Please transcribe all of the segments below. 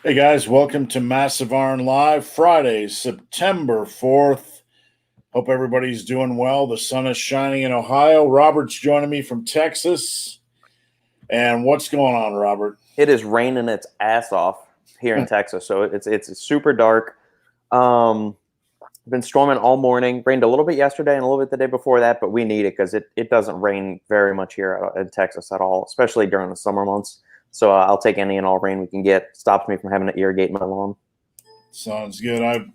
Hey guys, welcome to Massive Iron Live, Friday, September 4th. Hope everybody's doing well. The sun is shining in Ohio. Robert's joining me from Texas. And what's going on, Robert? It is raining its ass off here in Texas, so it's super dark. Um, been storming all morning. Rained a little bit yesterday and a little bit the day before that, but we need it because it doesn't rain very much here in Texas at all, especially during the summer months. So I'll take any and all rain we can get. Stops me from having to irrigate my lawn. Sounds good. I've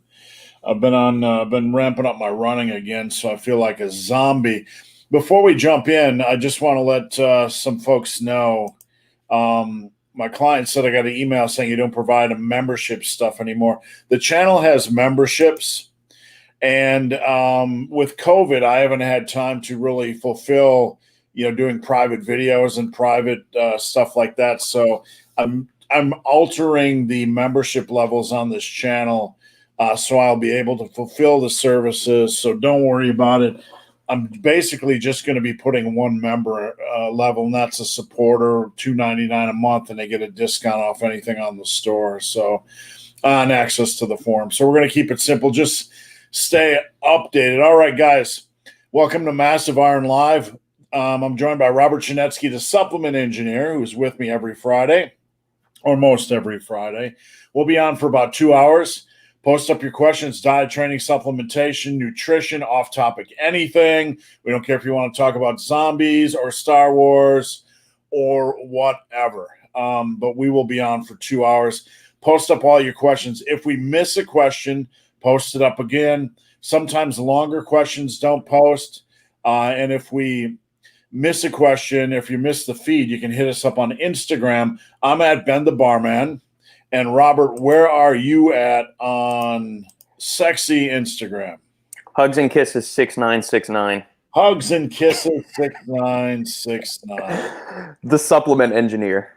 been ramping up my running again, so I feel like a zombie. Before we jump in, I just want to let some folks know. My client said I got an email saying you don't provide a membership stuff anymore. The channel has memberships, and with COVID, I haven't had time to really fulfill, doing private videos and private stuff like that. So I'm altering the membership levels on this channel, so I'll be able to fulfill the services. So don't worry about it. I'm basically just going to be putting one member level, and that's a supporter, $2.99 a month, and they get a discount off anything on the store. So, and access to the forum. So we're going to keep it simple. Just stay updated. All right, guys, welcome to Massive Iron Live. I'm joined by Robert Schinetsky, the supplement engineer, who's with me every Friday, or most every Friday. We'll be on for about 2 hours. Post up your questions, diet, training, supplementation, nutrition, off topic, anything. We don't care if you want to talk about zombies or Star Wars or whatever. But we will be on for 2 hours. Post up all your questions. If we miss a question, post it up again. Sometimes longer questions don't post. And if we miss a question, if you miss the feed, you can hit us up on Instagram. I'm at Ben the Barman. And Robert, where are you at on sexy Instagram? Hugs and kisses 6969. Hugs and kisses 6969. The supplement engineer.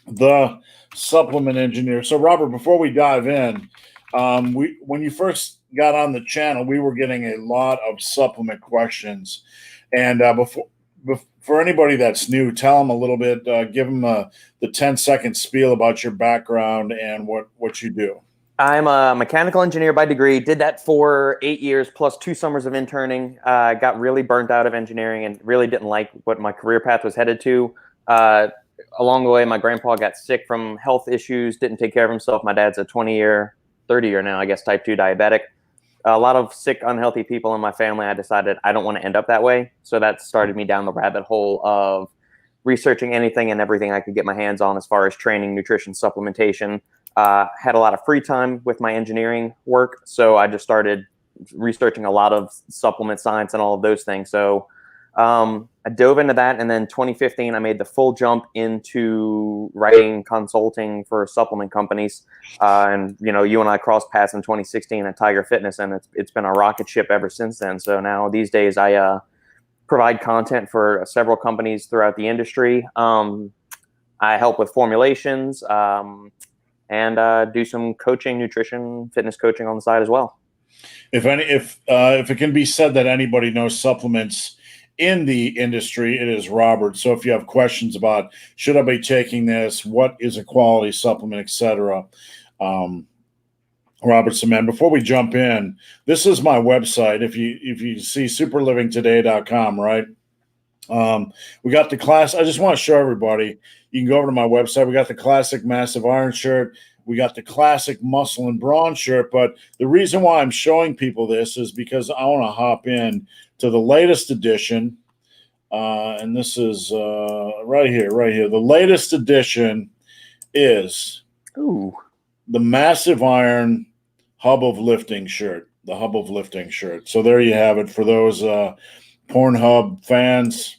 The supplement engineer. So, Robert, before we dive in, when you first got on the channel, we were getting a lot of supplement questions. And for anybody that's new, tell them a little bit, give them the 10-second spiel about your background and what you do. I'm a mechanical engineer by degree. Did that for 8 years plus 2 summers of interning. Got really burnt out of engineering and really didn't like what my career path was headed to. Along the way, my grandpa got sick from health issues, didn't take care of himself. My dad's a 30-year now, I guess, type 2 diabetic. A lot of sick, unhealthy people in my family. I decided I don't want to end up that way. So that started me down the rabbit hole of researching anything and everything I could get my hands on as far as training, nutrition, supplementation. Had a lot of free time with my engineering work. So I just started researching a lot of supplement science and all of those things. So I dove into that. And then 2015, I made the full jump into writing consulting for supplement companies. And, you and I crossed paths in 2016 at Tiger Fitness, and it's been a rocket ship ever since then. So now these days I provide content for several companies throughout the industry. I help with formulations and do some coaching, nutrition, fitness coaching on the side as well. If it can be said that anybody knows supplements in the industry, it is Robert. So if you have questions about should I be taking this, what is a quality supplement, etc., Robert's the man. Before we jump in, this is my website. If you see superlivingtoday.com, right? We got the class. I just want to show everybody. You can go over to my website. We got the classic Massive Iron shirt. We got the classic Muscle and Brawn shirt. But the reason why I'm showing people this is because I want to hop in to the latest edition. And this is right here. The latest edition is the Massive Iron Hub of Lifting shirt. The Hub of Lifting shirt. So there you have it. For those Pornhub fans,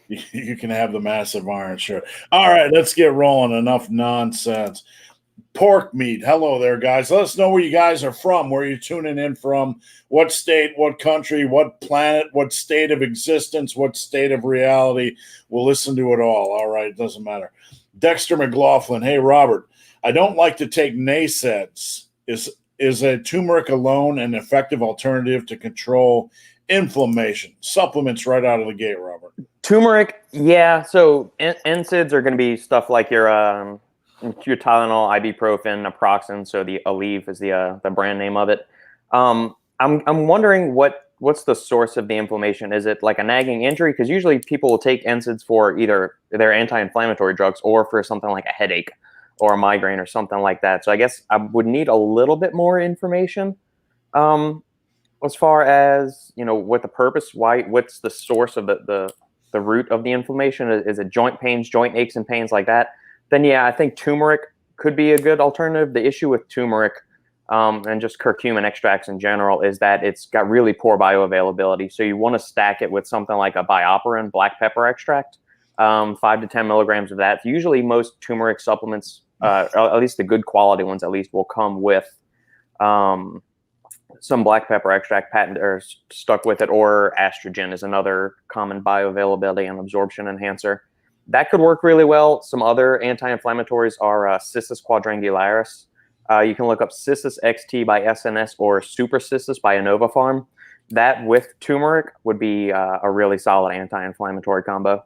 you can have the Massive Iron shirt. All right, let's get rolling. Enough nonsense. Pork meat. Hello there, guys. Let us know where you guys are from, where you're tuning in from, what state, what country, what planet, what state of existence, what state of reality. We'll listen to it all right, it doesn't matter. Dexter McLaughlin. Hey, Robert, I don't like to take NSAIDs. Is a turmeric alone an effective alternative to control inflammation? Supplements right out of the gate, Robert. Turmeric, yeah. So NSAIDs are going to be stuff like your your Tylenol, ibuprofen, naproxen. So the Aleve is the brand name of it. I'm wondering what's the source of the inflammation? Is it like a nagging injury? Because usually people will take NSAIDs for either their anti-inflammatory drugs or for something like a headache or a migraine or something like that. So I guess I would need a little bit more information as far as what the purpose, what's the source of the root of the inflammation. Is it joint pains, joint aches and pains like that? Then yeah, I think turmeric could be a good alternative. The issue with turmeric and just curcumin extracts in general is that it's got really poor bioavailability. So you want to stack it with something like a bioperin black pepper extract, 5 to 10 milligrams of that. Usually most turmeric supplements, at least the good quality ones at least, will come with some black pepper extract patent or stuck with it, or estrogen is another common bioavailability and absorption enhancer. That could work really well. Some other anti-inflammatories are Cissus quadrangularis. You can look up Cissus XT by SNS or Super Cissus by Innova Farm. That with turmeric would be a really solid anti-inflammatory combo.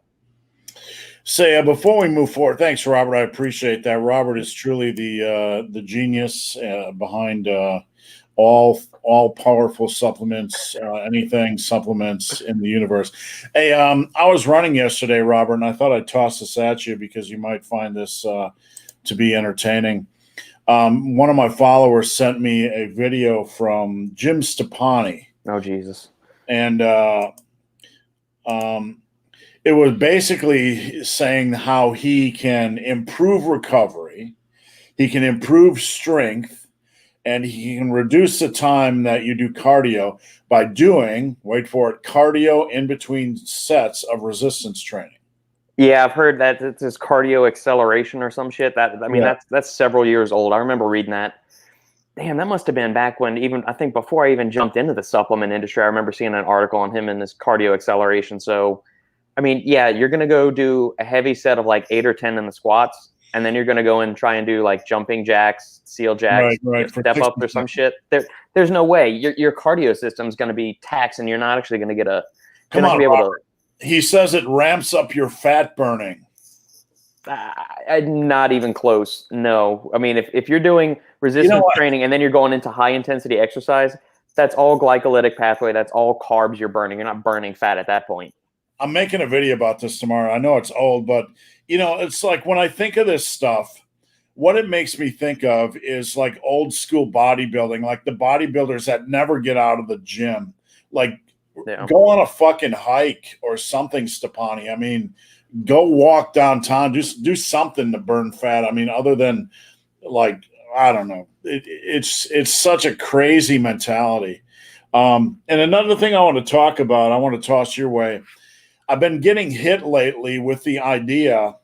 So before we move forward, thanks, Robert. I appreciate that. Robert is truly the genius behind all powerful supplements, anything supplements in the universe. Hey, I was running yesterday, Robert, and I thought I'd toss this at you because you might find this to be entertaining. One of my followers sent me a video from Jim Stepani. Oh, Jesus. And it was basically saying how he can improve recovery, he can improve strength, and he can reduce the time that you do cardio by doing, wait for it, cardio in between sets of resistance training. Yeah, I've heard that it's this cardio acceleration or some shit. That's several years old. I remember reading that. Damn, that must have been back when I think before I even jumped into the supplement industry, I remember seeing an article on him and this cardio acceleration. So, I mean, yeah, you're going to go do a heavy set of like 8 or 10 in the squats, and then you're going to go and try and do like jumping jacks, seal jacks, right, step up or some shit. There's no way your cardio system is going to be taxed, and you're not actually going to get a. Come on, Robert. He says it ramps up your fat burning. Not even close. No. I mean, if you're doing resistance training and then you're going into high intensity exercise, that's all glycolytic pathway. That's all carbs you're burning. You're not burning fat at that point. I'm making a video about this tomorrow. I know it's old, but it's like when I think of this stuff, what it makes me think of is like old school bodybuilding, like the bodybuilders that never get out of the gym. Like, go on a fucking hike or something, Stepani. I mean, go walk downtown. Just do something to burn fat. I mean, other than like, I don't know. It's such a crazy mentality. And another thing I want to talk about, I want to toss your way. I've been getting hit lately with the idea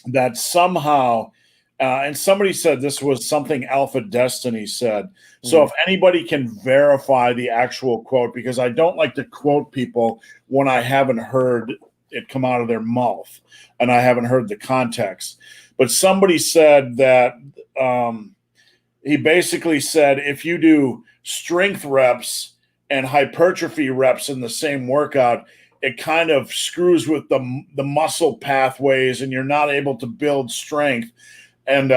that somehow, and somebody said this was something Alpha Destiny said. So if anybody can verify the actual quote, because I don't like to quote people when I haven't heard it come out of their mouth and I haven't heard the context. But somebody said that he basically said if you do strength reps and hypertrophy reps in the same workout, it kind of screws with the muscle pathways and you're not able to build strength. And,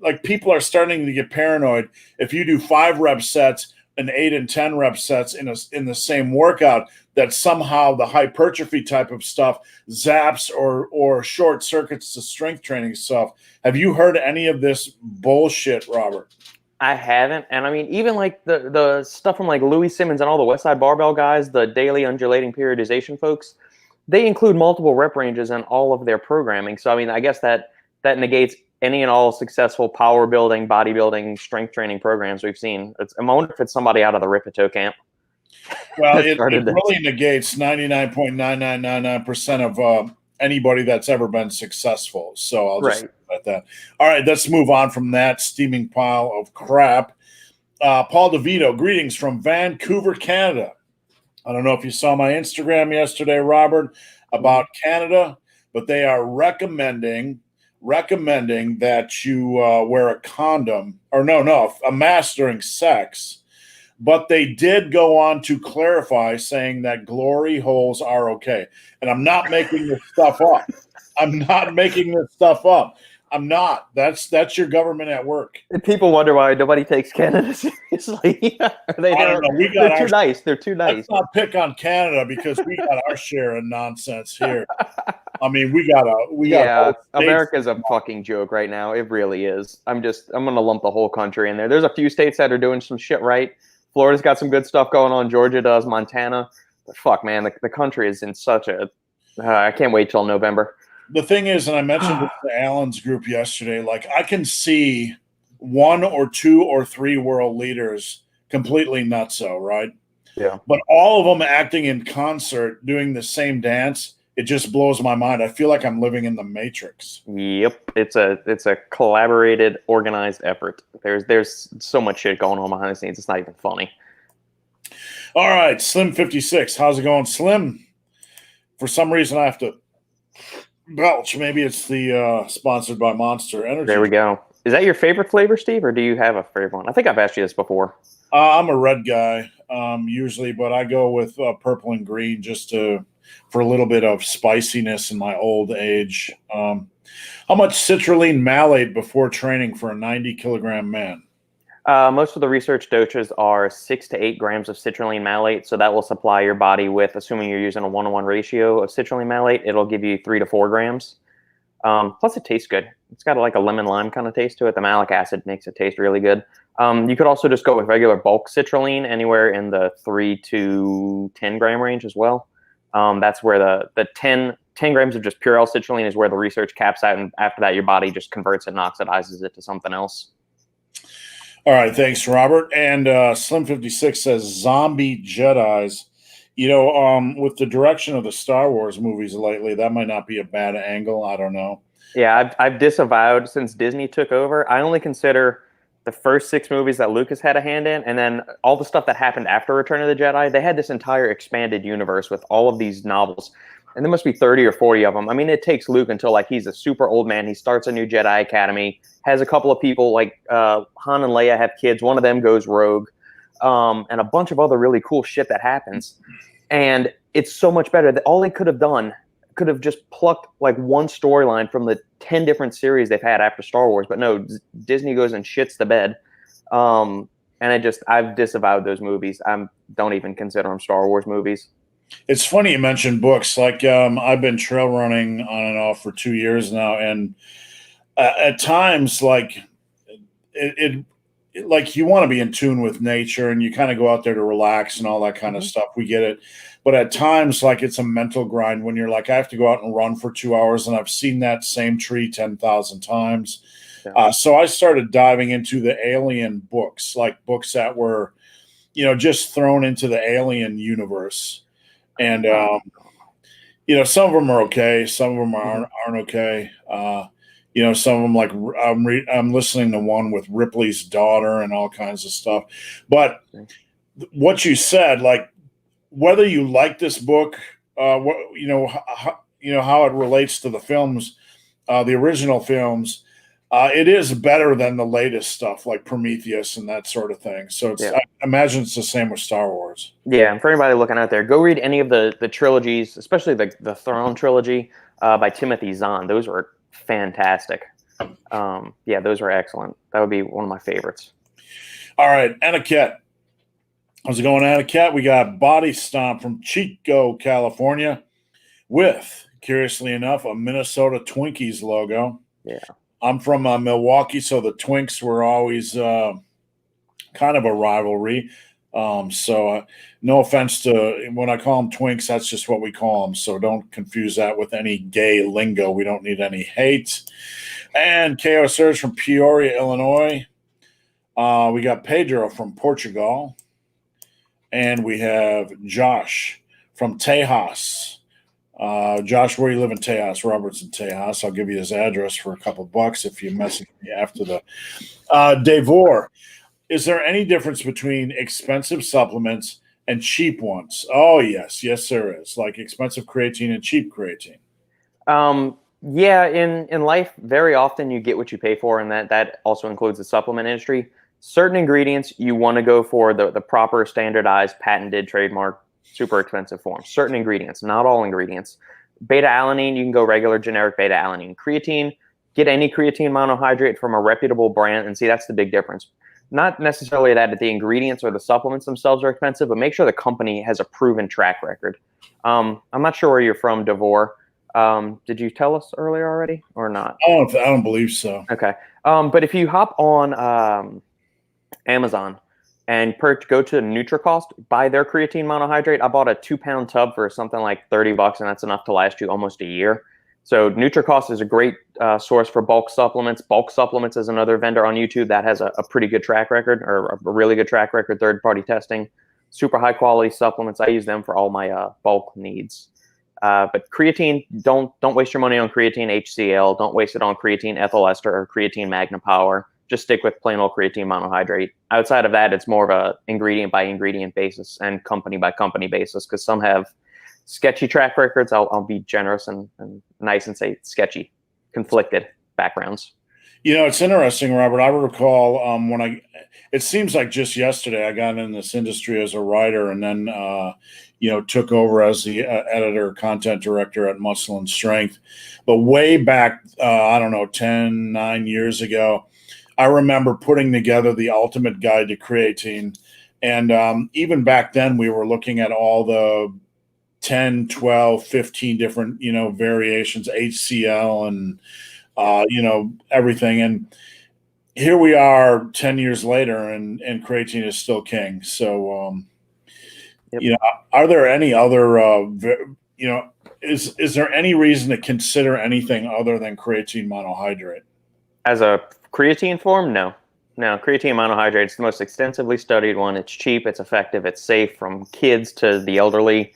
like people are starting to get paranoid. If you do 5 rep sets and 8 and 10 rep sets in the same workout, that somehow the hypertrophy type of stuff zaps or short circuits the strength training stuff. Have you heard any of this bullshit, Robert? I haven't. And I mean, even like the stuff from like Louis Simmons and all the Westside Barbell guys, the daily undulating periodization folks, they include multiple rep ranges in all of their programming. So, I mean, I guess that negates any and all successful power building, bodybuilding, strength training programs we've seen. I wonder if it's somebody out of the Ripito camp. Well, it really negates 99.9999% of anybody that's ever been successful. So I'll just about that. All right, let's move on from that steaming pile of crap. Paul DeVito, greetings from Vancouver, Canada. I don't know if you saw my Instagram yesterday, Robert, about Canada, but they are recommending that you wear a condom or a mask during sex. But they did go on to clarify, saying that glory holes are okay. And I'm not making this stuff up. I'm not. That's your government at work. And people wonder why nobody takes Canada seriously. I don't know. They're too nice. They're too nice. Let's not pick on Canada because we got our share of nonsense here. I mean, we got America's a fucking joke right now. It really is. I'm gonna lump the whole country in there. There's a few states that are doing some shit right. Florida's got some good stuff going on. Georgia does. Montana. But fuck, man, the country is in such a. I can't wait till November. The thing is, and I mentioned this to Alan's group yesterday, like I can see 1 or 2 or 3 world leaders completely nutso, right? Yeah. But all of them acting in concert, doing the same dance, it just blows my mind. I feel like I'm living in the Matrix. Yep. It's a collaborated, organized effort. There's so much shit going on behind the scenes. It's not even funny. All right, Slim 56. How's it going, Slim? For some reason, I have to belch. Maybe it's the sponsored by Monster Energy. There we go. Is that your favorite flavor, Steve, or do you have a favorite one? I think I've asked you this before. I'm a red guy usually, but I go with purple and green just for a little bit of spiciness in my old age. How much citrulline malate before training for a 90-kilogram man? Most of the research doses are 6 to 8 grams of citrulline malate, so that will supply your body with, assuming you're using a 1-to-1 ratio of citrulline malate, it'll give you 3 to 4 grams. Plus, it tastes good. It's got like a lemon lime kind of taste to it. The malic acid makes it taste really good. You could also just go with regular bulk citrulline, anywhere in the 3 to 10 gram range as well. That's where the 10 grams of just pure L-citrulline is where the research caps out, and after that, your body just converts it and oxidizes it to something else. All right, thanks, Robert. And Slim56 says zombie Jedis. You know, with the direction of the Star Wars movies lately, that might not be a bad angle. I don't know. Yeah, I've disavowed since Disney took over. I only consider the first 6 movies that Lucas had a hand in, and then all the stuff that happened after Return of the Jedi. They had this entire expanded universe with all of these novels, and there must be 30 or 40 of them. I mean, it takes Luke until like he's a super old man. He starts a new Jedi Academy, has a couple of people like Han and Leia have kids. One of them goes rogue, and a bunch of other really cool shit that happens. And it's so much better that all they could have done could have just plucked like one storyline from the 10 different series they've had after Star Wars. But no, Disney goes and shits the bed. And I've disavowed those movies. I don't even consider them Star Wars movies. It's funny you mentioned books. Like I've been trail running on and off for 2 years now, and at times, like it like you want to be in tune with nature, and you kind of go out there to relax and all that kind of stuff. We get it, but at times, like it's a mental grind when you're like, I have to go out and run for 2 hours, and I've seen that same tree 10,000 times. Yeah. So I started diving into the alien books, like books that were, just thrown into the alien universe. And, some of them are okay. Some of them aren't okay. Some of them, like I'm listening to one with Ripley's daughter and all kinds of stuff. But what you said, like whether you like this book, how it relates to the films, the original films, it is better than the latest stuff like Prometheus and that sort of thing. So I imagine it's the same with Star Wars. Yeah, and for anybody looking out there, go read any of the trilogies, especially the Throne trilogy by Timothy Zahn. Those were fantastic. Those were excellent. That would be one of my favorites. All right, Etiquette. How's it going, Etiquette? We got Body Stomp from Chico, California, with, curiously enough, a Minnesota Twinkies logo. Yeah. I'm from Milwaukee, so the Twinks were always kind of a rivalry. No offense to when I call them Twinks, that's just what we call them. So don't confuse that with any gay lingo. We don't need any hate. And KO Surge from Peoria, Illinois. We got Pedro from Portugal. And we have Josh from Tejas. Josh, where you live in Tejas? Robert's in Tejas. I'll give you his address for a couple bucks if you message me after the Devor. Is there any difference between expensive supplements and cheap ones? Oh, yes, there is. Like expensive creatine and cheap creatine. In life, very often you get what you pay for, and that also includes the supplement industry. Certain ingredients you want to go for the proper standardized, patented, trademark, super expensive form. Certain ingredients, not all ingredients. Beta-alanine, you can go regular generic beta-alanine. Creatine, get any creatine monohydrate from a reputable brand, and see, that's the big difference. Not necessarily that the ingredients or the supplements themselves are expensive, but make sure the company has a proven track record. I'm not sure where you're from, Devore. Did you tell us earlier already or not? I don't believe so. Okay. But if you hop on Amazon and go to NutriCost, buy their creatine monohydrate. I bought a 2-pound tub for something like $30, and that's enough to last you almost a year. So NutriCost is a great source for bulk supplements. Bulk Supplements is another vendor on YouTube that has a pretty good track record, or a really good track record, third-party testing. Super high-quality supplements. I use them for all my bulk needs. But creatine, don't waste your money on creatine HCl. Don't waste it on creatine ethyl ester or creatine magna power. Just stick with plain old creatine monohydrate. Outside of that, it's more of a ingredient by ingredient basis and company by company basis, because some have sketchy track records. I'll be generous and nice and say sketchy, conflicted backgrounds. It's interesting, Robert. I recall it seems like just yesterday I got in this industry as a writer, and then took over as the editor, content director at Muscle and Strength. But way back, 9 years ago, I remember putting together the ultimate guide to creatine. And even back then, we were looking at all the 10, 12, 15 different, variations, HCl and, everything. And here we are 10 years later, and creatine is still king. So, Yep. Are there any other, is there any reason to consider anything other than creatine monohydrate? As a creatine form, no. Creatine monohydrate is the most extensively studied one. It's cheap, it's effective, it's safe from kids to the elderly.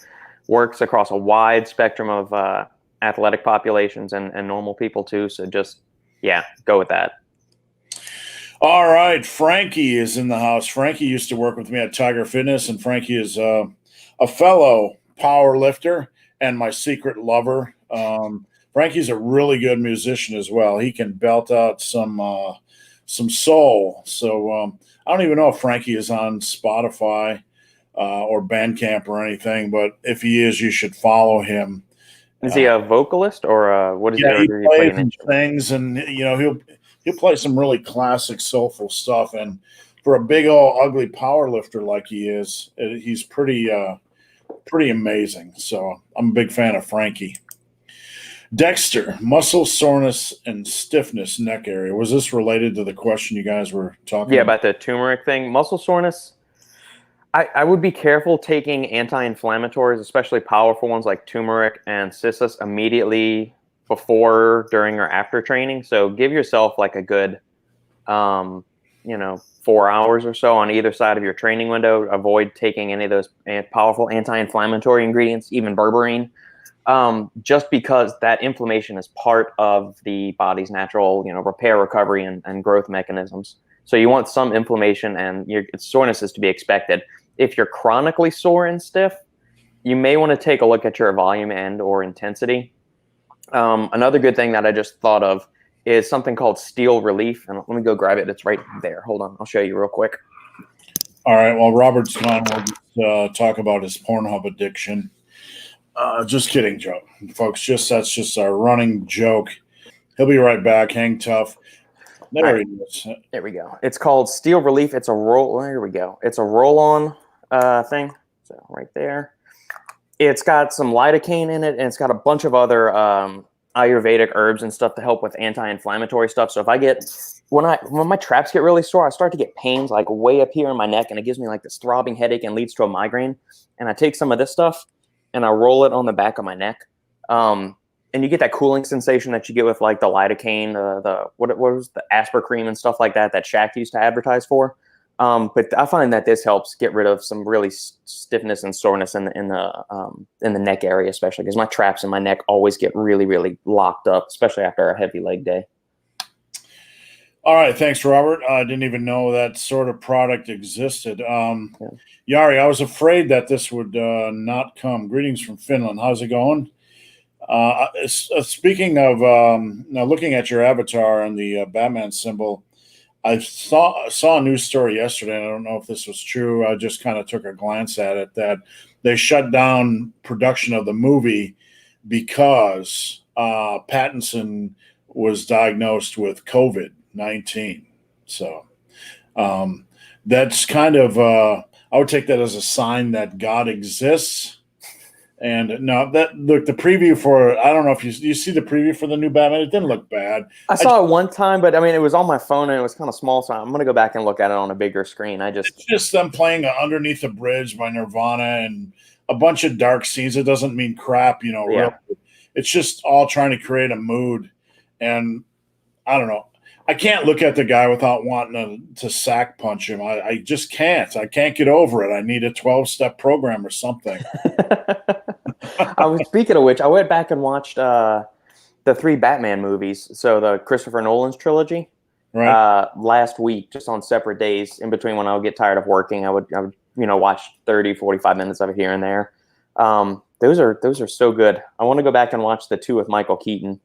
Works across a wide spectrum of athletic populations and normal people too. So just, go with that. All right. Frankie is in the house. Frankie used to work with me at Tiger Fitness, and Frankie is a fellow power lifter and my secret lover. Frankie's a really good musician as well. He can belt out some soul. So I don't even know if Frankie is on Spotify or Bandcamp or anything, but if he is, you should follow him. Is he a vocalist or what is he plays and sings, and he'll play some really classic soulful stuff. And for a big old ugly power lifter like he is, he's pretty amazing. So I'm a big fan of Frankie. Dexter, muscle soreness and stiffness neck area. Was this related to the question you guys were talking about the turmeric thing? Muscle soreness. I would be careful taking anti-inflammatories, especially powerful ones like turmeric and cissus, immediately before, during, or after training. So give yourself like a good, 4 hours or so on either side of your training window. Avoid taking any of those powerful anti-inflammatory ingredients, even berberine, just because that inflammation is part of the body's natural, repair, recovery, and growth mechanisms. So you want some inflammation, and soreness is to be expected. If you're chronically sore and stiff, you may want to take a look at your volume and or intensity. Another good thing that I just thought of is something called Steel Relief. And let me go grab it. It's right there. Hold on. I'll show you real quick. All right. Well, Robert's gone. We'll just, talk about his Pornhub addiction. Just kidding, Joe. Folks, that's just our running joke. He'll be right back. Hang tough. There he is. There we go. It's called Steel Relief. It's a roll. Here we go. It's a roll-on thing. So right there. It's got some lidocaine in it, and it's got a bunch of other Ayurvedic herbs and stuff to help with anti-inflammatory stuff. So if I when my traps get really sore, I start to get pains like way up here in my neck, and it gives me like this throbbing headache and leads to a migraine. And I take some of this stuff and I roll it on the back of my neck. And you get that cooling sensation that you get with like the lidocaine, what was the Asper cream and stuff like that Shaq used to advertise for. But I find that this helps get rid of some really stiffness and soreness in the neck area, especially because my traps in my neck always get really, really locked up, especially after a heavy leg day. All right. Thanks, Robert. I didn't even know that sort of product existed. Yari, I was afraid that this would not come. Greetings from Finland. How's it going? Speaking of now looking at your avatar and the Batman symbol, I saw a news story yesterday, and I don't know if this was true. I just kind of took a glance at it, that they shut down production of the movie because Pattinson was diagnosed with COVID-19. So that's kind of I would take that as a sign that God exists. And no, that look the preview for I don't know if you see the preview for the new Batman. It didn't look bad. I saw it one time, but I mean, it was on my phone and it was kind of small, so I'm gonna go back and look at it on a bigger screen. It's just them playing Underneath the Bridge by Nirvana and a bunch of dark scenes. It doesn't mean crap, you know. Yeah. Really. It's just all trying to create a mood, and I don't know. I can't look at the guy without wanting to sack punch him. I just can't. I can't get over it. I need a 12-step program or something. I was speaking of which, I went back and watched the 3 Batman movies. So the Christopher Nolan's trilogy. Right. Last week, just on separate days in between when I would get tired of working, I would watch 30, 45 minutes of it here and there. Those are so good. I want to go back and watch the 2 with Michael Keaton.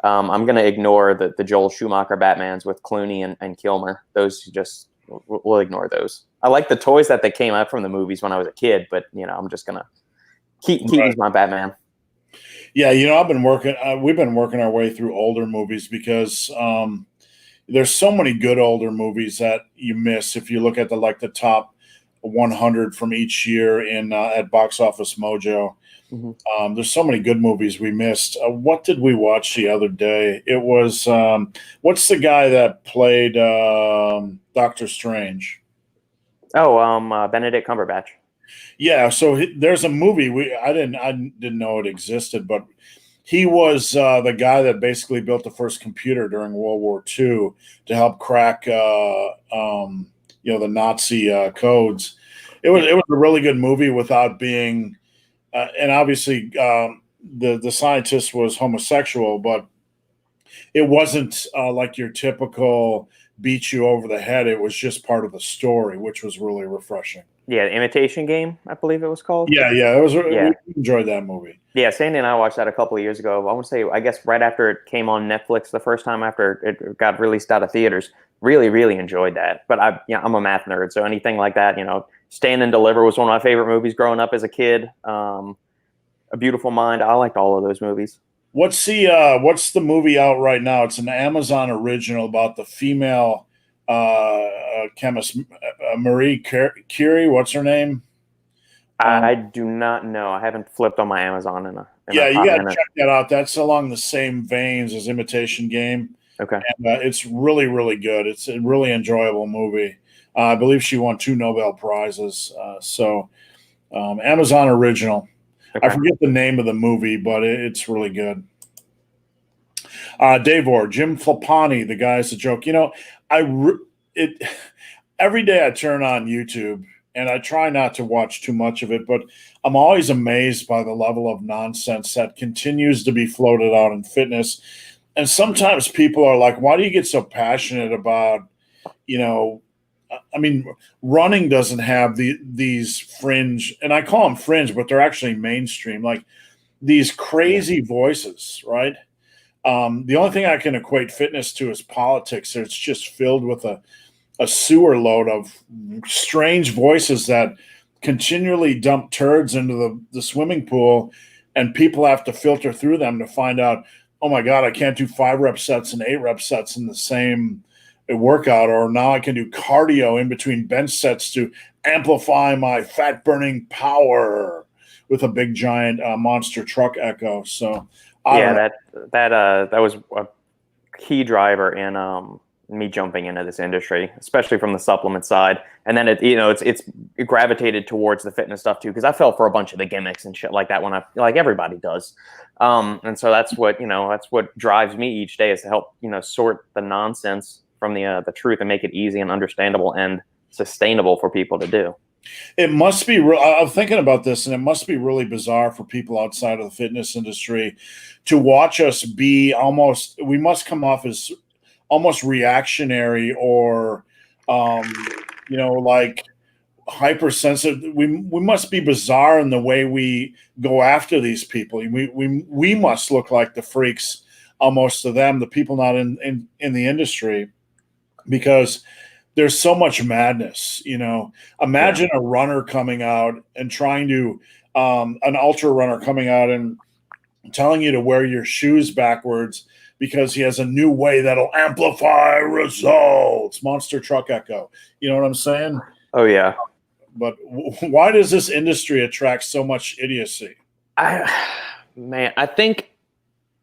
I'm going to ignore the Joel Schumacher Batmans with Clooney and Kilmer. Those just, we'll ignore those. I like the toys that they came out from the movies when I was a kid, but, I'm just going to, Keaton's my Batman. Yeah, I've been working, we've been working our way through older movies because there's so many good older movies that you miss if you look at the top 100 from each year at Box Office Mojo. Mm-hmm. There's so many good movies we missed. What did we watch the other day? It was what's the guy that played Doctor Strange? Oh, Benedict Cumberbatch. Yeah, so there's a movie I didn't know it existed, but he was the guy that basically built the first computer during World War II to help crack the Nazi codes. It was a really good movie without being. And obviously, the scientist was homosexual, but it wasn't like your typical beat you over the head. It was just part of the story, which was really refreshing. Yeah, the Imitation Game, I believe it was called. Yeah, it was. Yeah. We enjoyed that movie. Yeah, Sandy and I watched that a couple of years ago. I want to say, I guess, right after it came on Netflix the first time after it got released out of theaters. Really, really enjoyed that. But I'm a math nerd, so anything like that, Stand and Deliver was one of my favorite movies growing up as a kid. A Beautiful Mind. I liked all of those movies. What's the movie out right now? It's an Amazon original about the female chemist Marie Curie. What's her name? I do not know. I haven't flipped on my Amazon in a you got to check that out. That's along the same veins as Imitation Game. Okay. And it's really, really good. It's a really enjoyable movie. I believe she won 2 Nobel Prizes. Amazon original. Okay. I forget the name of the movie, but it's really good. Davor, Jim Flippani, the guy's a joke. Every day I turn on YouTube, and I try not to watch too much of it, but I'm always amazed by the level of nonsense that continues to be floated out in fitness. And sometimes people are like, why do you get so passionate about, running doesn't have these fringe, and I call them fringe, but they're actually mainstream, like these crazy voices, right? The only thing I can equate fitness to is politics. It's just filled with a sewer load of strange voices that continually dump turds into the swimming pool, and people have to filter through them to find out, oh my God, I can't do 5 rep sets and 8 rep sets in the same workout, or now I can do cardio in between bench sets to amplify my fat burning power with a big giant monster truck echo. So that was a key driver in me jumping into this industry, especially from the supplement side. And then it gravitated towards the fitness stuff too, because I fell for a bunch of the gimmicks and shit like that when like everybody does. And so that's what drives me each day, is to help sort the nonsense from the truth and make it easy and understandable and sustainable for people to do. It must be I'm thinking about this, and it must be really bizarre for people outside of the fitness industry to watch us be we must come off as almost reactionary or like hypersensitive. We must be bizarre in the way we go after these people. We must look like the freaks almost to them, the people not in the industry, because there's so much madness. Imagine a runner coming out and trying to an ultra runner coming out and telling you to wear your shoes backwards because he has a new way that'll amplify results. Monster Truck Echo. You know what I'm saying? Oh yeah. But why does this industry attract so much idiocy? I think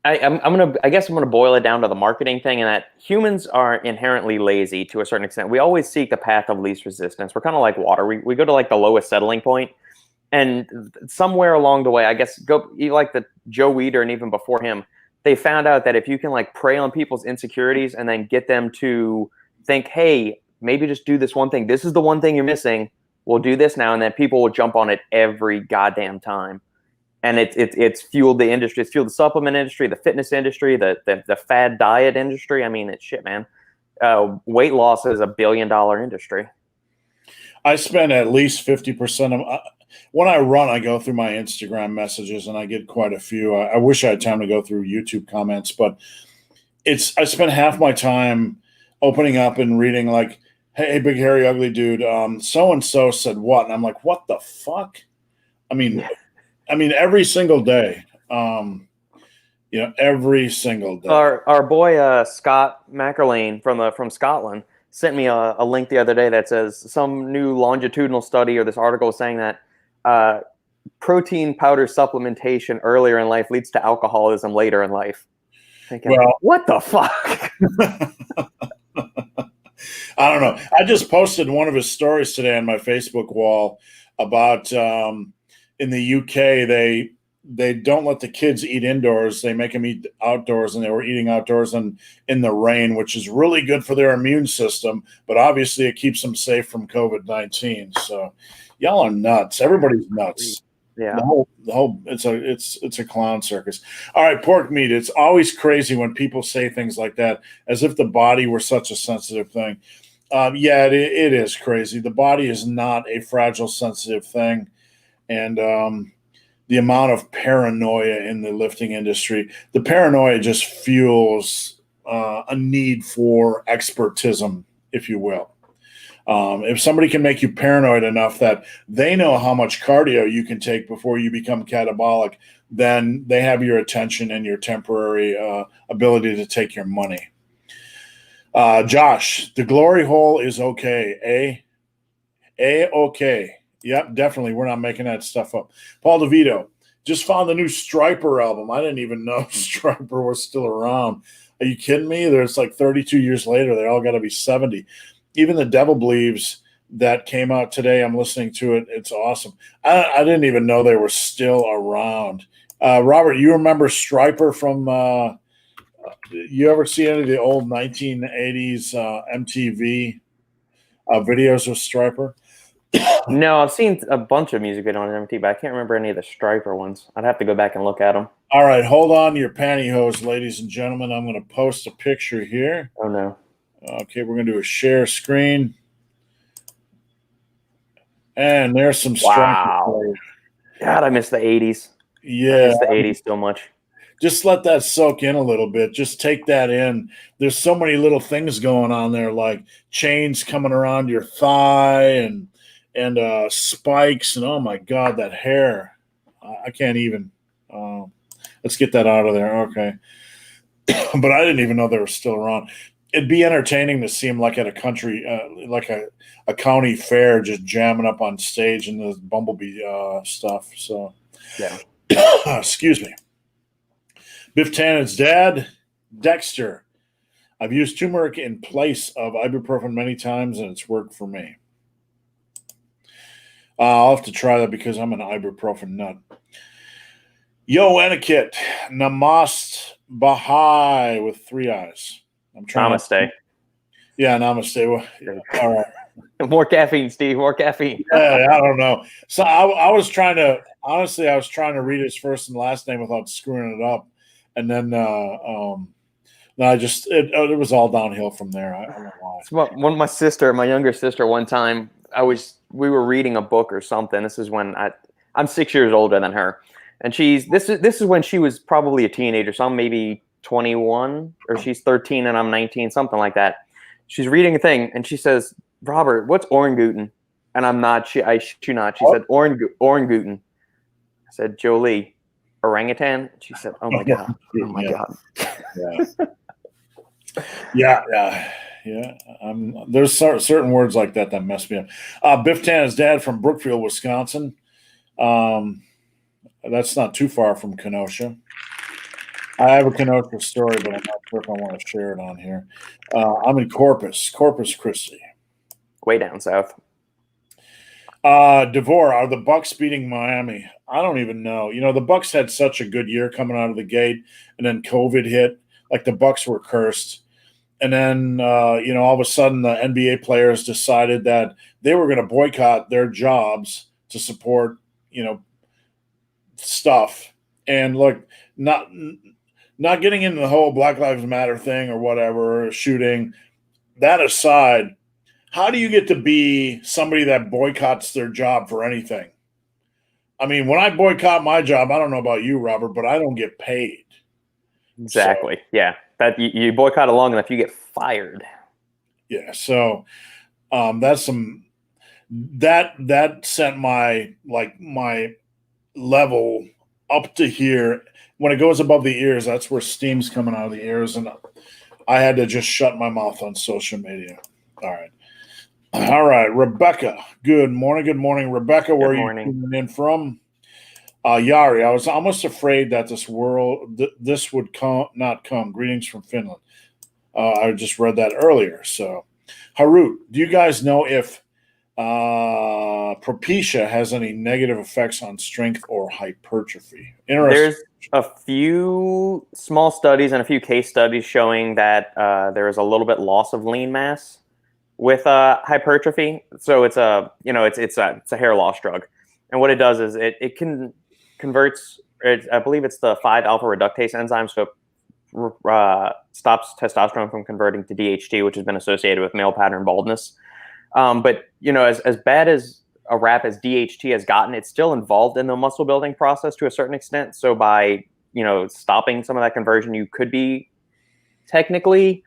I guess I'm gonna boil it down to the marketing thing, and that humans are inherently lazy to a certain extent. We always seek the path of least resistance. We're kind of like water. We go to like the lowest settling point, and somewhere along the way, I guess like the Joe Weider and even before him, they found out that if you can like prey on people's insecurities and then get them to think, hey, maybe just do this one thing. This is the one thing you're missing. We'll do this now, and then people will jump on it every goddamn time. And it's fueled the industry. It's fueled the supplement industry, the fitness industry, the fad diet industry. I mean, it's shit, man. Weight loss is $1 billion industry. I spend at least 50% of when I run. I go through my Instagram messages and I get quite a few. I wish I had time to go through YouTube comments, but I spend half my time opening up and reading like, "Hey, big hairy ugly dude, so and so said what?" And I'm like, "What the fuck?" I mean, every single day. Every single day. Our boy Scott Mackerlane from Scotland sent me a link the other day that says some new longitudinal study or this article saying that protein powder supplementation earlier in life leads to alcoholism later in life. Thinking, well, what the fuck? I don't know. I just posted one of his stories today on my Facebook wall about in the UK, they don't let the kids eat indoors. They make them eat outdoors, and they were eating outdoors and in the rain, which is really good for their immune system. But obviously, it keeps them safe from COVID-19. So, y'all are nuts. Everybody's nuts. Yeah. The whole it's a clown circus. All right, pork meat. It's always crazy when people say things like that, as if the body were such a sensitive thing. Yeah, it is crazy. The body is not a fragile, sensitive thing. And the amount of paranoia in the lifting industry, the paranoia just fuels a need for expertism, if you will. If somebody can make you paranoid enough that they know how much cardio you can take before you become catabolic, then they have your attention and your temporary ability to take your money. Josh, the glory hole is okay, okay. Yep, definitely. We're not making that stuff up. Paul DeVito just found the new Stryper album. I didn't even know Stryper was still around. Are you kidding me? There's like 32 years later. They all got to be 70. Even The Devil Believes that came out today, I'm listening to it. It's awesome. I didn't even know they were still around. Robert, you remember Stryper from you ever see any of the old 1980s MTV videos of Stryper? No, I've seen a bunch of music videos on MTV, but I can't remember any of the Stryper ones. I'd have to go back and look at them. All right, hold on to your pantyhose, ladies and gentlemen. I'm going to post a picture here. Oh, no. Okay, we're going to do a share screen. And there's some Stryper. Wow. God, I miss the 80s. Yeah. I miss the 80s so much. Just let that soak in a little bit. Just take that in. There's so many little things going on there, like chains coming around your thigh and spikes, and oh my God, that hair. I can't even. Let's get that out of there. Okay. But I didn't even know they were still around. It'd be entertaining to see them like at a country, like a county fair, just jamming up on stage and the Bumblebee stuff. So, yeah. Excuse me. Biff Tannen's dad, Dexter. I've used turmeric in place of ibuprofen many times, and it's worked for me. I'll have to try that because I'm an ibuprofen nut. Yo, etiquette. Namaste Baha'i with 3 eyes. I'm trying. Namaste. Yeah, namaste. All right. More caffeine, Steve. More caffeine. Yeah, I don't know. So I was trying to, honestly, I was trying to read his first and last name without screwing it up. And then it was all downhill from there. I don't know why. My younger sister, one time, we were reading a book or something. This is when I'm 6 years older than her. And this is when she was probably a teenager. So I'm maybe 21, or she's 13 and I'm 19, something like that. She's reading a thing and she says, "Robert, what's oranguten?" And I'm not. I shit you not. She said, "Oranguten." I said, "Jolie, orangutan." She said, "Oh my God, oh my God." Yeah. There's certain words like that mess me up. Biff Tana's dad from Brookfield, Wisconsin. That's not too far from Kenosha. I have a Kenosha story, but I'm not sure if I want to share it on here. I'm in Corpus Christi. Way down south. DeVore, are the Bucks beating Miami? I don't even know. The Bucks had such a good year coming out of the gate, and then COVID hit. Like the Bucks were cursed. And then, all of a sudden the NBA players decided that they were going to boycott their jobs to support, stuff. And look, not getting into the whole Black Lives Matter thing or whatever, or shooting, that aside, how do you get to be somebody that boycotts their job for anything? I mean, when I boycott my job, I don't know about you, Robert, but I don't get paid. Exactly. So, yeah. That you boycott it long enough, you get fired. Yeah. So that's that sent my level up to here. When it goes above the ears, that's where steam's coming out of the ears, and I had to just shut my mouth on social media. All right, Rebecca. Good morning, Rebecca. Where are you tuning in from? Yari, I was almost afraid that this would not come. Greetings from Finland. I just read that earlier. So, Harut, do you guys know if Propecia has any negative effects on strength or hypertrophy? There's a few small studies and a few case studies showing that there is a little bit loss of lean mass with hypertrophy. So it's a hair loss drug, and what it does is it converts. I believe it's the 5-alpha reductase enzyme, so it stops testosterone from converting to DHT, which has been associated with male pattern baldness. But as bad as a rap as DHT has gotten, it's still involved in the muscle building process to a certain extent. So by stopping some of that conversion, you could be technically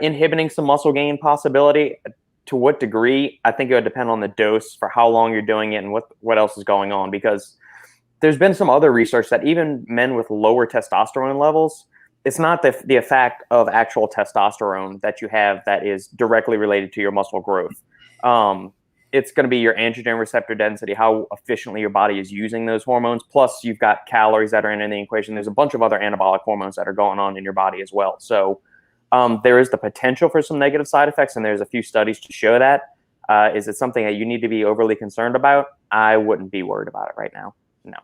inhibiting some muscle gain possibility. To what degree, I think it would depend on the dose, for how long you're doing it, and what else is going on. Because there's been some other research that even men with lower testosterone levels, it's not the effect of actual testosterone that you have that is directly related to your muscle growth. It's going to be your androgen receptor density, how efficiently your body is using those hormones. Plus, you've got calories that are in the equation. There's a bunch of other anabolic hormones that are going on in your body as well. So there is the potential for some negative side effects, and there's a few studies to show that. Is it something that you need to be overly concerned about? I wouldn't be worried about it right now. No.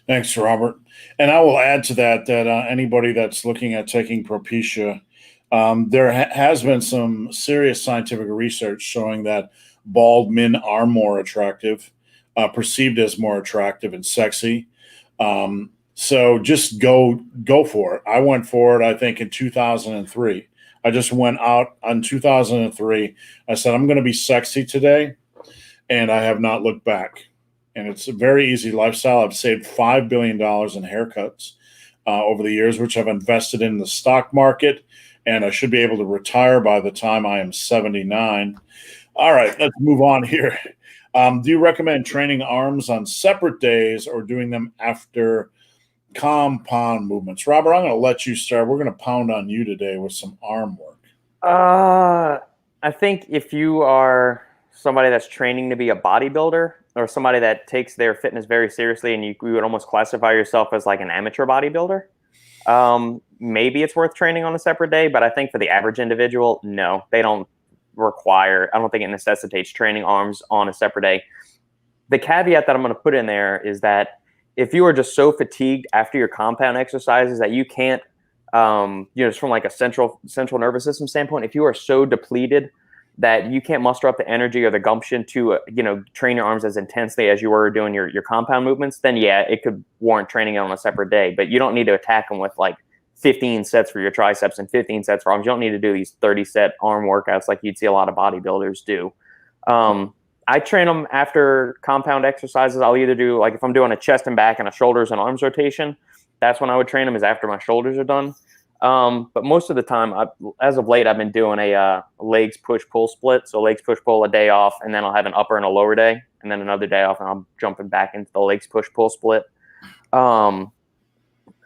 Thanks, Robert. And I will add to that anybody that's looking at taking Propecia, there has been some serious scientific research showing that bald men are more attractive, perceived as more attractive and sexy. So just go for it. I went for it, I think, in 2003. I just went out on 2003. I said, I'm going to be sexy today, and I have not looked back. And it's a very easy lifestyle. I've saved $5 billion in haircuts over the years, which I've invested in the stock market, and I should be able to retire by the time I am 79. All right, let's move on here. Do you recommend training arms on separate days or doing them after compound movements? Robert, I'm going to let you start. We're going to pound on you today with some arm work. I think if you are somebody that's training to be a bodybuilder, or somebody that takes their fitness very seriously, and you would almost classify yourself as like an amateur bodybuilder, maybe it's worth training on a separate day. But I think for the average individual, no, they don't require, I don't think it necessitates training arms on a separate day. The caveat that I'm going to put in there is that if you are just so fatigued after your compound exercises that you can't, just from like a central nervous system standpoint, if you are so depleted that you can't muster up the energy or the gumption to, train your arms as intensely as you were doing your compound movements, then yeah, it could warrant training on a separate day. But you don't need to attack them with like 15 sets for your triceps and 15 sets for arms. You don't need to do these 30-set arm workouts like you'd see a lot of bodybuilders do. I train them after compound exercises. I'll either do, like if I'm doing a chest and back and a shoulders and arms rotation, that's when I would train them, is after my shoulders are done. But most of the time, as of late, I've been doing a legs push-pull split. So legs push-pull, a day off, and then I'll have an upper and a lower day, and then another day off, and I'm jumping back into the legs push-pull split.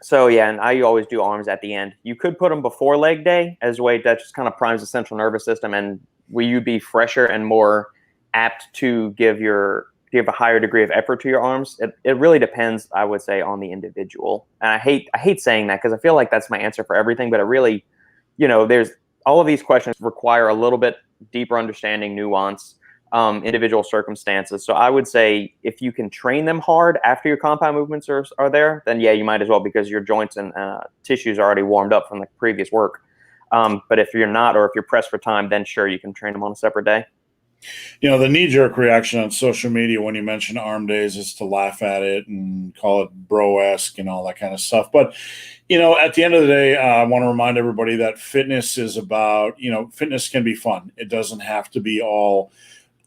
So yeah, and I always do arms at the end. You could put them before leg day as a way that just kind of primes the central nervous system, and will you be fresher and more apt to give a higher degree of effort to your arms? It really depends, I would say, on the individual. And I hate saying that because I feel like that's my answer for everything, but it really, there's all of these questions require a little bit deeper understanding, nuance, individual circumstances. So I would say if you can train them hard after your compound movements are there, then yeah, you might as well, because your joints and tissues are already warmed up from the previous work. But if you're not, or if you're pressed for time, then sure, you can train them on a separate day. The knee-jerk reaction on social media when you mention arm days is to laugh at it and call it bro-esque and all that kind of stuff. But, at the end of the day, I want to remind everybody that fitness is about, fitness can be fun. It doesn't have to be all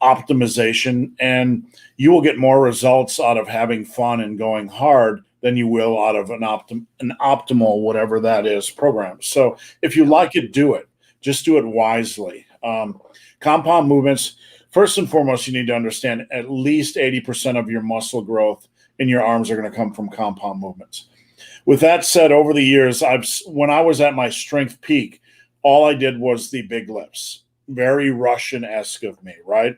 optimization, and you will get more results out of having fun and going hard than you will out of an optimal, whatever that is, program. So if you like it, do it. Just do it wisely. Compound movements, first and foremost, you need to understand at least 80% of your muscle growth in your arms are going to come from compound movements. With that said, over the years, when I was at my strength peak, all I did was the big lifts. Very Russian-esque of me, right?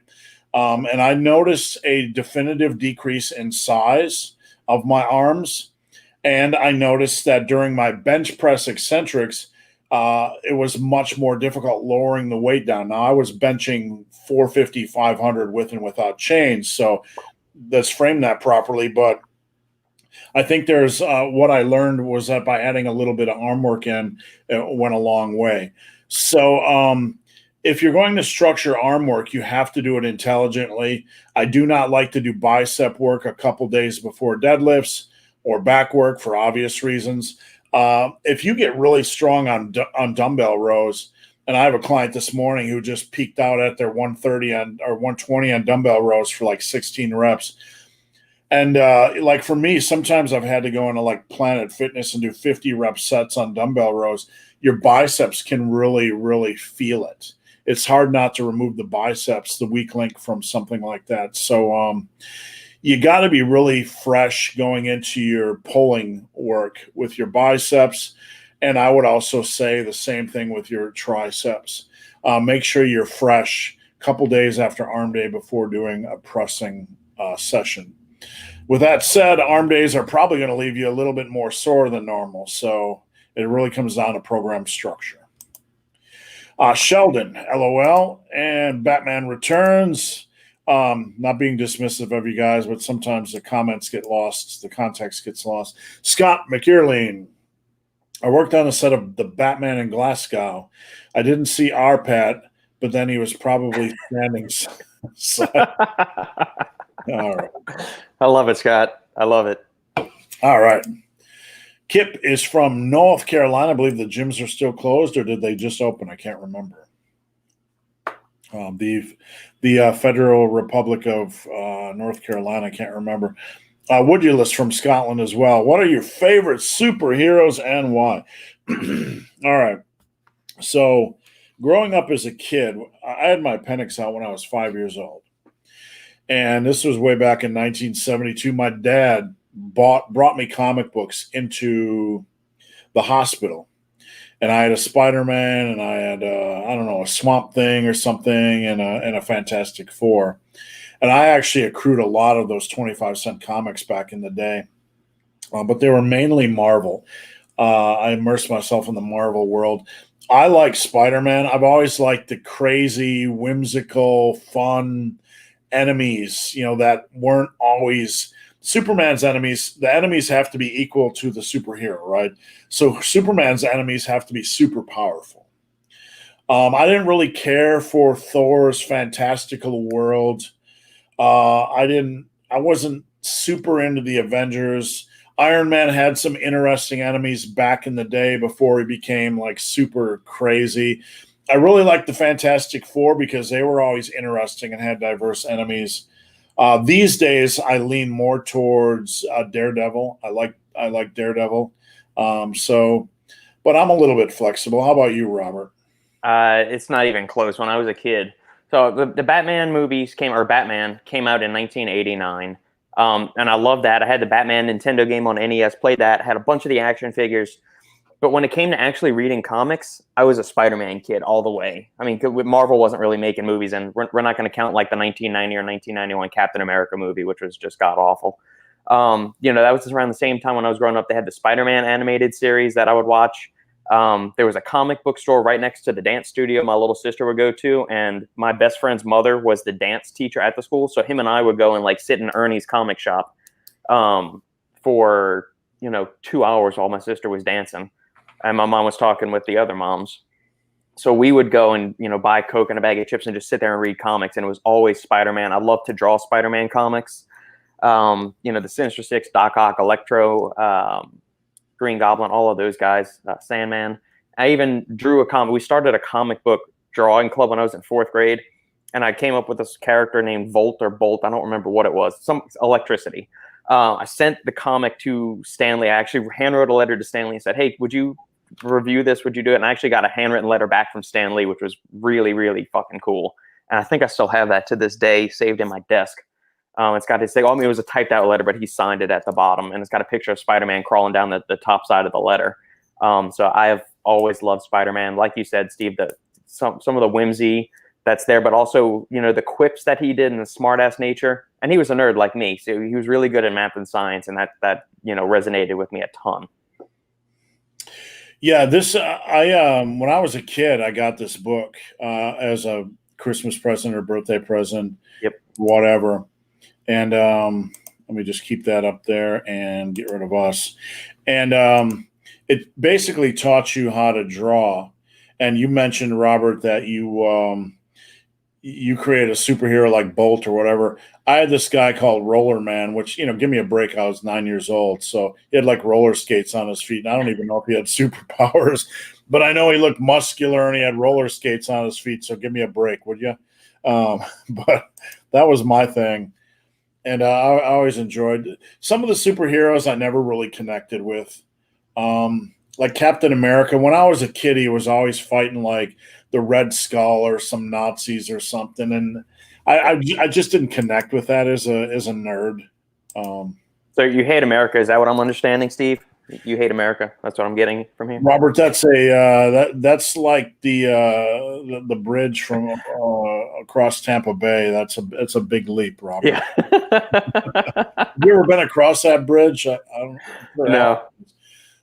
And I noticed a definitive decrease in size of my arms. And I noticed that during my bench press eccentrics, it was much more difficult lowering the weight down. Now, I was benching 450, 500 with and without chains. So let's frame that properly. But I think there's what I learned was that by adding a little bit of arm work in, it went a long way. So if you're going to structure arm work, you have to do it intelligently. I do not like to do bicep work a couple days before deadlifts or back work for obvious reasons. If you get really strong on dumbbell rows, and I have a client this morning who just peaked out at their 130 or 120 on dumbbell rows for like 16 reps. And like for me, sometimes I've had to go into like Planet Fitness and do 50 rep sets on dumbbell rows. Your biceps can really, really feel it. It's hard not to remove the biceps, the weak link, from something like that. So you got to be really fresh going into your pulling work with your biceps. And I would also say the same thing with your triceps. Make sure you're fresh a couple days after arm day before doing a pressing session. With that said, arm days are probably going to leave you a little bit more sore than normal. So it really comes down to program structure. Sheldon, LOL, and Batman Returns. Not being dismissive of you guys, but sometimes the comments get lost. The context gets lost. Scott McKeerleen. I worked on a set of the Batman in Glasgow. I didn't see Arpat, but then he was probably standing. All right. I love it, Scott. I love it. All right. Kip is from North Carolina. I believe the gyms are still closed, or did they just open? I can't remember. The Federal Republic of North Carolina. I can't remember. Woodulus from Scotland as well. What are your favorite superheroes and why? All right. So growing up as a kid, I had my appendix out when I was 5 years old. And this was way back in 1972. My dad brought me comic books into the hospital. And I had a Spider-Man, and I had, a Swamp Thing or something, and a Fantastic Four. And I actually accrued a lot of those 25-cent comics back in the day. But they were mainly Marvel. I immersed myself in the Marvel world. I like Spider-Man. I've always liked the crazy, whimsical, fun enemies, that weren't always Superman's enemies. The enemies have to be equal to the superhero, right? So Superman's enemies have to be super powerful. I didn't really care for Thor's fantastical world. I wasn't super into the Avengers. Iron Man had some interesting enemies back in the day before he became like super crazy. I really liked the Fantastic Four because they were always interesting and had diverse enemies. These days, I lean more towards Daredevil. I like Daredevil. But I'm a little bit flexible. How about you, Robert? It's not even close. When I was a kid, so the Batman movies Batman came out in 1989. And I love that. I had the Batman Nintendo game on NES, played that, had a bunch of the action figures. But when it came to actually reading comics, I was a Spider-Man kid all the way. I mean, Marvel wasn't really making movies, and we're not going to count like the 1990 or 1991 Captain America movie, which was just god-awful. That was around the same time when I was growing up. They had the Spider-Man animated series that I would watch. There was a comic book store right next to the dance studio my little sister would go to, and my best friend's mother was the dance teacher at the school. So him and I would go and like sit in Ernie's comic shop for 2 hours while my sister was dancing, and my mom was talking with the other moms. So we would go and buy Coke and a bag of chips and just sit there and read comics, and it was always Spider-Man. I love to draw Spider-Man comics. The Sinister Six, Doc Ock, Electro, Green Goblin, all of those guys, Sandman. I even drew a comic. We started a comic book drawing club when I was in 4th grade, and I came up with this character named Volt or Bolt. I don't remember what it was. Some electricity. I sent the comic to Stanley. I actually handwrote a letter to Stanley and said, "Hey, would you review this? Would you do it?" And I actually got a handwritten letter back from Stanley, which was really, really fucking cool. And I think I still have that to this day saved in my desk. It's got his thing. It was a typed out letter, but he signed it at the bottom, and it's got a picture of Spider-Man crawling down the top side of the letter. So I have always loved Spider-Man. Like you said, Steve, some of the whimsy that's there, but also, the quips that he did and the smart ass nature. And he was a nerd like me. So he was really good at math and science. And that resonated with me a ton. Yeah. When I was a kid, I got this book, as a Christmas present or birthday present. Yep. Whatever. And let me just keep that up there and get rid of us. And it basically taught you how to draw. And you mentioned, Robert, that you create a superhero like Bolt or whatever. I had this guy called Roller Man, which, give me a break. I was 9 years old. So he had like roller skates on his feet. And I don't even know if he had superpowers, but I know he looked muscular and he had roller skates on his feet. So give me a break, would you? But that was my thing. And I always enjoyed some of the superheroes I never really connected with. Like Captain America. When I was a kid, he was always fighting like the Red Skull or some Nazis or something. And I just didn't connect with that as a nerd. So you hate America. Is that what I'm understanding, Steve? You hate America. That's what I'm getting from here. Robert, that's that's like the bridge from across Tampa Bay. That's a big leap, Robert. Yeah. Have you ever been across that bridge? I don't No.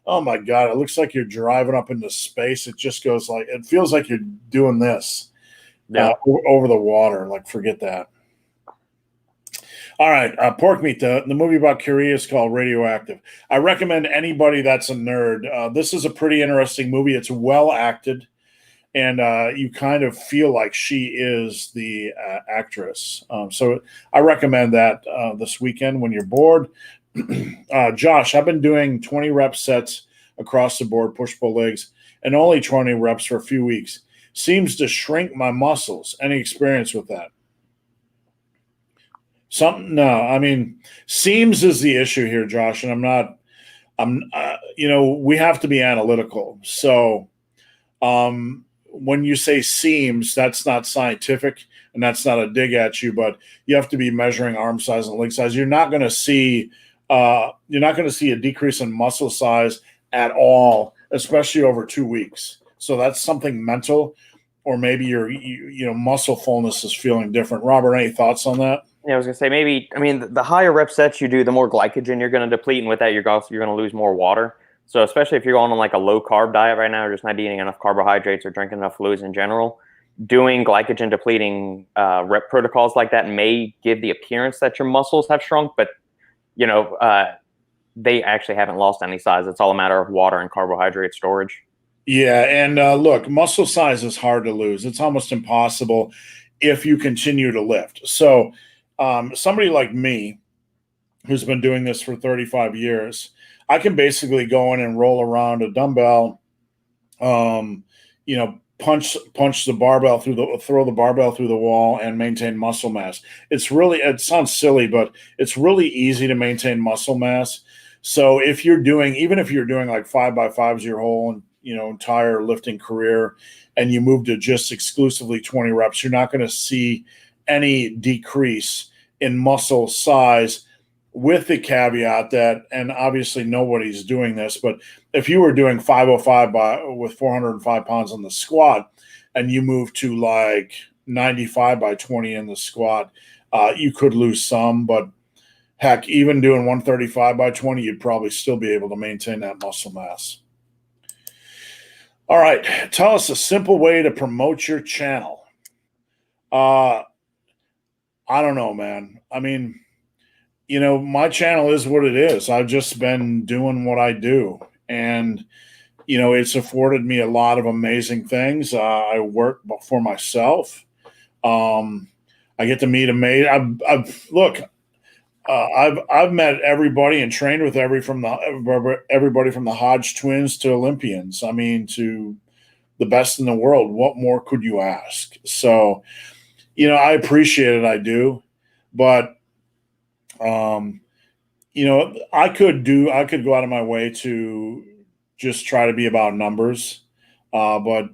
Oh my God! It looks like you're driving up into space. It just goes like it feels like you're doing this over the water. Like forget that. All right, Pork Meat. The movie about Curie is called Radioactive. I recommend anybody that's a nerd. This is a pretty interesting movie. It's well acted, and you kind of feel like she is the actress. So I recommend that this weekend when you're bored. Josh, I've been doing 20 rep sets across the board, push-pull legs, and only 20 reps for a few weeks. Seems to shrink my muscles. Any experience with that? Seems is the issue here, Josh, and we have to be analytical. So when you say seems, that's not scientific and that's not a dig at you, but you have to be measuring arm size and leg size. You're not going to see a decrease in muscle size at all, especially over 2 weeks. So that's something mental, or maybe your muscle fullness is feeling different. Robert, any thoughts on that? Yeah, I was gonna say the higher rep sets you do, the more glycogen you're going to deplete, and with that, you're going to lose more water. So especially if you're going on like a low carb diet right now, or just not eating enough carbohydrates or drinking enough fluids in general, doing glycogen depleting rep protocols like that may give the appearance that your muscles have shrunk, but they actually haven't lost any size. It's all a matter of water and carbohydrate storage. Yeah, and look, muscle size is hard to lose. It's almost impossible if you continue to lift. So somebody like me, who's been doing this for 35 years, I can basically go in and roll around a dumbbell, punch the barbell throw the barbell through the wall and maintain muscle mass. It sounds silly, but it's really easy to maintain muscle mass. So even if you're doing like 5x5s your whole entire lifting career, and you move to just exclusively 20 reps, you're not going to see any decrease in muscle size with the caveat that, and obviously nobody's doing this, but if you were doing 505 with 405 pounds on the squat and you move to like 95 by 20 in the squat, you could lose some, but heck, even doing 135 by 20, you'd probably still be able to maintain that muscle mass. All right. Tell us a simple way to promote your channel. I don't know, man. I mean, my channel is what it is. I've just been doing what I do. And, it's afforded me a lot of amazing things. I work for myself. I get to meet amazing. I've met everybody and trained with everybody from the Hodge twins to Olympians. I mean, to the best in the world. What more could you ask? So, I appreciate it. I do, but I could go out of my way to just try to be about numbers, but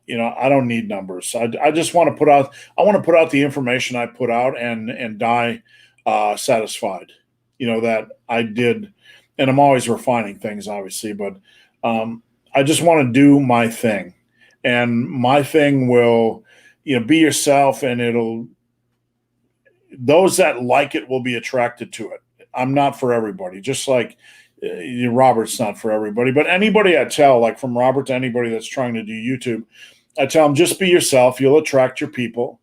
I don't need numbers. I just want to put out. I want to put out the information I put out and die satisfied. That I did, and I'm always refining things, obviously, but I just want to do my thing, and my thing will, be yourself, and those that like it will be attracted to it. I'm not for everybody, just like Robert's not for everybody, but anybody I tell, like from Robert to anybody that's trying to do YouTube, I tell them just be yourself. You'll attract your people.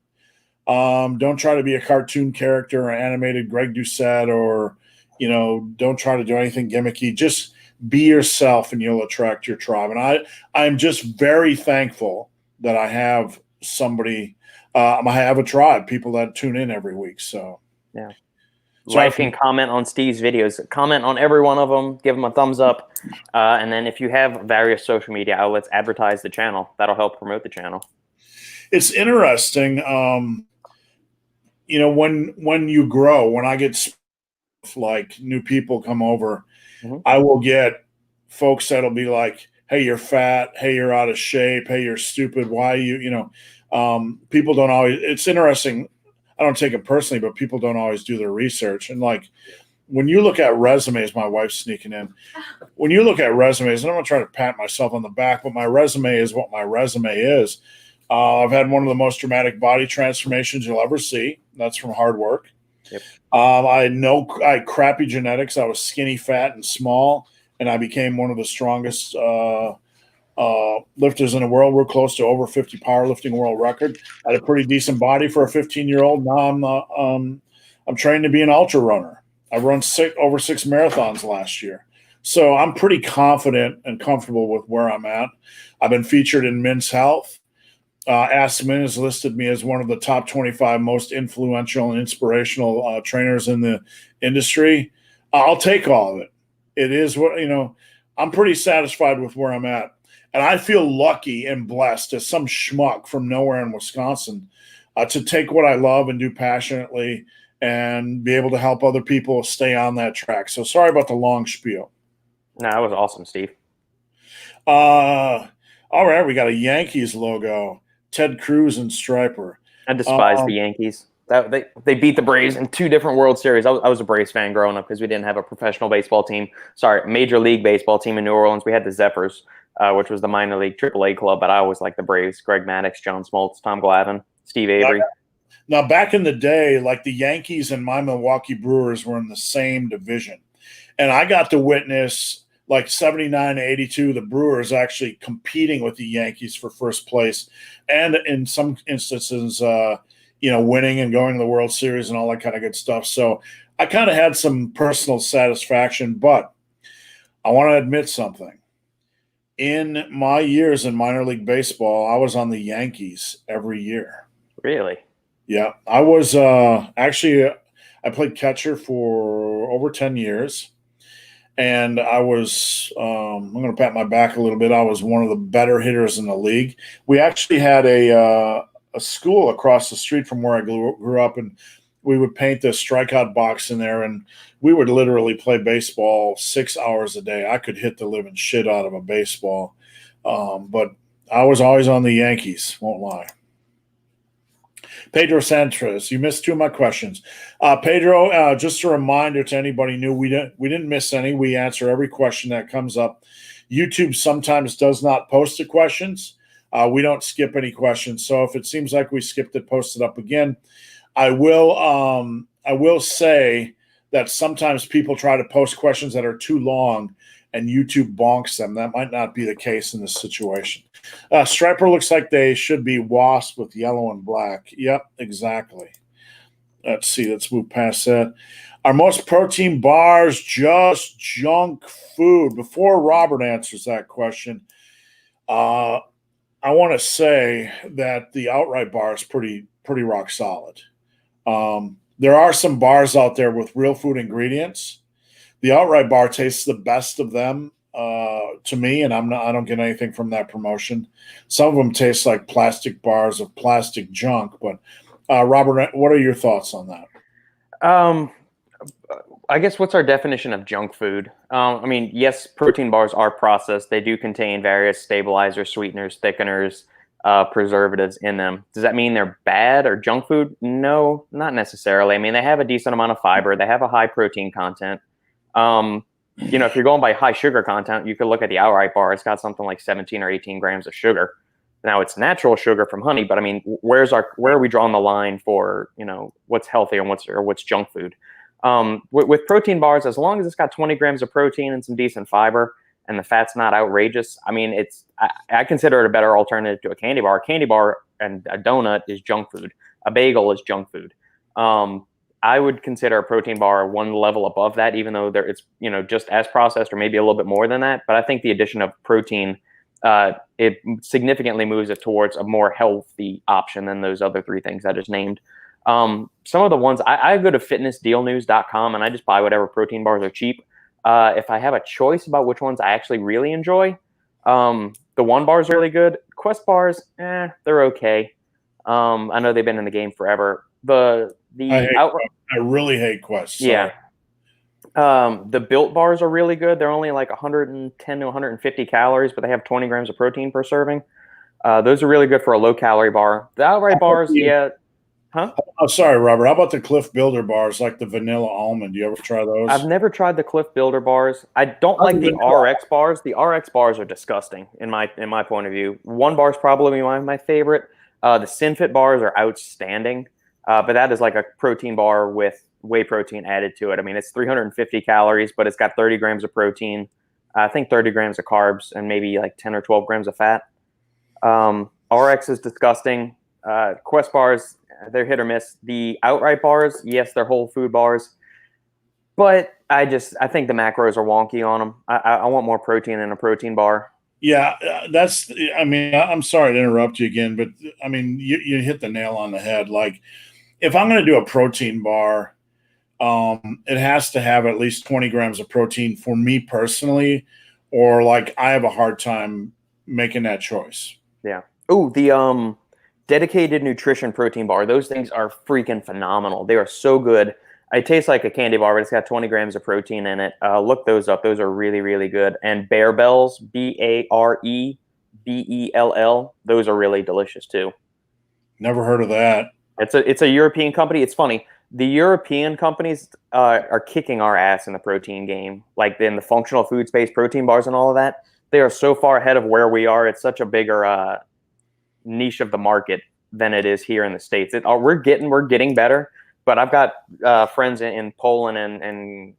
Don't try to be a cartoon character or animated Greg Doucette or, don't try to do anything gimmicky. Just be yourself and you'll attract your tribe. And I'm just very thankful that I have somebody, I have a tribe, people that tune in every week. So, yeah. Like and comment on Steve's videos. Comment on every one of them. Give them a thumbs up. And then if you have various social media outlets, advertise the channel. That'll help promote the channel. It's interesting. When you grow, when I get like new people come over, I will get folks that'll be like, hey, you're fat. Hey, you're out of shape. Hey, you're stupid. Why people don't always, it's interesting. I don't take it personally, but people don't always do their research. And like, when you look at resumes, my wife's sneaking in. When you look at resumes, and I'm not trying to pat myself on the back, but my resume is what my resume is. I've had one of the most dramatic body transformations you'll ever see. That's from hard work. Yep. I had crappy genetics. I was skinny, fat, and small, and I became one of the strongest lifters in the world. We're close to over 50 powerlifting world record. I had a pretty decent body for a 15-year-old. Now I'm trained to be an ultra runner. I run over 6 marathons last year. So I'm pretty confident and comfortable with where I'm at. I've been featured in Men's Health. Ask Men has listed me as one of the top 25 most influential and inspirational trainers in the industry. I'll take all of it. It is what, I'm pretty satisfied with where I'm at. And I feel lucky and blessed as some schmuck from nowhere in Wisconsin to take what I love and do passionately and be able to help other people stay on that track. So sorry about the long spiel. No, that was awesome, Steve. All right, we got a Yankees logo. Ted Cruz and Striper. I despise the Yankees. They beat the Braves in 2 different World Series. I was a Braves fan growing up because we didn't have a professional baseball team. Sorry, Major League Baseball team in New Orleans. We had the Zephyrs, which was the minor league AAA club, but I always liked the Braves. Greg Maddux, John Smoltz, Tom Glavine, Steve Avery. Now, back in the day, like the Yankees and my Milwaukee Brewers were in the same division. And I got to witness like 79 to 82, the Brewers actually competing with the Yankees for first place. And in some instances, winning and going to the World Series and all that kind of good stuff. So I kind of had some personal satisfaction, but I want to admit something. In my years in minor league baseball, I was on the Yankees every year. Really? Yeah. I was I played catcher for over 10 years. And I was, I'm going to pat my back a little bit. I was one of the better hitters in the league. We actually had a school across the street from where I grew up, and we would paint the strikeout box in there, and we would literally play baseball 6 hours a day. I could hit the living shit out of a baseball. But I was always on the Yankees, won't lie. Pedro Sanchez, you missed two of my questions. Pedro, just a reminder to anybody new, we didn't miss any. We answer every question that comes up. YouTube sometimes does not post the questions. We don't skip any questions. So if it seems like we skipped it, post it up again. I will say that sometimes people try to post questions that are too long and YouTube bonks them. That might not be the case in this situation. Striper looks like they should be wasp with yellow and black. Yep, exactly. Let's see. Let's move past that. Are most protein bars just junk food? Before Robert answers that question, I want to say that the outright bar is pretty rock solid. There are some bars out there with real food ingredients. The outright bar tastes the best of them to me, and I don't get anything from that promotion. Some of them taste like plastic bars of plastic junk. But Robert, what are your thoughts on that? I guess what's our definition of junk food? I mean, yes, protein bars are processed. They do contain various stabilizers, sweeteners, thickeners, preservatives in them. Does that mean they're bad or junk food? No, not necessarily. I mean, they have a decent amount of fiber. They have a high protein content. If you're going by high sugar content, you could look at the outright bar. It's got something like 17 or 18 grams of sugar. Now it's natural sugar from honey, but I mean, where are we drawing the line for, what's healthy and what's junk food? With protein bars, as long as it's got 20 grams of protein and some decent fiber and the fat's not outrageous, I mean, I consider it a better alternative to a candy bar. A candy bar and a donut is junk food. A bagel is junk food. I would consider a protein bar one level above that, even though it's just as processed or maybe a little bit more than that. But I think the addition of protein, it significantly moves it towards a more healthy option than those other three things I just named. Some of the ones I go to fitnessdealnews.com and I just buy whatever protein bars are cheap. If I have a choice about which ones I actually really enjoy, the One Bar is really good. Quest bars, they're okay. I know they've been in the game forever. I really hate Quest. Sorry. Yeah. The Built bars are really good. They're only like 110 to 150 calories, but they have 20 grams of protein per serving. Those are really good for a low calorie bar. The outright bars, yeah. Huh? Oh, sorry, Robert. How about the Cliff Builder bars, like the vanilla almond? Do you ever try those? I've never tried the Cliff Builder bars. I don't like the RX bars. The RX bars are disgusting in my point of view. One Bar is probably my favorite. The SinFit bars are outstanding, but that is like a protein bar with whey protein added to it. I mean, it's 350 calories, but it's got 30 grams of protein, I think 30 grams of carbs, and maybe like 10 or 12 grams of fat. RX is disgusting. Quest bars, they're hit or miss. The outright bars, yes, they're whole food bars, but I think the macros are wonky on them. I want more protein in a protein bar. Yeah, I'm sorry to interrupt you again, but I mean, you hit the nail on the head. Like, if I'm going to do a protein bar, it has to have at least 20 grams of protein for me personally, or like I have a hard time making that choice. Yeah. Oh, the dedicated nutrition protein bar. Those things are freaking phenomenal. They are so good. It tastes like a candy bar, but it's got 20 grams of protein in it. Look those up. Those are really, really good. And Bear Bells, Barebell, those are really delicious too. Never heard of that. It's a European company. It's funny. The European companies are kicking our ass in the protein game, like in the functional food space, protein bars and all of that. They are so far ahead of where we are. It's such a bigger niche of the market than it is here in the States. We're getting better. But I've got friends in Poland and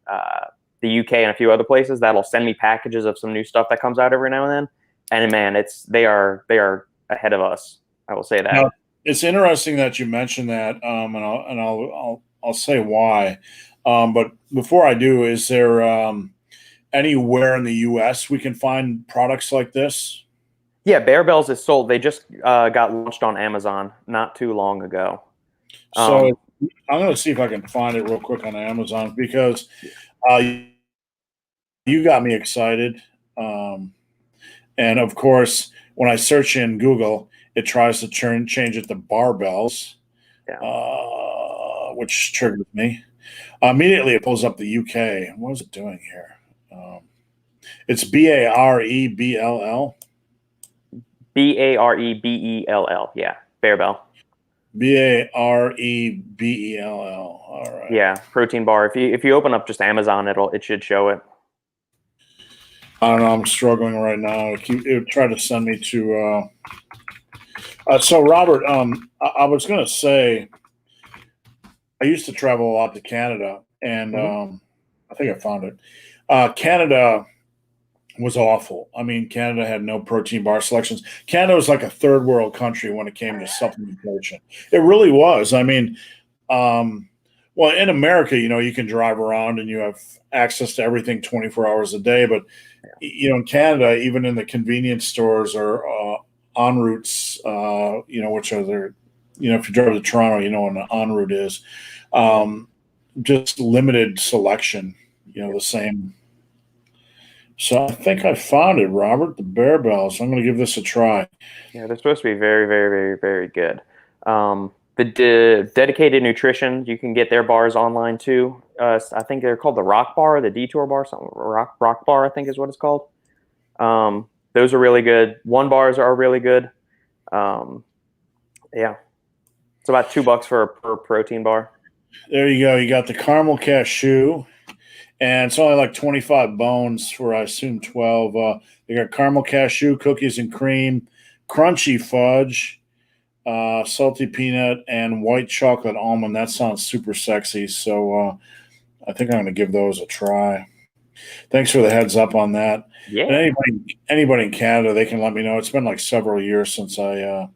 the UK and a few other places that'll send me packages of some new stuff that comes out every now and then. And man, they are ahead of us. I will say that. Now, it's interesting that you mentioned that, and I'll say why. But before I do, is there anywhere in the U.S. we can find products like this? Yeah, Bear Bells is sold. They just got launched on Amazon not too long ago. So I'm going to see if I can find it real quick on Amazon because you got me excited. And of course, when I search in Google, it tries to change it to barbells, which triggers me. Immediately, it pulls up the UK. What is it doing here? It's Barebell. Barebell, yeah, Bearbell. Barebell. All right. Yeah, protein bar. If you open up just Amazon, it should show it. I don't know. I'm struggling right now. It try to send me to. So Robert, I was going to say, I used to travel a lot to Canada, and I think I found it. Canada was awful. I mean, Canada had no protein bar selections. Canada was like a third world country when it came to supplementation. It really was. I mean, well, in America, you can drive around and you have access to everything 24 hours a day. But, in Canada, even in the convenience stores or en routes, which are there, if you drive to Toronto, you know what an en route is, just limited selection, the same. So I think I found it, Robert, the Barebells. I'm going to give this a try. Yeah, they're supposed to be very, very, very, very good. The dedicated nutrition, you can get their bars online too. I think they're called the Rock Bar, the Detour Bar, something Rock Bar, I think is what it's called. Those are really good. One bars are really good. Yeah, it's about $2 per protein bar. There you go. You got the caramel cashew. And it's only like 25 bones for, I assume, 12. They got caramel cashew, cookies and cream, crunchy fudge, salty peanut, and white chocolate almond. That sounds super sexy. So I think I'm going to give those a try. Thanks for the heads up on that. Yeah. And anybody in Canada, they can let me know. It's been like several years since I.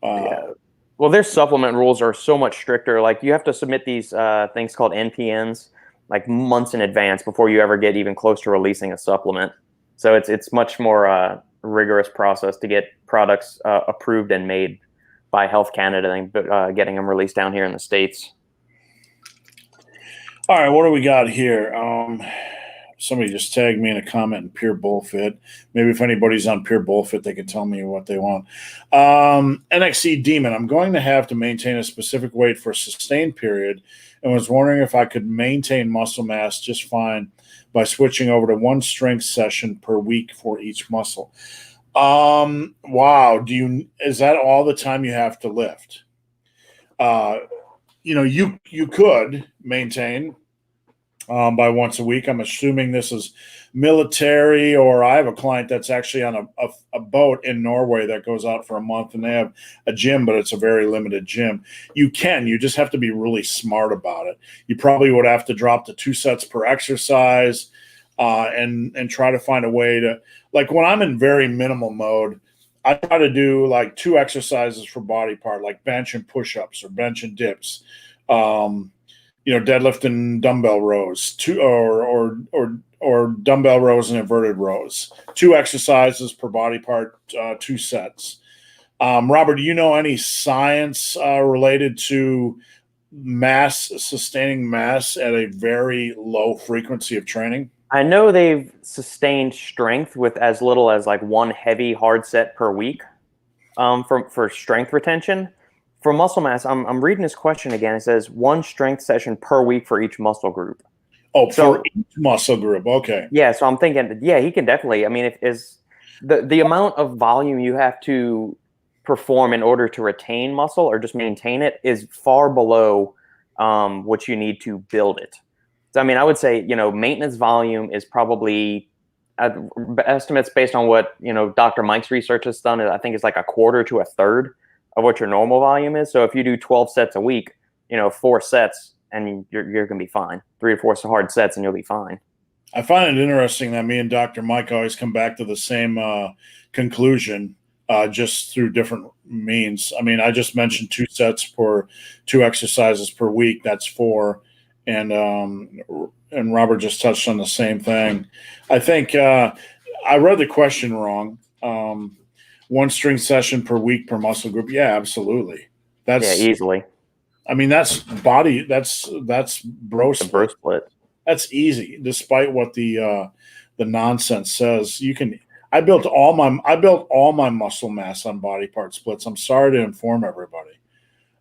Yeah. Well, their supplement rules are so much stricter. Like you have to submit these things called NPNs like months in advance before you ever get even close to releasing a supplement. So it's much more rigorous process to get products approved and made by Health Canada than getting them released down here in the States. All right, what do we got here? Somebody just tagged me in a comment in Pure Bullfit. Maybe if anybody's on Pure Bullfit, they can tell me what they want. NXC Demon, I'm going to have to maintain a specific weight for a sustained period and was wondering if I could maintain muscle mass just fine by switching over to one strength session per week for each muscle. Wow. Is that all the time you have to lift? You could maintain by once a week. I'm assuming this is military, or I have a client that's actually on a boat in Norway that goes out for a month, and they have a gym, but it's a very limited gym. You just have to be really smart about it. You probably would have to drop to 2 sets per exercise and try to find a way to, like when I'm in very minimal mode, I try to do like 2 exercises for body part, like bench and push-ups or bench and dips. Deadlift and dumbbell rows, or dumbbell rows and inverted rows. 2 exercises per body part, 2 sets. Robert, do you know any science related to sustaining mass at a very low frequency of training? I know they've sustained strength with as little as like 1 heavy hard set per week for strength retention. For muscle mass, I'm reading this question again. It says 1 strength session per week for each muscle group. Oh, for each muscle group. Okay. Yeah, so I'm thinking, yeah, he can definitely. I mean, is the amount of volume you have to perform in order to retain muscle or just maintain it is far below what you need to build it. So, I mean, I would say, maintenance volume is probably estimates based on what, Dr. Mike's research has done. I think it's like 1/4 to 1/3 of what your normal volume is. So if you do 12 sets a week, 4 sets, and you're going to be fine. 3 or 4 hard sets, and you'll be fine. I find it interesting that me and Dr. Mike always come back to the same conclusion, just through different means. I mean, I just mentioned 2 sets for 2 exercises per week. That's 4. And Robert just touched on the same thing. I think I read the question wrong. 1 strength session per week per muscle group. Yeah, absolutely. That's easily. I mean, that's bro split. Bro split. That's easy, despite what the nonsense says. I built all my muscle mass on body part splits. I'm sorry to inform everybody,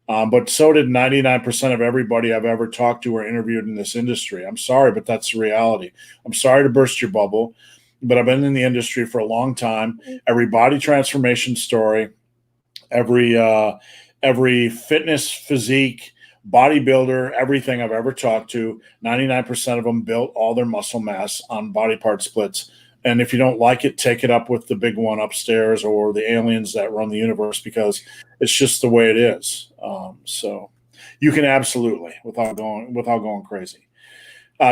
but so did 99% of everybody I've ever talked to or interviewed in this industry. I'm sorry, but that's the reality. I'm sorry to burst your bubble, but I've been in the industry for a long time. Every body transformation story, every every fitness, physique, bodybuilder, everything I've ever talked to, 99% of them built all their muscle mass on body part splits. And if you don't like it, take it up with the big one upstairs or the aliens that run the universe, because it's just the way it is. So you can absolutely, without going crazy.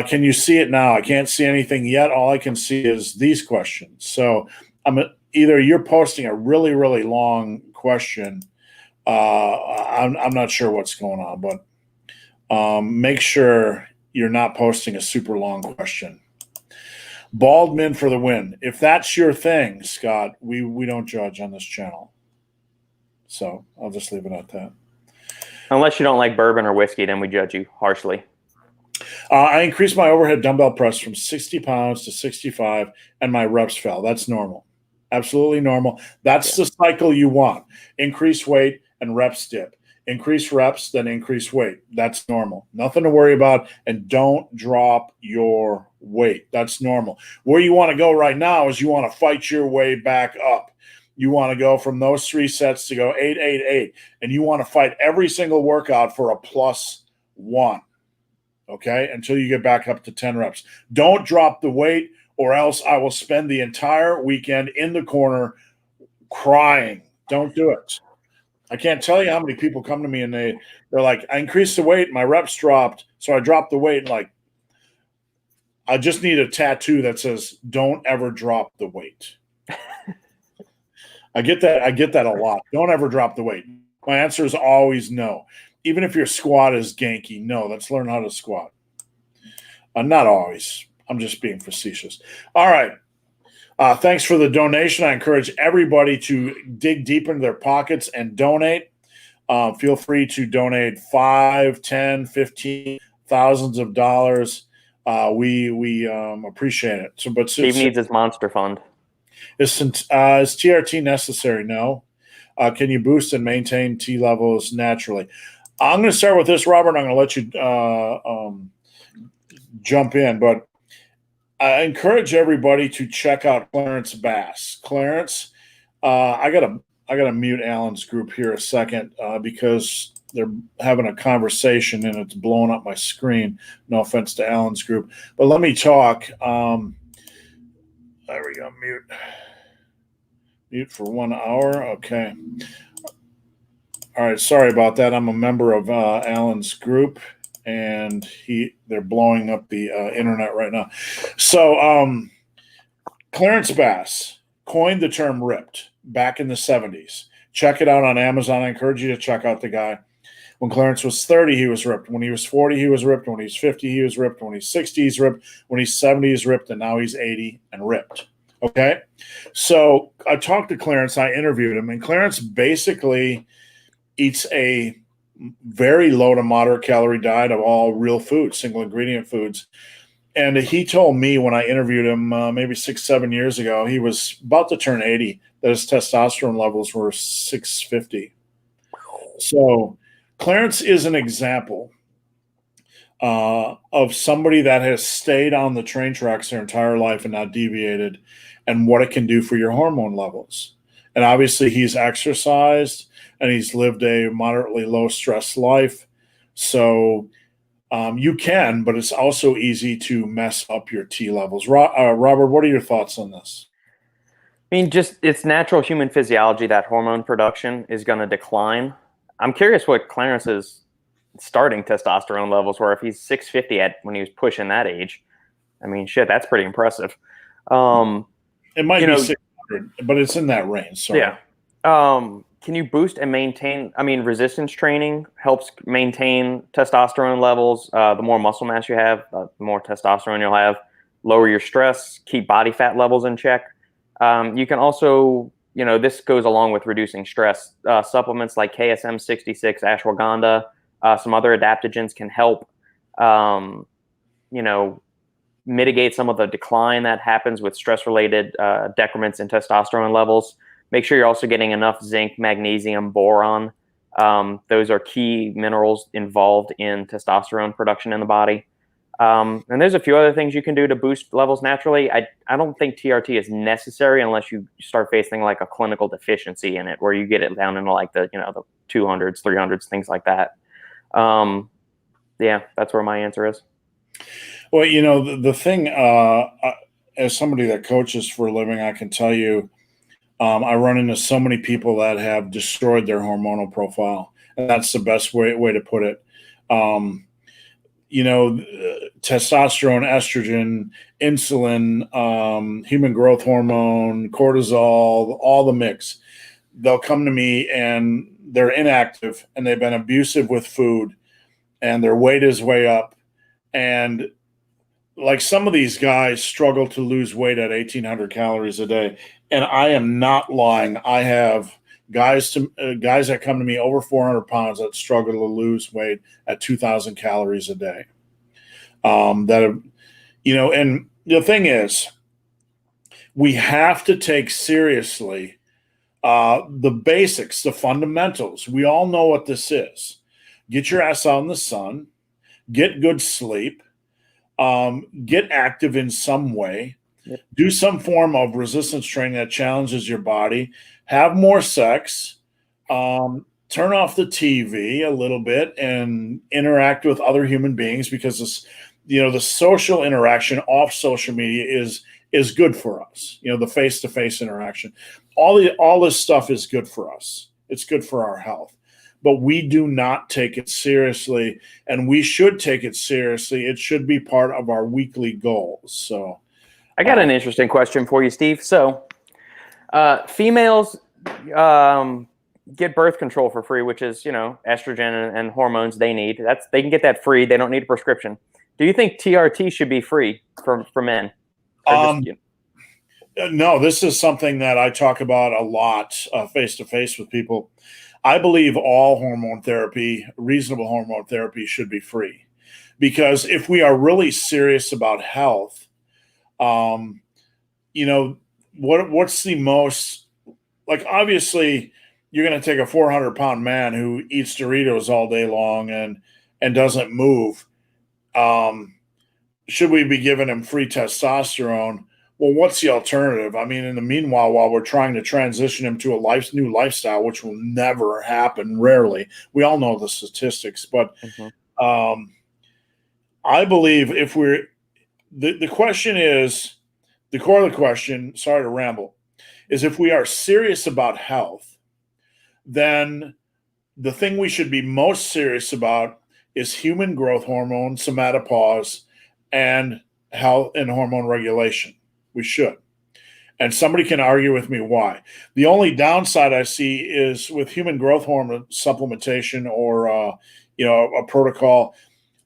Can you see it now? I can't see anything yet. All I can see is these questions. So either you're posting a really, really long question. I'm not sure what's going on, but make sure you're not posting a super long question. Bald men for the win. If that's your thing, Scott, we don't judge on this channel. So I'll just leave it at that. Unless you don't like bourbon or whiskey, then we judge you harshly. I increased my overhead dumbbell press from 60 pounds to 65, and my reps fell. That's normal. Absolutely normal. That's the cycle you want. Increase weight and reps dip. Increase reps, then increase weight. That's normal. Nothing to worry about. And don't drop your weight. That's normal. Where you want to go right now is you want to fight your way back up. You want to go from those 3 sets to go 8, 8, 8. And you want to fight every single workout for a +1. Okay? Until you get back up to 10 reps. Don't drop the weight, or else I will spend the entire weekend in the corner crying. Don't do it. I can't tell you how many people come to me and they're like, I increased the weight, my reps dropped, so I dropped the weight. And like, I just need a tattoo that says, don't ever drop the weight. I get that a lot. Don't ever drop the weight. My answer is always no. Even if your squat is ganky, no, let's learn how to squat. Not always. I'm just being facetious. All right. Thanks for the donation. I encourage everybody to dig deep into their pockets and donate. Feel free to donate 5, 10, 15, thousands of dollars. We appreciate it. But Steve needs his monster fund. Is TRT necessary? No. Can you boost and maintain T levels naturally? I'm going to start with this, Robert. I'm going to let you jump in, but I encourage everybody to check out Clarence Bass. Clarence, I gotta mute Alan's group here a second because they're having a conversation and it's blowing up my screen. No offense to Alan's group, but let me talk. There we go. Mute for 1 hour. Okay. All right. Sorry about that. I'm a member of Alan's group, and they're blowing up the internet right now. So Clarence Bass coined the term ripped back in the 70s. Check it out on Amazon. I encourage you to check out the guy. When Clarence was 30, he was ripped. When he was 40, he was ripped. When he's 50, he was ripped. When he's 60, he's ripped. When he's 70, he's ripped. And now he's 80 and ripped. Okay? So I talked to Clarence. I interviewed him. And Clarence basically eats a very low to moderate calorie diet of all real foods, single ingredient foods. And he told me when I interviewed him maybe 6, 7 years ago, he was about to turn 80, that his testosterone levels were 650. So Clarence is an example of somebody that has stayed on the train tracks their entire life and not deviated, and what it can do for your hormone levels. And obviously he's exercised and he's lived a moderately low stress life. So you can, but it's also easy to mess up your T levels. Robert, what are your thoughts on this? I mean, just it's natural human physiology that hormone production is going to decline. I'm curious what Clarence's starting testosterone levels were. If he's 650 when he was pushing that age, I mean, shit, that's pretty impressive. It might be 600, but it's in that range. So yeah. Can you boost and maintain? I mean, resistance training helps maintain testosterone levels. The more muscle mass you have, the more testosterone you'll have. Lower your stress, keep body fat levels in check. You can also, this goes along with reducing stress. Supplements like KSM 66, ashwagandha, some other adaptogens can help, mitigate some of the decline that happens with stress-related decrements in testosterone levels. Make sure you're also getting enough zinc, magnesium, boron. Those are key minerals involved in testosterone production in the body. And there's a few other things you can do to boost levels naturally. I don't think TRT is necessary unless you start facing like a clinical deficiency in it, where you get it down into like the 200s, 300s, things like that. Yeah, that's where my answer is. Well, the thing, as somebody that coaches for a living, I can tell you, I run into so many people that have destroyed their hormonal profile, and that's the best way to put it. Testosterone, estrogen, insulin, human growth hormone, cortisol, all the mix. They'll come to me and they're inactive and they've been abusive with food and their weight is way up. And like some of these guys struggle to lose weight at 1,800 calories a day. And I am not lying. I have guys that come to me over 400 pounds that struggle to lose weight at 2,000 calories a day. And the thing is, we have to take seriously the basics, the fundamentals. We all know what this is. Get your ass out in the sun, get good sleep, get active in some way, do some form of resistance training that challenges your body, have more sex, turn off the TV a little bit and interact with other human beings, because the social interaction off social media is good for us. The face-to-face interaction, all this stuff is good for us. It's good for our health, but we do not take it seriously, and we should take it seriously. It should be part of our weekly goals. So I got an interesting question for you, Steve. So females get birth control for free, which is, estrogen and hormones they need. They can get that free. They don't need a prescription. Do you think TRT should be free for men? No, this is something that I talk about a lot face-to-face with people. I believe all hormone therapy, reasonable hormone therapy, should be free, because if we are really serious about health, what's the most, like, obviously you're going to take a 400-pound man who eats Doritos all day long and doesn't move. Should we be giving him free testosterone? Well, what's the alternative? I mean, in the meanwhile, while we're trying to transition him to a new lifestyle, which will never happen, rarely. We all know the statistics, but I believe the question is, the core of the question, sorry to ramble, is if we are serious about health, then the thing we should be most serious about is human growth hormone, somatopause, and health and hormone regulation. We should. And somebody can argue with me why. The only downside I see is with human growth hormone supplementation or a protocol.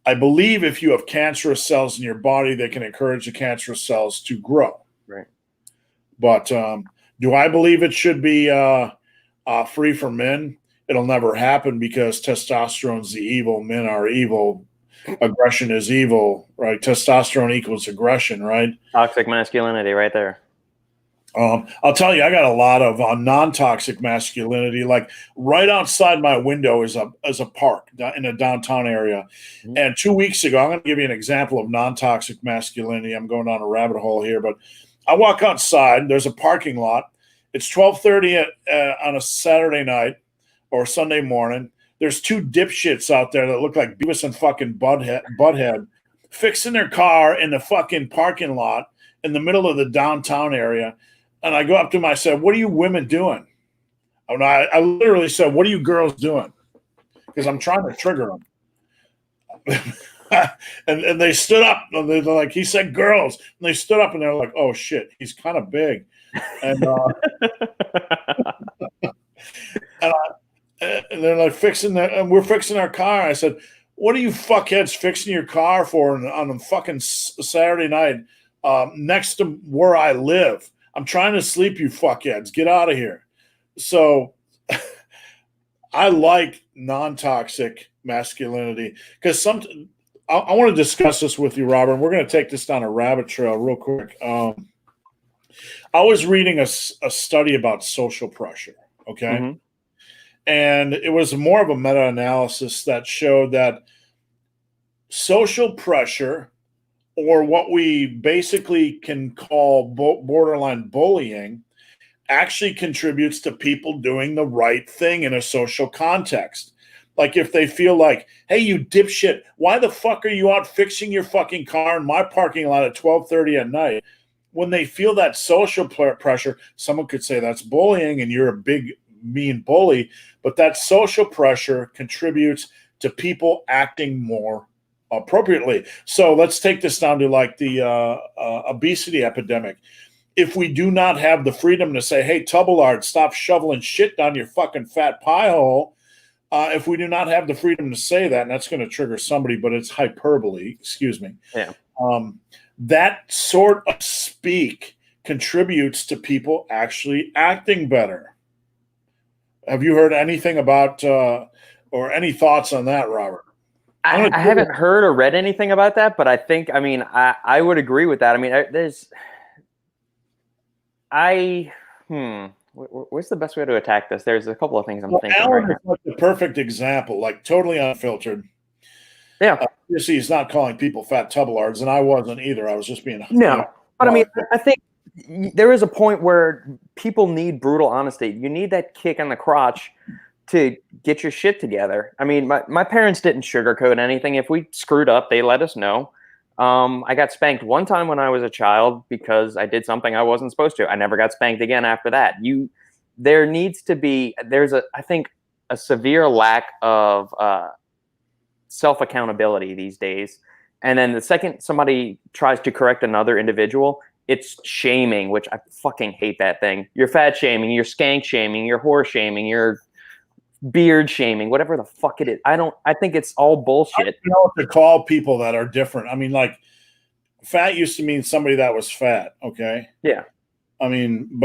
I believe if you have cancerous cells in your body, they can encourage the cancerous cells to grow. Right. But do I believe it should be free for men? It'll never happen, because testosterone's the evil. Men are evil. Aggression is evil, right? Testosterone equals aggression, right? Toxic masculinity right there. I'll tell you, I got a lot of non-toxic masculinity. Like right outside my window is a park in a downtown area. Mm-hmm. And 2 weeks ago, I'm going to give you an example of non-toxic masculinity. I'm going down a rabbit hole here, but I walk outside. There's a parking lot. It's 12:30 on a Saturday night or Sunday morning. There's two dipshits out there that look like Beavis and fucking Butthead fixing their car in the fucking parking lot in the middle of the downtown area. And I go up to them, I said, "What are you women doing?" And I literally said, "What are you girls doing?" Because I'm trying to trigger them. and they stood up. And they're like, he said girls. And they stood up and they're like, "Oh, shit, he's kind of big." And, and they're like and we're fixing our car. I said, "What are you fuckheads fixing your car for on a fucking Saturday night next to where I live? I'm trying to sleep, you fuckheads. Get out of here." So I like non-toxic masculinity, because I want to discuss this with you, Robert. We're going to take this down a rabbit trail real quick. I was reading a study about social pressure, okay? Mm-hmm. And it was more of a meta-analysis that showed that social pressure or what we basically can call borderline bullying actually contributes to people doing the right thing in a social context. Like if they feel like, hey, you dipshit, why the fuck are you out fixing your fucking car in my parking lot at 12:30 at night? When they feel that social pressure, someone could say that's bullying and you're a big, mean bully, but that social pressure contributes to people acting more appropriately. So let's take this down to like the obesity epidemic. If we do not have the freedom to say, hey, Tubbleard, stop shoveling shit down your fucking fat pie hole, if we do not have the freedom to say that, and that's going to trigger somebody, but it's hyperbole, excuse me. Yeah. That sort of speak contributes to people actually acting better. Have you heard anything about or any thoughts on that, Robert? I haven't heard or read anything about that, but I would agree with that. I mean, what's the best way to attack this? There's a couple of things I'm thinking Alan right is like the perfect example, like totally unfiltered. Yeah. Obviously, he's not calling people fat Tubbleards, and I wasn't either. I was just being But I mean, I think there is a point where people need brutal honesty. You need that kick in the crotch to get your shit together. I mean, my parents didn't sugarcoat anything. If we screwed up, they let us know. I got spanked one time when I was a child because I did something I wasn't supposed to. I never got spanked again after that. There needs to be, I think, a severe lack of self-accountability these days. And then the second somebody tries to correct another individual, it's shaming, which I fucking hate that thing. You're fat shaming, you're skank shaming, you're whore shaming, you're beard shaming, whatever the fuck it is. I think it's all bullshit. I don't know what to call people that are different. I mean, like, fat used to mean somebody that was fat, okay? Yeah. I mean,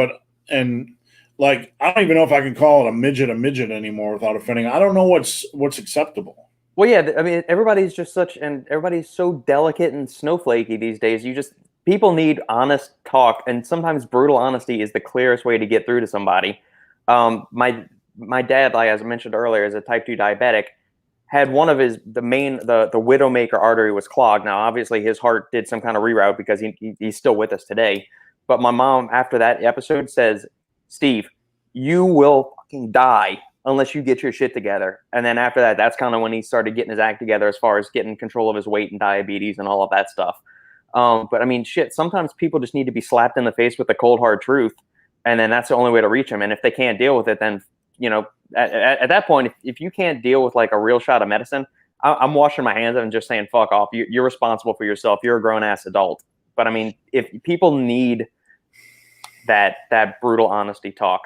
like, I don't even know if I can call it a midget anymore without offending. I don't know what's acceptable. Well, yeah, I mean, everybody's so delicate and snowflakey these days. People need honest talk, and sometimes brutal honesty is the clearest way to get through to somebody. My dad, like as I mentioned earlier, is a type 2 diabetic, had one of the widowmaker artery was clogged. Now, obviously, his heart did some kind of reroute because he's still with us today. But my mom, after that episode, says, Steve, you will fucking die unless you get your shit together. And then after that, that's kind of when he started getting his act together as far as getting control of his weight and diabetes and all of that stuff. But I mean, shit, sometimes people just need to be slapped in the face with the cold, hard truth. And then that's the only way to reach them. And if they can't deal with it, then, at that point, if you can't deal with like a real shot of medicine, I'm washing my hands and just saying, fuck off. You're responsible for yourself. You're a grown ass adult. But I mean, if people need that brutal honesty talk,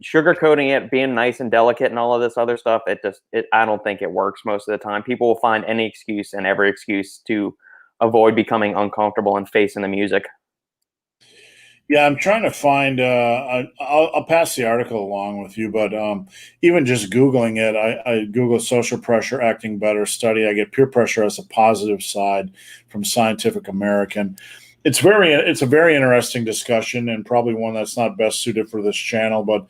sugarcoating it, being nice and delicate and all of this other stuff, I don't think it works most of the time. People will find any excuse and every excuse to avoid becoming uncomfortable and facing the music. Yeah, I'm trying to find. I'll pass the article along with you, but even just Googling it, I Google social pressure acting better study. I get peer pressure as a positive side from Scientific American. It's a very interesting discussion and probably one that's not best suited for this channel, but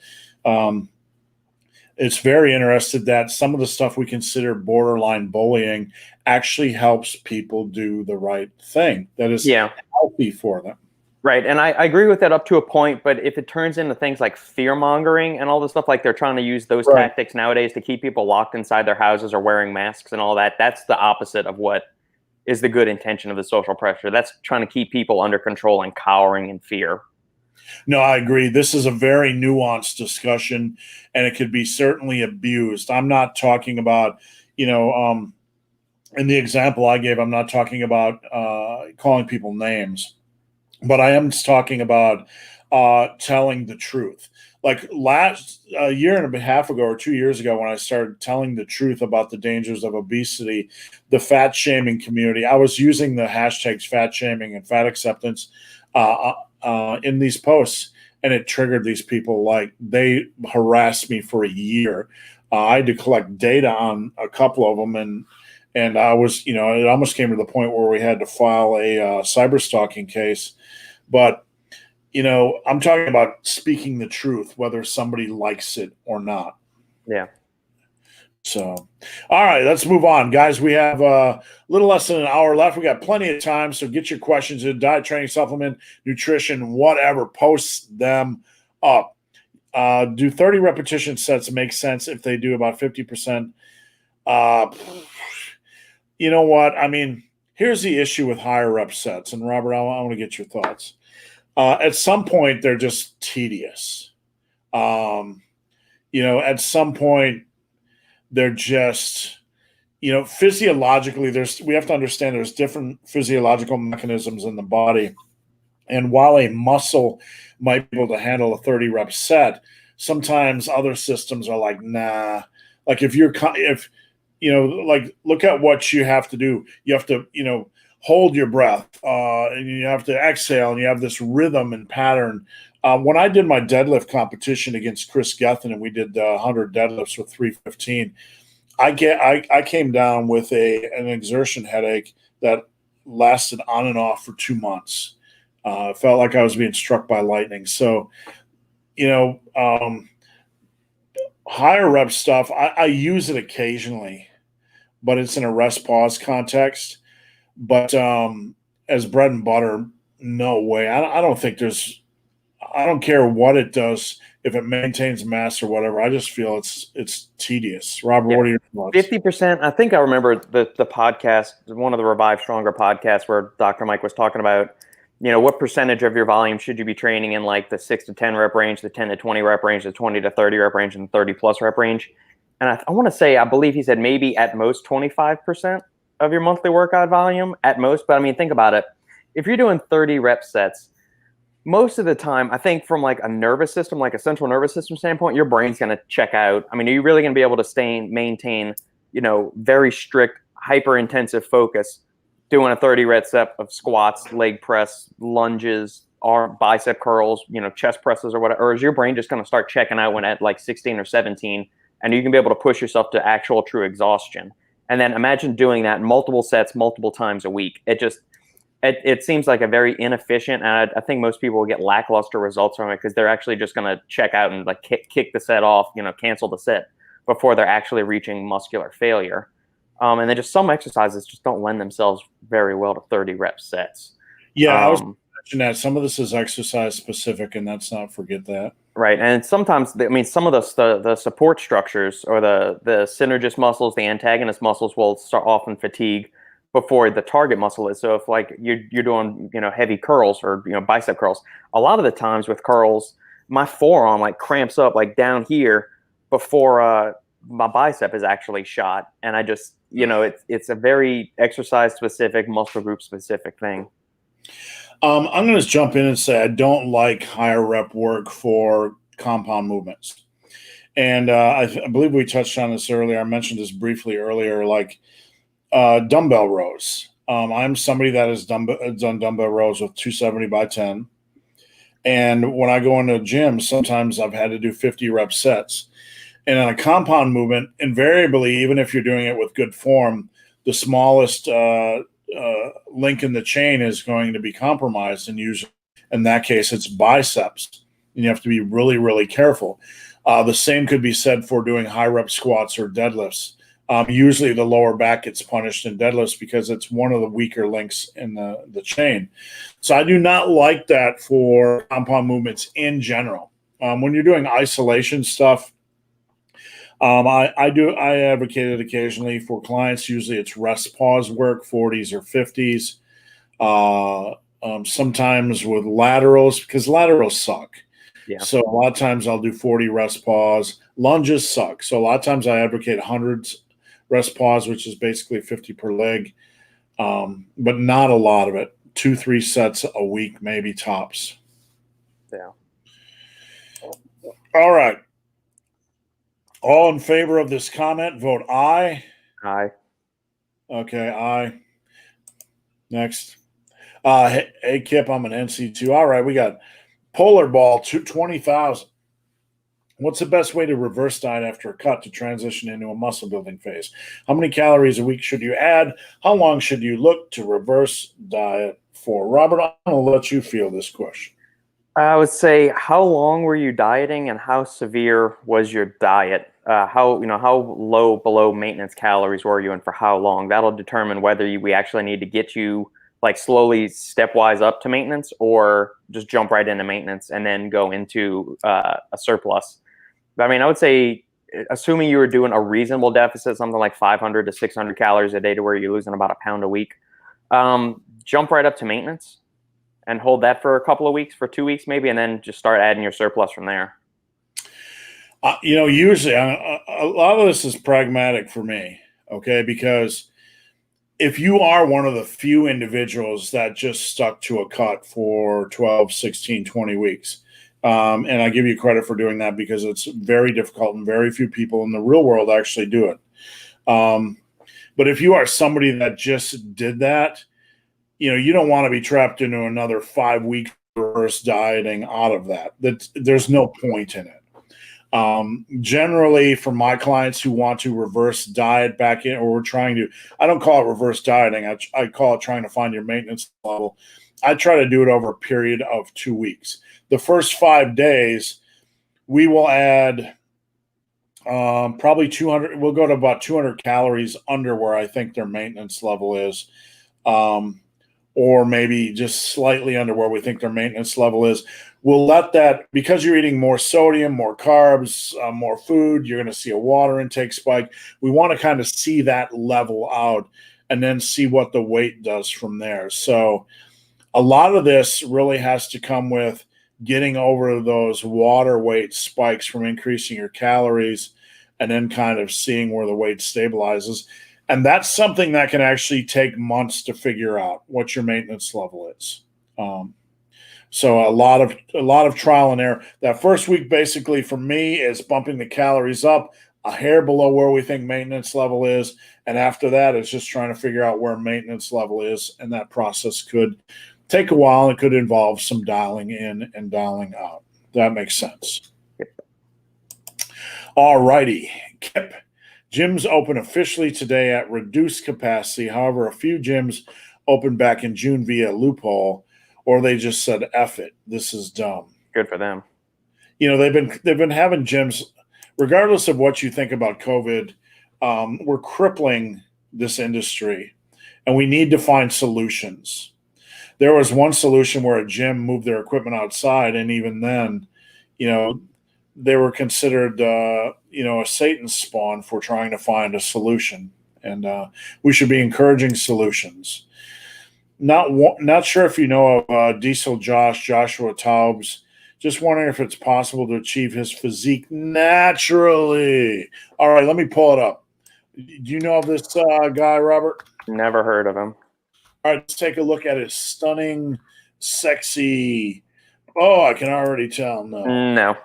it's very interesting that some of the stuff we consider borderline bullying actually helps people do the right thing that is healthy for them. Right. And I agree with that up to a point. But if it turns into things like fear mongering and all this stuff, like they're trying to use those tactics nowadays to keep people locked inside their houses or wearing masks and all that, that's the opposite of what is the good intention of the social pressure. That's trying to keep people under control and cowering in fear. No, I agree. This is a very nuanced discussion, and it could be certainly abused. I'm not talking about, in the example I gave, I'm not talking about calling people names, but I am talking about telling the truth. Like a year and a half ago or 2 years ago, when I started telling the truth about the dangers of obesity, the fat shaming community, I was using the hashtags fat shaming and fat acceptance in these posts, and it triggered these people. Like, they harassed me for a year. I had to collect data on a couple of them, and I was, it almost came to the point where we had to file a cyber stalking case. But I'm talking about speaking the truth, whether somebody likes it or not. Yeah. So, all right, let's move on, guys. We have a little less than an hour left. We got plenty of time, so get your questions in: diet, training, supplement, nutrition, whatever. Post them up. Do 30 repetition sets make sense if they do about 50%? You know what? I mean, here's the issue with higher rep sets. And Robert, I want to get your thoughts. At some point, they're just tedious. At some point, they're just, physiologically, we have to understand there's different physiological mechanisms in the body. And while a muscle might be able to handle a 30 rep set, sometimes other systems are like, nah. Like look at what you have to do. You have to, hold your breath, and you have to exhale, and you have this rhythm and pattern. When I did my deadlift competition against Chris Gethin, and we did 100 deadlifts with 315, I came down with an exertion headache that lasted on and off for 2 months. It felt like I was being struck by lightning. So, higher rep stuff, I use it occasionally, but it's in a rest pause context. But as bread and butter, no way. I don't think I don't care what it does, if it maintains mass or whatever. I just feel it's tedious. Robert, What are your thoughts? 50%. I think I remember the podcast, one of the Revive Stronger podcasts, where Dr. Mike was talking about, what percentage of your volume should you be training in, like the 6 to 10 rep range, the 10 to 20 rep range, the 20 to 30 rep range, and 30 plus rep range. And I want to say, I believe he said maybe at most 25% of your monthly workout volume at most. But I mean, think about it. If you're doing 30 rep sets, most of the time, I think from like a nervous system, like a central nervous system standpoint, your brain's going to check out. I mean, are you really going to be able to maintain, very strict, hyper intensive focus doing a 30 rep set of squats, leg press, lunges, arm, bicep curls, chest presses or whatever? Or is your brain just going to start checking out when at like 16 or 17, and you can be able to push yourself to actual true exhaustion? And then imagine doing that multiple sets, multiple times a week. It seems like a very inefficient, and I think most people will get lackluster results from it because they're actually just going to check out and like kick the set off, cancel the set before they're actually reaching muscular failure. And then just some exercises just don't lend themselves very well to 30 rep sets. Yeah, I was mentioning that some of this is exercise specific, and let's not forget that. Right, and sometimes, some of the support structures or the synergist muscles, the antagonist muscles will start often fatigue before the target muscle is. So if like you're doing heavy curls or bicep curls, a lot of the times with curls, my forearm like cramps up like down here before my bicep is actually shot, and I just it's a very exercise specific, muscle group specific thing. I'm going to jump in and say I don't like higher rep work for compound movements. And I believe we touched on this earlier. I mentioned this briefly earlier, like dumbbell rows. I'm somebody that has done dumbbell rows with 270 by 10. And when I go into a gym, sometimes I've had to do 50 rep sets. And on a compound movement, invariably, even if you're doing it with good form, the smallest link in the chain is going to be compromised, and usually in that case it's biceps, and you have to be really, really careful. The same could be said for doing high rep squats or deadlifts. Usually the lower back gets punished in deadlifts because it's one of the weaker links in the chain. So I do not like that for compound movements in general. When you're doing isolation stuff, I advocate it occasionally for clients. Usually it's rest pause work, 40s or 50s. Sometimes with laterals, because laterals suck. Yeah. So a lot of times I'll do 40 rest pause. Lunges suck. So a lot of times I advocate hundreds rest pause, which is basically 50 per leg, but not a lot of it. 2-3 sets a week, maybe tops. Yeah. All right. All in favor of this comment, vote aye. Aye. Okay, aye. Next. Hey, Kip, I'm an NC2. All right, we got Polar Ball, 20,000. What's the best way to reverse diet after a cut to transition into a muscle building phase? How many calories a week should you add? How long should you look to reverse diet for? Robert, I'm going to let you field this question. I would say, how long were you dieting and how severe was your diet? how low below maintenance calories were you and for how long. That'll determine whether we actually need to get you like slowly stepwise up to maintenance, or just jump right into maintenance and then go into a surplus. But I mean, I would say, assuming you were doing a reasonable deficit, something like 500 to 600 calories a day to where you're losing about a pound a week, jump right up to maintenance and hold that for a couple of weeks, for 2 weeks maybe, and then just start adding your surplus from there. Usually a lot of this is pragmatic for me, okay? Because if you are one of the few individuals that just stuck to a cut for 12, 16, 20 weeks, and I give you credit for doing that because it's very difficult and very few people in the real world actually do it. But if you are somebody that just did that, you don't want to be trapped into another 5 weeks reverse dieting out of that. There's no point in it. Generally, for my clients who want to reverse diet back in, or we're trying to, I don't call it reverse dieting. I call it trying to find your maintenance level. I try to do it over a period of 2 weeks. The first 5 days, we will add probably 200. We'll go to about 200 calories under where I think their maintenance level is. Or maybe just slightly under where we think their maintenance level is. We'll let that, because you're eating more sodium, more carbs, more food, you're going to see a water intake spike. We want to kind of see that level out and then see what the weight does from there. So a lot of this really has to come with getting over those water weight spikes from increasing your calories and then kind of seeing where the weight stabilizes. And that's something that can actually take months to figure out what your maintenance level is. So a lot of trial and error. That first week, basically, for me, is bumping the calories up a hair below where we think maintenance level is. And after that, it's just trying to figure out where maintenance level is. And that process could take a while. It could involve some dialing in and dialing out. That makes sense. Yep. All righty. Kip. Gyms open officially today at reduced capacity. However, a few gyms opened back in June via loophole, or they just said, F it. This is dumb. Good for them. They've been having gyms, regardless of what you think about COVID, we're crippling this industry, and we need to find solutions. There was one solution where a gym moved their equipment outside, and even then, they were considered, a Satan spawn for trying to find a solution. And we should be encouraging solutions. Not sure if you know of Diesel Joshua Taubes. Just wondering if it's possible to achieve his physique naturally. All right, let me pull it up. Do you know of this guy, Robert? Never heard of him. All right, let's take a look at his stunning, sexy. Oh, I can already tell. No.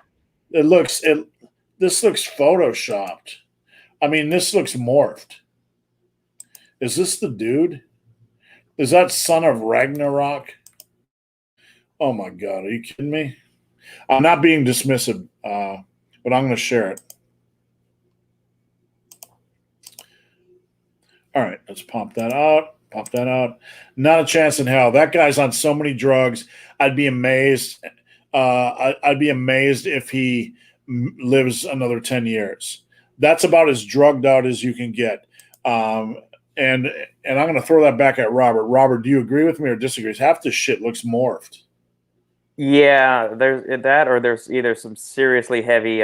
This looks photoshopped. I mean, this looks morphed. Is this the dude? Is that son of Ragnarok? Oh my God, are you kidding me? I'm not being dismissive, but I'm going to share it. All right, let's pop that out. Pop that out. Not a chance in hell. That guy's on so many drugs. I'd be amazed. I'd be amazed if he lives another 10 years. That's about as drugged out as you can get. And I'm going to throw that back at Robert. Robert, do you agree with me or disagree? Half this shit looks morphed. Yeah, there's that, or there's either some seriously heavy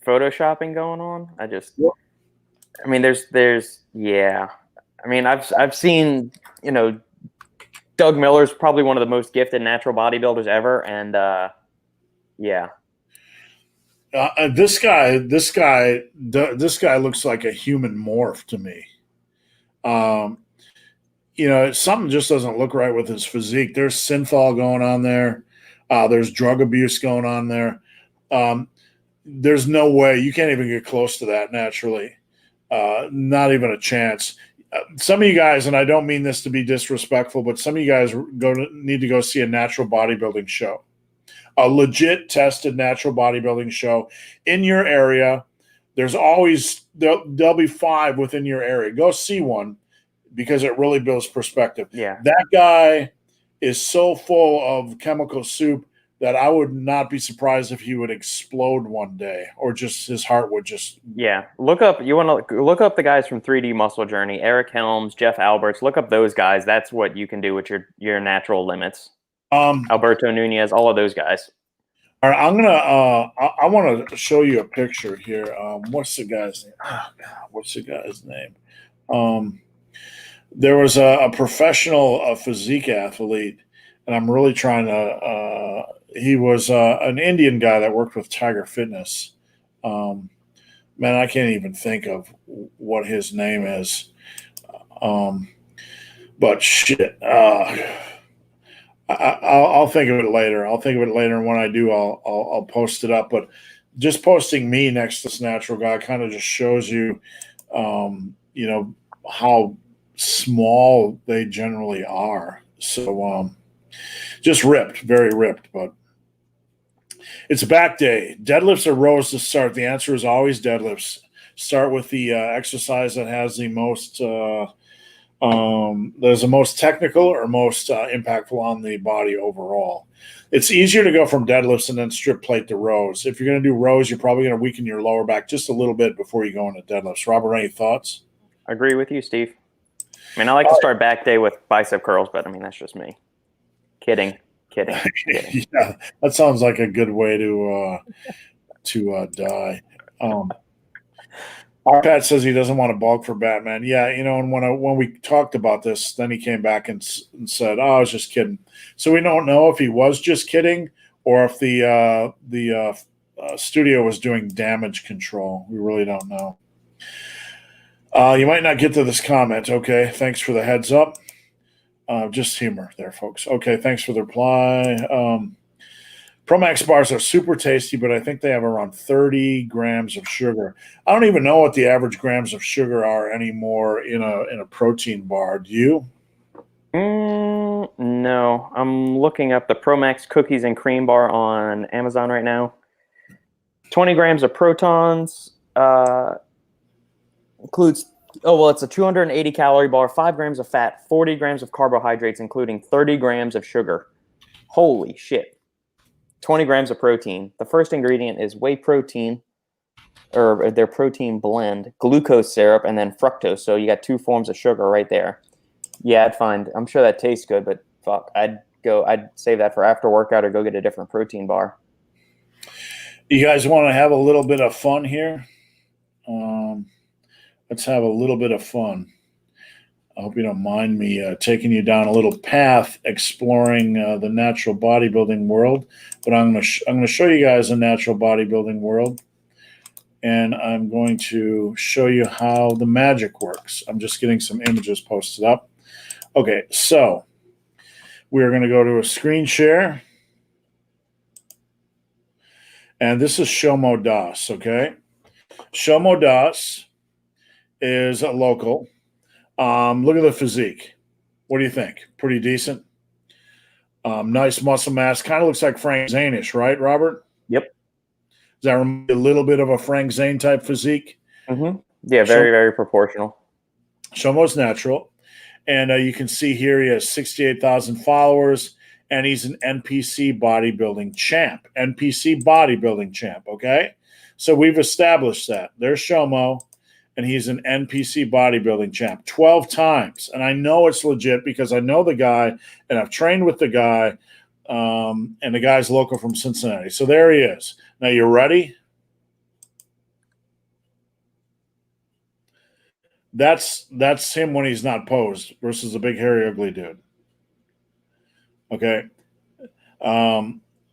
photoshopping going on. I mean, yeah. I mean, I've seen, Doug Miller's probably one of the most gifted natural bodybuilders ever, and yeah. This guy looks like a human morph to me. Something just doesn't look right with his physique. There's synthol going on there. There's drug abuse going on there. There's no way you can't even get close to that naturally. Not even a chance. Some of you guys, and I don't mean this to be disrespectful, but some of you guys need to go see a natural bodybuilding show, a legit tested natural bodybuilding show in your area. There's always, there'll be 5 within your area. Go see one because it really builds perspective. Yeah. That guy is so full of chemical soup. that I would not be surprised if he would explode one day, or just his heart would just. Yeah, look up. You want to look up the guys from 3D Muscle Journey, Eric Helms, Jeff Alberts. Look up those guys. That's what you can do with your natural limits. Alberto Nunez, all of those guys. All right, I'm gonna. I want to show you a picture here. What's the guy's name? Oh, God, what's the guy's name? There was a professional physique athlete, and I'm really trying to. He was an Indian guy that worked with Tiger Fitness. Man, I can't even think of what his name is. But shit. I'll think of it later. And when I do, I'll post it up. But just posting me next to this natural guy kind of just shows you, how small they generally are. So just ripped, very ripped. But it's back day. Deadlifts or rows to start? The answer is always deadlifts. Start with the exercise that has the most. There's the most technical or most impactful on the body overall. It's easier to go from deadlifts and then strip plate to rows. If you're going to do rows, you're probably going to weaken your lower back just a little bit before you go into deadlifts. Robert, any thoughts? I agree with you, Steve. I mean, I like to start back day with bicep curls, but I mean, that's just me. Kidding. Yeah, that sounds like a good way to die. Our Pat says he doesn't want to bulk for Batman. Yeah, and when we talked about this, then he came back and said, "Oh, I was just kidding." So we don't know if he was just kidding or if the studio was doing damage control. We really don't know. You might not get to this comment. Okay, thanks for the heads up. Just humor there, folks. Okay, thanks for the reply. Promax bars are super tasty, but I think they have around 30 grams of sugar. I don't even know what the average grams of sugar are anymore in a protein bar. Do you? No. I'm looking up the Promax cookies and cream bar on Amazon right now. 20 grams of protons. Includes, it's a 280 calorie bar, 5 grams of fat, 40 grams of carbohydrates, including 30 grams of sugar. Holy shit. 20 grams of protein. The first ingredient is whey protein, or their protein blend, glucose syrup, and then fructose. So you got 2 forms of sugar right there. Yeah, I'm sure that tastes good, but fuck, I'd save that for after workout or go get a different protein bar. You guys want to have a little bit of fun here? Let's have a little bit of fun. I hope you don't mind me taking you down a little path exploring the natural bodybuilding world. But I'm going to show you guys a natural bodybuilding world, and I'm going to show you how the magic works. I'm just getting some images posted up. Okay, so we're going to go to a screen share, and this is Shomo Das. Okay, Shomo Das is a local. Look at the physique. What do you think? Pretty decent. Nice muscle mass. Kind of looks like Frank Zane-ish, right, Robert? Yep. Does that remind you a little bit of a Frank Zane type physique? Mm-hmm. Yeah, very, very proportional. Shomo's natural. And you can see here he has 68,000 followers, and he's an NPC bodybuilding champ. NPC bodybuilding champ, okay? So we've established that. There's Shomo. And he's an NPC bodybuilding champ 12 times. And I know it's legit because I know the guy, and I've trained with the guy, and the guy's local from Cincinnati. So there he is. Now, you ready? That's him when he's not posed versus a big, hairy, ugly dude. Okay?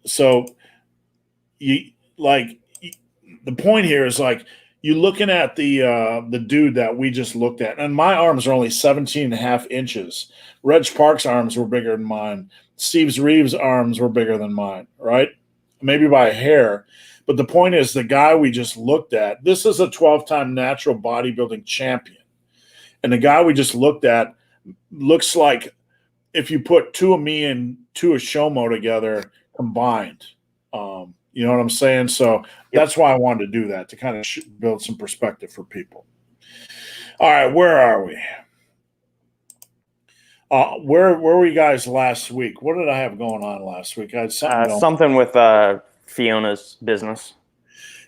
So, the point here is you're looking at the dude that we just looked at, and my arms are only 17 and a half inches. Reg Park's arms were bigger than mine. Steve Reeves' arms were bigger than mine, right? Maybe by a hair. But the point is, the guy we just looked at, this is a 12-time natural bodybuilding champion. And the guy we just looked at looks like if you put 2 of me and 2 of Shomo together combined. You know what I'm saying? So that's why I wanted to do that, to kind of build some perspective for people. All right, where are we? Where were you guys last week? What did I have going on last week? I had something going. Something with Fiona's business.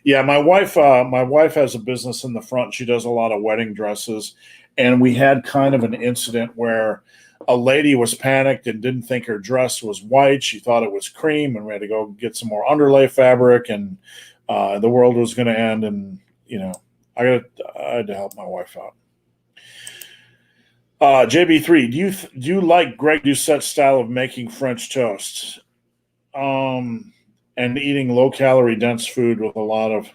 Yeah, my wife has a business in the front. She does a lot of wedding dresses, and we had kind of an incident where a lady was panicked and didn't think her dress was white. She thought it was cream, and we had to go get some more underlay fabric, and the world was going to end. And I had to help my wife out. JB3, do you like Greg Doucette's style of making French toast? And eating low calorie dense food with a lot of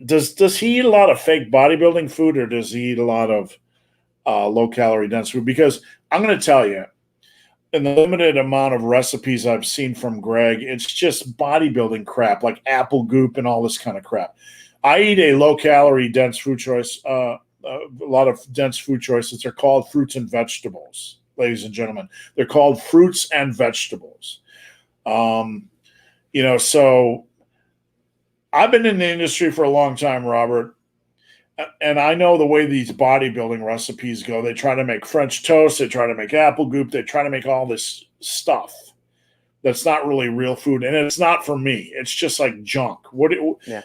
does he eat a lot of fake bodybuilding food, or does he eat a lot of low calorie dense food? Because I'm going to tell you, in the limited amount of recipes I've seen from Greg, it's just bodybuilding crap like apple goop and all this kind of crap. I eat a low calorie dense food choice, a lot of dense food choices. They're called fruits and vegetables, ladies and gentlemen. They're called fruits and vegetables. So I've been in the industry for a long time, Robert, and I know the way these bodybuilding recipes go. They try to make French toast, they try to make apple goop, they try to make all this stuff that's not really real food, and it's not for me. It's just like junk. Yeah.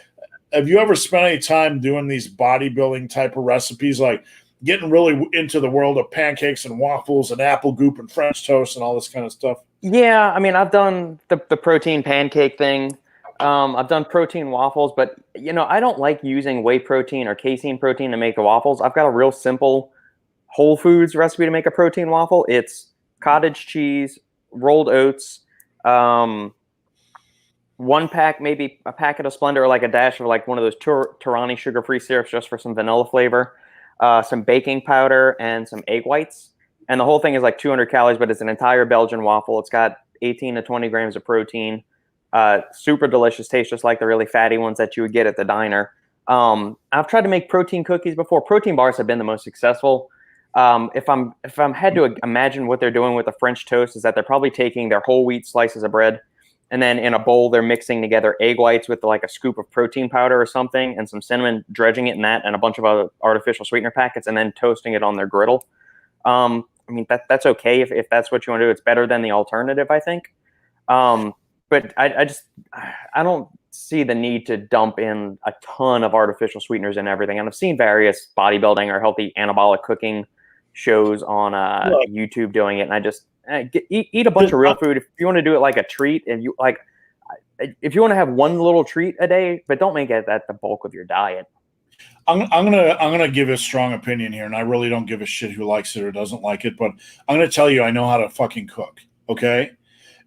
Have you ever spent any time doing these bodybuilding type of recipes, like getting really into the world of pancakes and waffles and apple goop and French toast and all this kind of stuff? Yeah, I mean, I've done the protein pancake thing. I've done protein waffles, but I don't like using whey protein or casein protein to make the waffles. I've got a real simple Whole Foods recipe to make a protein waffle. It's cottage cheese, rolled oats, one pack, maybe a packet of Splenda, or like a dash of like one of those Torani sugar-free syrups just for some vanilla flavor, some baking powder, and some egg whites. And the whole thing is like 200 calories, but it's an entire Belgian waffle. It's got 18 to 20 grams of protein. Super delicious, tastes just like the really fatty ones that you would get at the diner. I've tried to make protein cookies before. Protein bars have been the most successful. If I'm had to imagine what they're doing with the French toast, is that they're probably taking their whole wheat slices of bread, and then in a bowl they're mixing together egg whites with like a scoop of protein powder or something and some cinnamon, dredging it in that and a bunch of other artificial sweetener packets, and then toasting it on their griddle. I mean, that's okay if that's what you want to do. It's better than the alternative, I think. But I don't see the need to dump in a ton of artificial sweeteners and everything. And I've seen various bodybuilding or healthy anabolic cooking shows on YouTube doing it, and I just eat a bunch of real food. If you want to do it like a treat, and if you want to have one little treat a day, but don't make it that the bulk of your diet. I'm gonna give a strong opinion here, and I really don't give a shit who likes it or doesn't like it, but I'm gonna tell you I know how to fucking cook, okay?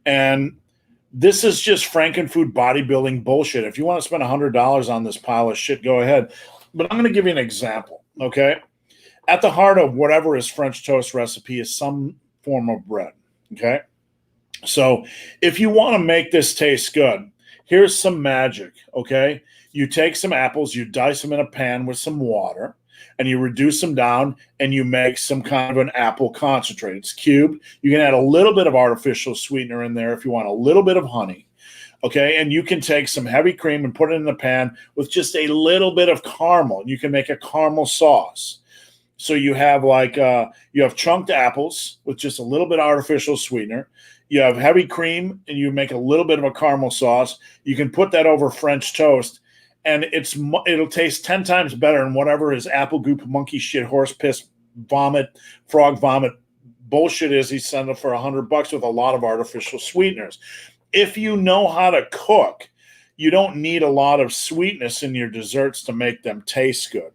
And this is just Frankenfood bodybuilding bullshit. If you want to spend $100 on this pile of shit, go ahead. But I'm gonna give you an example, okay? At the heart of whatever is French toast recipe is some form of bread, okay? So if you want to make this taste good, here's some magic, okay? You take some apples, you dice them in a pan with some water, and you reduce them down, and you make some kind of an apple concentrate. It's cubed. You can add a little bit of artificial sweetener in there if you want a little bit of honey, okay? And you can take some heavy cream and put it in the pan with just a little bit of caramel, and you can make a caramel sauce. So you have you have chunked apples with just a little bit of artificial sweetener. You have heavy cream, and you make a little bit of a caramel sauce. You can put that over French toast, and it'll taste 10 times better than whatever his apple goop, monkey shit, horse piss, vomit, frog vomit bullshit is he's selling for $100 with a lot of artificial sweeteners. If you know how to cook, you don't need a lot of sweetness in your desserts to make them taste good.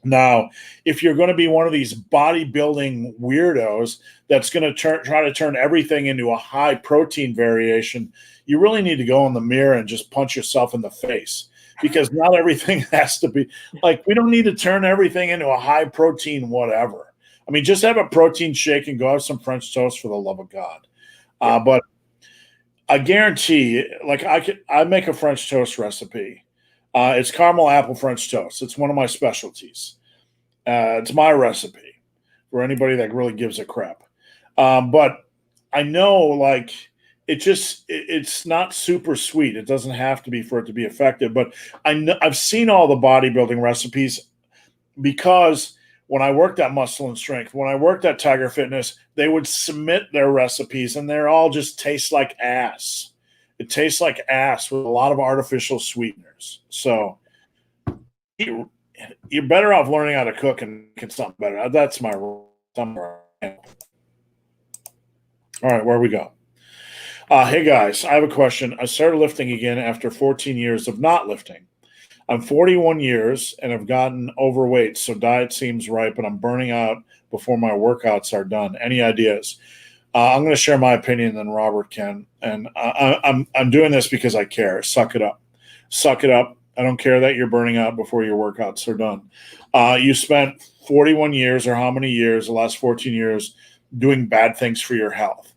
Now, if you're going to be one of these bodybuilding weirdos that's going to try to turn everything into a high protein variation, you really need to go in the mirror and just punch yourself in the face, because not everything has to be like, we don't need to turn everything into a high protein whatever. I mean, just have a protein shake and go have some French toast, for the love of God. But I guarantee, like, I make a French toast recipe. It's caramel apple French toast. It's one of my specialties. It's my recipe for anybody that really gives a crap. But I know, like, it's not super sweet. It doesn't have to be for it to be effective. But I've seen all the bodybuilding recipes, because when I worked at Muscle and Strength, when I worked at Tiger Fitness, they would submit their recipes and they're all just taste like ass. It tastes like ass with a lot of artificial sweeteners. So you're better off learning how to cook and making something better. That's my rule. All right, where we go? Hey guys, I have a question. I started lifting again after 14 years of not lifting. I'm 41 years and have gotten overweight, so diet seems right, but I'm burning out before my workouts are done. Any ideas? I'm going to share my opinion, then Robert can. And I'm doing this because I care. Suck it up. Suck it up. I don't care that you're burning out before your workouts are done. You spent 41 years, or how many years, the last 14 years, doing bad things for your health.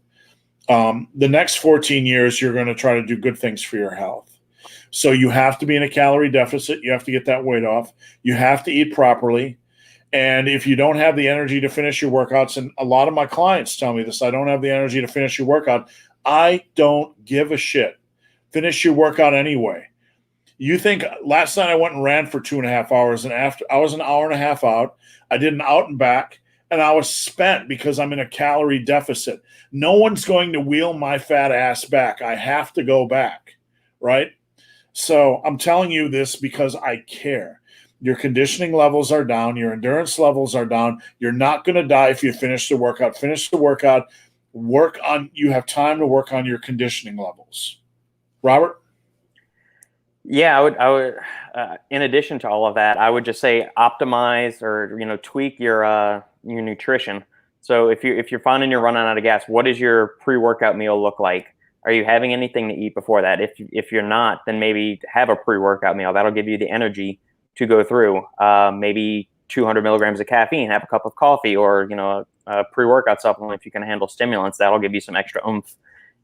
The next 14 years, you're going to try to do good things for your health. So you have to be in a calorie deficit. You have to get that weight off. You have to eat properly. And if you don't have the energy to finish your workouts, and a lot of my clients tell me this, I don't have the energy to finish your workout. I don't give a shit. Finish your workout anyway. You think last night I went and ran for 2.5 hours, and after I was an hour and a half out, I did an out and back, and I was spent because I'm in a calorie deficit. No one's going to wheel my fat ass back. I have to go back, right? So I'm telling you this because I care. Your conditioning levels are down. Your endurance levels are down. You're not going to die if you finish the workout. Finish the workout. You have time to work on your conditioning levels. Robert? Yeah, I would. In addition to all of that, I would just say optimize or tweak your nutrition. So if you're finding you're running out of gas, what does your pre-workout meal look like? Are you having anything to eat before that? If you're not, then maybe have a pre-workout meal. That'll give you the energy to go through. Maybe 200 milligrams of caffeine, have a cup of coffee, or a pre-workout supplement if you can handle stimulants. That'll give you some extra oomph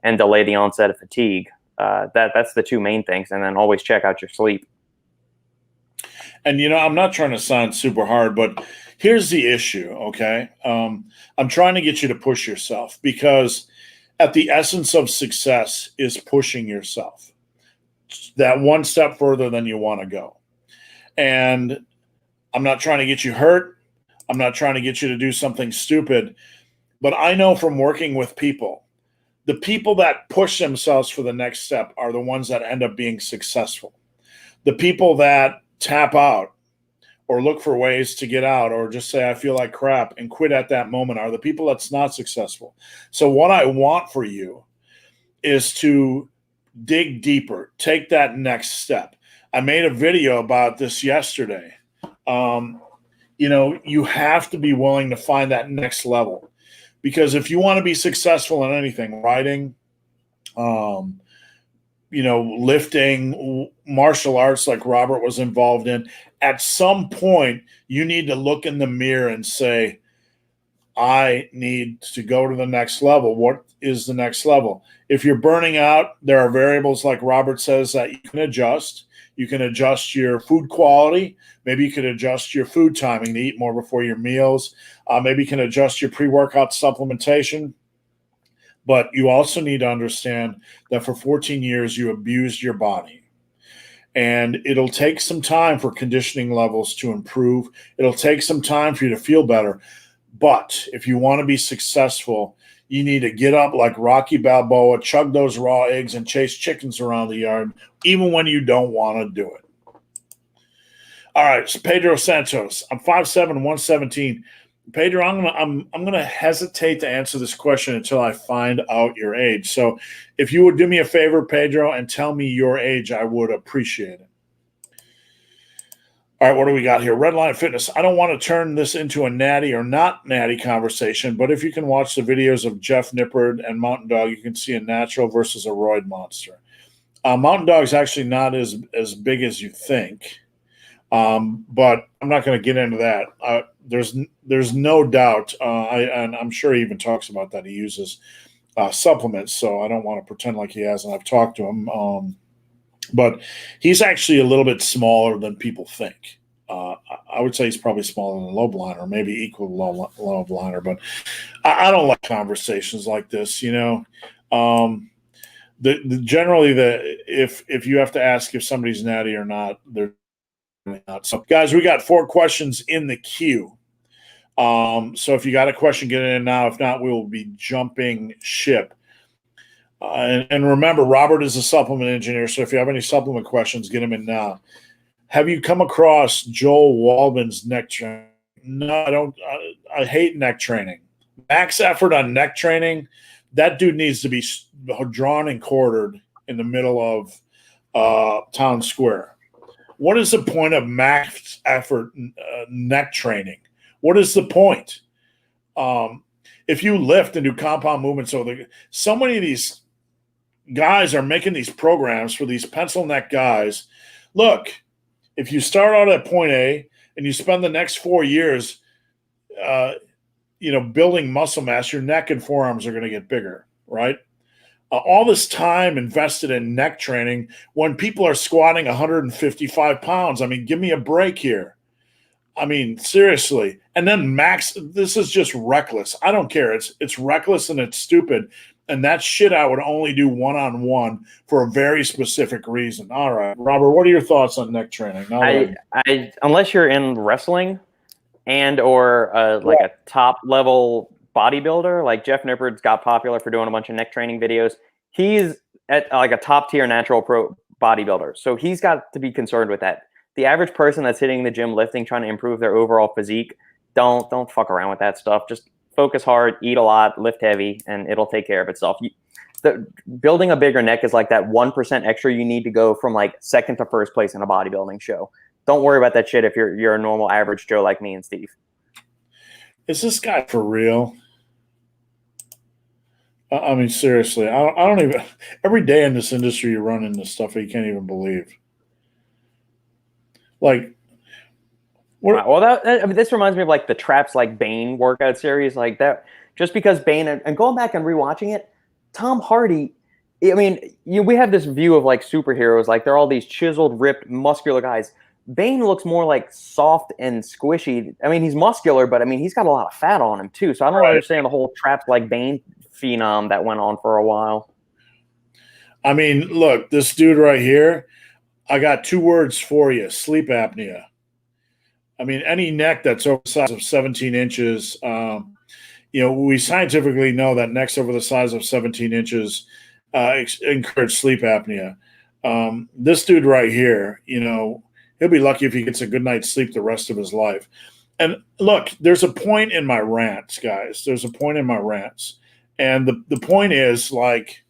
and delay the onset of fatigue. That's the two main things. And then always check out your sleep. And I'm not trying to sound super hard, but here's the issue, okay? I'm trying to get you to push yourself, because at the essence of success is pushing yourself that one step further than you want to go. And I'm not trying to get you hurt. I'm not trying to get you to do something stupid. But I know from working with people, the people that push themselves for the next step are the ones that end up being successful. The people that tap out or look for ways to get out or just say, I feel like crap, and quit at that moment are the people that's not successful. So what I want for you is to dig deeper, take that next step. I made a video about this yesterday. You have to be willing to find that next level, because if you want to be successful in anything, writing, lifting, martial arts like Robert was involved in, at some point you need to look in the mirror and say, I need to go to the next level. What is the next level? If you're burning out, there are variables, like Robert says, that you can adjust. You can adjust your food quality. Maybe you could adjust your food timing to eat more before your meals. Maybe you can adjust your pre-workout supplementation. But you also need to understand that for 14 years, you abused your body. And it'll take some time for conditioning levels to improve. It'll take some time for you to feel better. But if you want to be successful, you need to get up like Rocky Balboa, chug those raw eggs, and chase chickens around the yard, even when you don't want to do it. All right, so Pedro Santos. I'm 5'7", 117. Pedro, I'm gonna hesitate to answer this question until I find out your age. So if you would do me a favor, Pedro, and tell me your age, I would appreciate it. All right, what do we got here? Redline Fitness. I don't want to turn this into a natty or not natty conversation, but if you can watch the videos of Jeff Nippard and Mountain Dog, you can see a natural versus a roid monster. Mountain Dog's actually not as big as you think, but I'm not going to get into that. There's no doubt, and I'm sure he even talks about that. He uses supplements, so I don't want to pretend like he hasn't. I've talked to him. But he's actually a little bit smaller than people think. I would say he's probably smaller than Lobliner, maybe equal to Lobliner. But I don't like conversations like this. Generally, if you have to ask if somebody's natty or not, they're not. So, guys, we got 4 questions in the queue. So if you got a question, get it in now. If not, we will be jumping ship. And remember, Robert is a supplement engineer, so if you have any supplement questions, get them in now. Have you come across Joel Waldman's neck training? No, I don't. I hate neck training. Max effort on neck training. That dude needs to be drawn and quartered in the middle of town square. What is the point of max effort neck training? What is the point? If you lift and do compound movements, so many of these guys are making these programs for these pencil neck guys. Look, if you start out at point A and you spend the next 4 years, building muscle mass, your neck and forearms are going to get bigger, right? All this time invested in neck training when people are squatting 155 pounds. I mean, give me a break here. I mean, seriously. And then max, this is just reckless. I don't care. It's reckless and it's stupid. And that shit I would only do one-on-one for a very specific reason. All right, Robert, what are your thoughts on neck training? I unless you're in wrestling or a top level bodybuilder, like Jeff Nippard's got popular for doing a bunch of neck training videos. He's at like a top tier natural pro bodybuilder. So he's got to be concerned with that. The average person that's hitting the gym lifting, trying to improve their overall physique, don't fuck around with that stuff. Just focus hard, eat a lot, lift heavy, and it'll take care of itself. Building a bigger neck is like that 1% extra you need to go from like second to first place in a bodybuilding show. Don't worry about that shit if you're a normal average Joe like me and Steve. Is this guy for real? I mean, seriously, I don't even. Every day in this industry, you run into stuff that you can't even believe. Like, this reminds me of like the Traps like Bane workout series, like that. Just because Bane and going back and rewatching it, Tom Hardy. I mean, we have this view of like superheroes, like they're all these chiseled, ripped, muscular guys. Bane looks more like soft and squishy. I mean, he's muscular, but I mean, he's got a lot of fat on him too. So I don't understand the whole Traps like Bane phenom that went on for a while. I mean, look, this dude right here, I got 2 words for you: sleep apnea. I mean, any neck that's over the size of 17 inches, we scientifically know that necks over the size of 17 inches encourage sleep apnea. This dude right here, he'll be lucky if he gets a good night's sleep the rest of his life. And look, there's a point in my rants, guys. There's a point in my rants. And the point is like,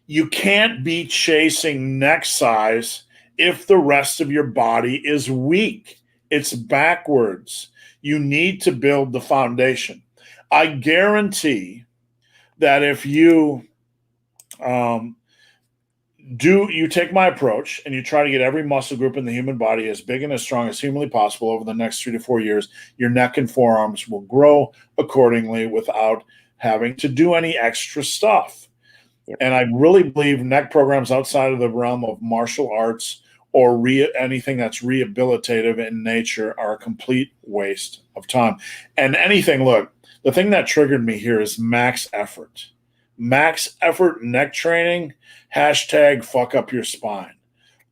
you can't be chasing neck size if the rest of your body is weak. It's backwards. You need to build the foundation. I guarantee that if you you take my approach and you try to get every muscle group in the human body as big and as strong as humanly possible over the next 3 to 4 years, your neck and forearms will grow accordingly without having to do any extra stuff. Yep. And I really believe neck programs outside of the realm of martial arts or anything that's rehabilitative in nature are a complete waste of time. And look, the thing that triggered me here is max effort. Max effort neck training, hashtag fuck up your spine.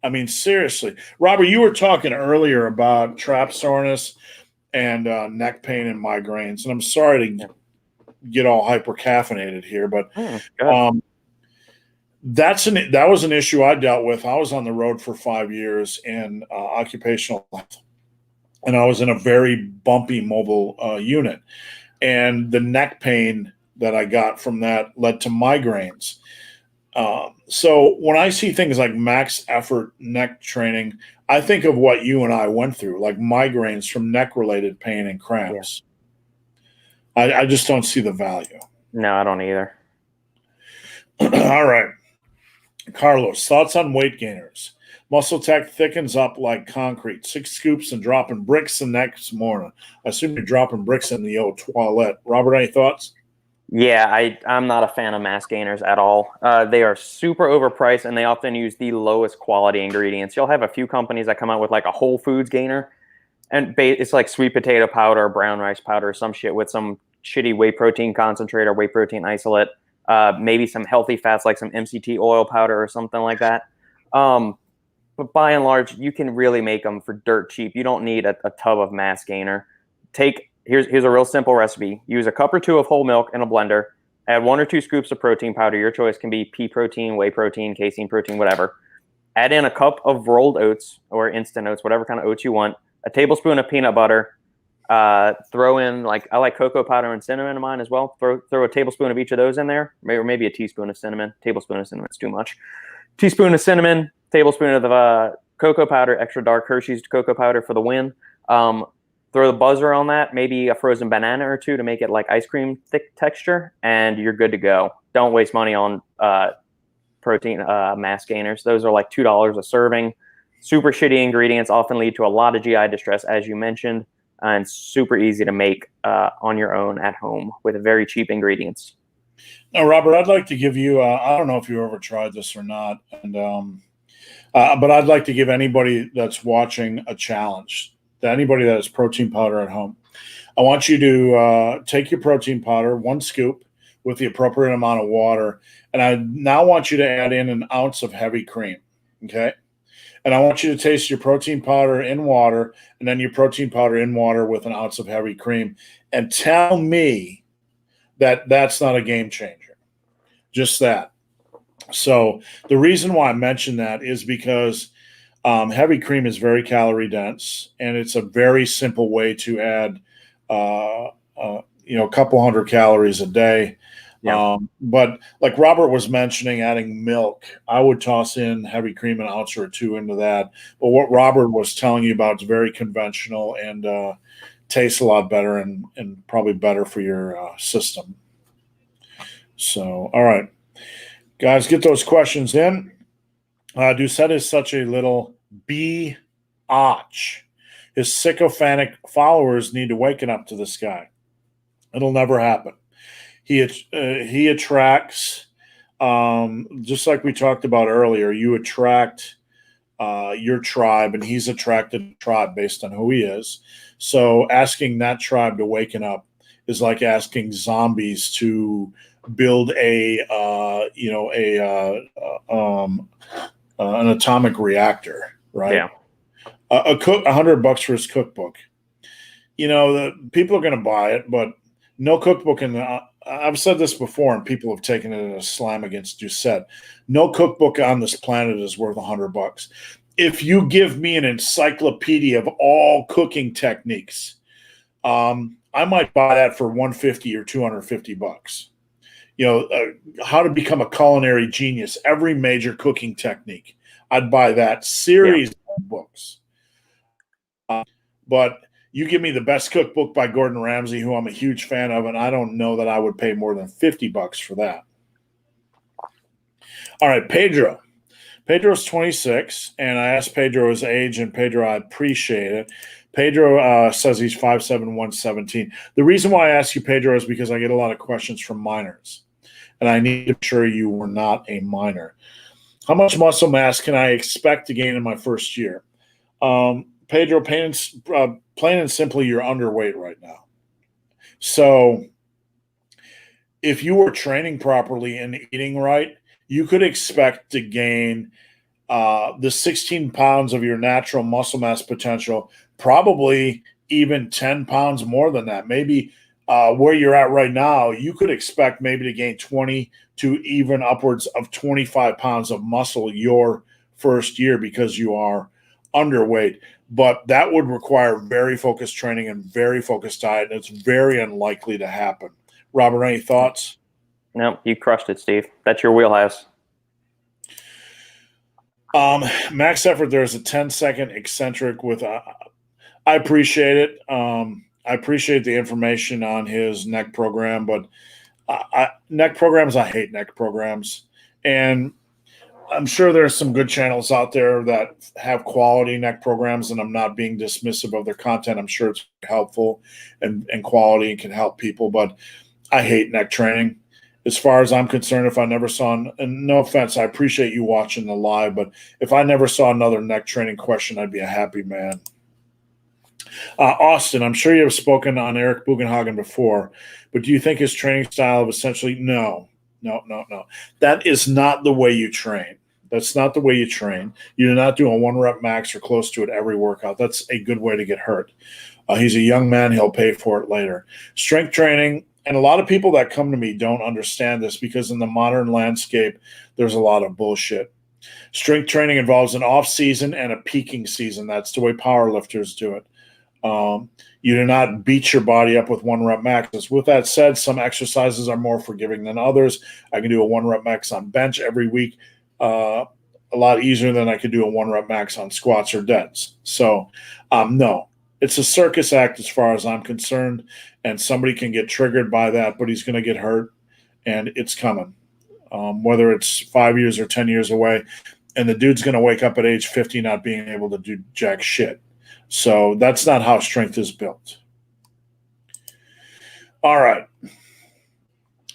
I mean, seriously. Robert, you were talking earlier about trap soreness and neck pain and migraines. And I'm sorry to get all hypercaffeinated here, but that was an issue I dealt with. I was on the road for 5 years in occupational health, and I was in a very bumpy mobile unit. And the neck pain that I got from that led to migraines. So when I see things like max effort neck training, I think of what you and I went through, like migraines from neck-related pain and cramps. Yeah. I just don't see the value. No, I don't either. All right. Carlos, thoughts on weight gainers? Muscle Tech thickens up like concrete. 6 scoops and dropping bricks the next morning. I assume you're dropping bricks in the old toilet. Robert, any thoughts? Yeah, I'm not a fan of mass gainers at all. They are super overpriced, and they often use the lowest quality ingredients. You'll have a few companies that come out with like a Whole Foods gainer, and it's like sweet potato powder or brown rice powder or some shit with some shitty whey protein concentrate or whey protein isolate. Maybe some healthy fats like some MCT oil powder or something like that. but by and large, you can really make them for dirt cheap. You don't need a tub of mass gainer. Here's a real simple recipe. Use a cup or two of whole milk in a blender. Add 1 or 2 scoops of protein powder. Your choice can be pea protein, whey protein, casein protein, whatever. Add in a cup of rolled oats or instant oats, whatever kind of oats you want. A tablespoon of peanut butter. Throw in, I like cocoa powder and cinnamon in mine as well. Throw a tablespoon of each of those in there, or maybe a teaspoon of cinnamon. Tablespoon of cinnamon is too much. Teaspoon of cinnamon, tablespoon of the cocoa powder, extra dark Hershey's cocoa powder for the win. Throw the buzzer on that, maybe a frozen banana or two to make it like ice cream thick texture, and you're good to go. Don't waste money on protein mass gainers. Those are like $2 a serving. Super shitty ingredients often lead to a lot of GI distress, as you mentioned, and super easy to make on your own at home with very cheap ingredients. Now, Robert, I'd like to give you, I don't know if you ever tried this or not, and but I'd like to give anybody that's watching a challenge, to anybody that has protein powder at home. I want you to take your protein powder, 1 scoop, with the appropriate amount of water, and I now want you to add in an ounce of heavy cream, okay? And I want you to taste your protein powder in water and then your protein powder in water with an ounce of heavy cream, and tell me that that's not a game changer. Just that. So the reason why I mention that is because heavy cream is very calorie dense, and it's a very simple way to add, a couple hundred calories a day. Yeah. But like Robert was mentioning, adding milk, I would toss in heavy cream, an ounce or 2 into that. But what Robert was telling you about is very conventional and tastes a lot better and probably better for your system. So, all right, guys, get those questions in. Doucette is such a little biatch. His sycophantic followers need to waken up to this guy. It'll never happen. He attracts, just like we talked about earlier, you attract your tribe, and he's attracted a tribe based on who he is. So asking that tribe to waken up is like asking zombies to build an atomic reactor, right? Yeah. $100 for his cookbook. The people are going to buy it, but no cookbook I've said this before, and people have taken it as a slam against Doucette. No cookbook on this planet is worth $100. If you give me an encyclopedia of all cooking techniques, I might buy that for $150 or $250. How to become a culinary genius, every major cooking technique. I'd buy that series of books. But you give me the best cookbook by Gordon Ramsay, who I'm a huge fan of, and I don't know that I would pay more than $50 for that. All right, Pedro. Pedro's 26, and I asked Pedro his age, and Pedro, I appreciate it. Pedro says he's 5'7", 117. The reason why I ask you, Pedro, is because I get a lot of questions from minors, and I need to make sure you were not a minor. How much muscle mass can I expect to gain in my first year? Pedro, plain and simply, you're underweight right now. So if you were training properly and eating right, you could expect to gain the 16 pounds of your natural muscle mass potential, probably even 10 pounds more than that. Maybe where you're at right now, you could expect maybe to gain 20 to even upwards of 25 pounds of muscle your first year because you are underweight. But that would require very focused training and very focused diet, and it's very unlikely to happen. Robert, any thoughts? No, you crushed it, Steve. That's your wheelhouse. Max effort, there's a 10-second eccentric with I appreciate it. I appreciate the information on his neck program, but neck programs, I hate neck programs. And I'm sure there's some good channels out there that have quality neck programs, and I'm not being dismissive of their content. I'm sure it's helpful and quality and can help people, but I hate neck training. As far as I'm concerned, if I never saw, and no offense, I appreciate you watching the live, but if I never saw another neck training question, I'd be a happy man. Austin, I'm sure you have spoken on Eric Bugenhagen before, but do you think his training style of essentially, no. That is not the way you train. That's not the way you train. You do not do a 1 rep max or close to it every workout. That's a good way to get hurt. He's a young man. He'll pay for it later. Strength training, and a lot of people that come to me don't understand this because in the modern landscape, there's a lot of bullshit. Strength training involves an off season and a peaking season. That's the way powerlifters do it. You do not beat your body up with 1 rep maxes. With that said, some exercises are more forgiving than others. I can do a 1 rep max on bench every week a lot easier than I could do a 1 rep max on squats or deads. So, no, it's a circus act as far as I'm concerned, and somebody can get triggered by that, but he's going to get hurt, and it's coming. Whether it's 5 years or 10 years away, and the dude's going to wake up at age 50 not being able to do jack shit. So that's not how strength is built. All right.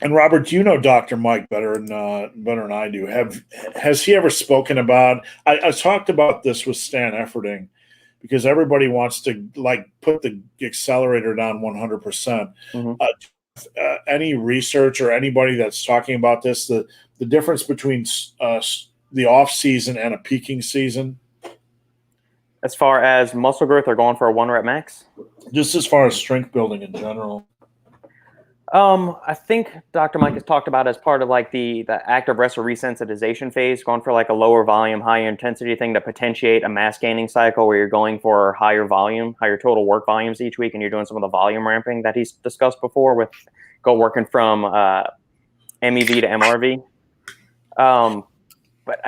And Robert, you know Dr. Mike better than I do. Has he ever spoken about? I talked about this with Stan Efferding because everybody wants to like put the accelerator down 100%. Mm-hmm. Any research or anybody that's talking about this, the difference between the off season and a peaking season? As far as muscle growth, or going for a 1 rep max? Just as far as strength building in general. I think Dr. Mike has talked about as part of like the active rest or resensitization phase, going for like a lower volume, higher intensity thing to potentiate a mass gaining cycle where you're going for higher volume, higher total work volumes each week, and you're doing some of the volume ramping that he's discussed before with working from MEV to MRV. But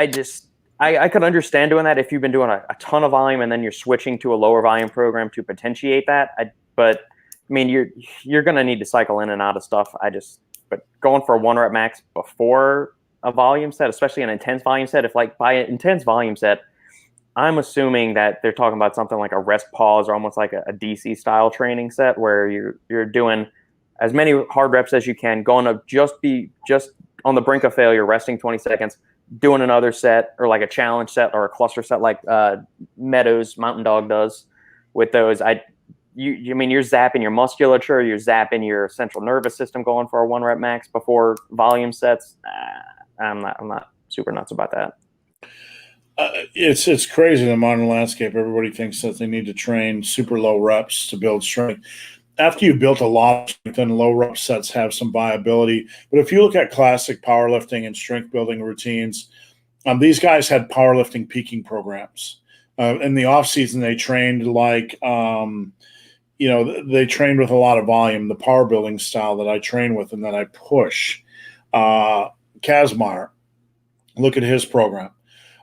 I could understand doing that if you've been doing a ton of volume and then you're switching to a lower volume program to potentiate that. But I mean, you're going to need to cycle in and out of stuff. But going for a 1 rep max before a volume set, especially an intense volume set, if like by an intense volume set, I'm assuming that they're talking about something like a rest pause or almost like a DC style training set where you're doing as many hard reps as you can, going to just on the brink of failure, resting 20 seconds, doing another set or like a challenge set or a cluster set like Meadows Mountain Dog does with those. You mean you're zapping your musculature, you're zapping your central nervous system going for a 1 rep max before volume sets. I'm not super nuts about that. It's crazy in the modern landscape. Everybody thinks that they need to train super low reps to build strength. After you've built a lot of strength, then low rep sets have some viability. But if you look at classic powerlifting and strength building routines, these guys had powerlifting peaking programs. In the off season, they trained like they trained with a lot of volume, the power building style that I train with and that I push. Kazmaier, look at his program.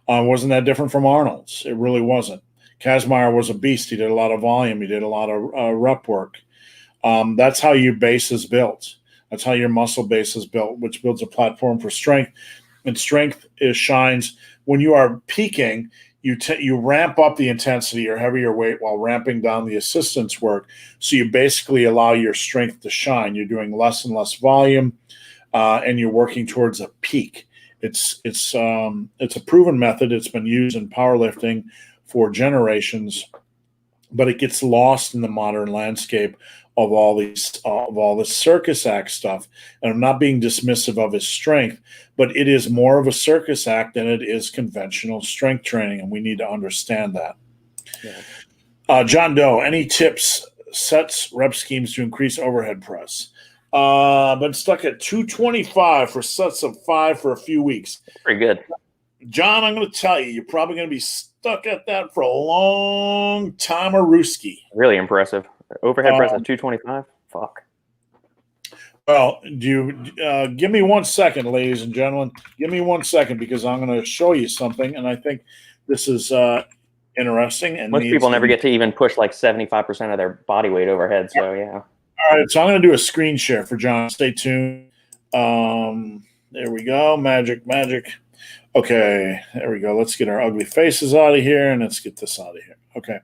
Wasn't that different from Arnold's? It really wasn't. Kazmaier was a beast. He did a lot of volume. He did a lot of rep work. That's how your base is built. That's how your muscle base is built, which builds a platform for strength. And strength shines when you are peaking. You ramp up the intensity or heavier weight while ramping down the assistance work. So you basically allow your strength to shine. You're doing less and less volume, and you're working towards a peak. It's a proven method. It's been used in powerlifting for generations, but it gets lost in the modern landscape of all this circus act stuff. And I'm not being dismissive of his strength, but it is more of a circus act than it is conventional strength training, and we need to understand that. Yeah. John Doe, any tips, sets, rep schemes to increase overhead press? Been stuck at 225 for sets of 5 for a few weeks. Pretty good. John, I'm going to tell you, you're probably going to be stuck at that for a long time, Aruski. Really impressive. Overhead press at 225? Fuck. Well, give me 1 second, ladies and gentlemen. Give me 1 second because I'm going to show you something, and I think this is interesting. And most people never get to even push like 75% of their body weight overhead, so yeah. All right, so I'm going to do a screen share for John. Stay tuned. There we go. Magic. Okay, there we go. Let's get our ugly faces out of here, and let's get this out of here. Okay,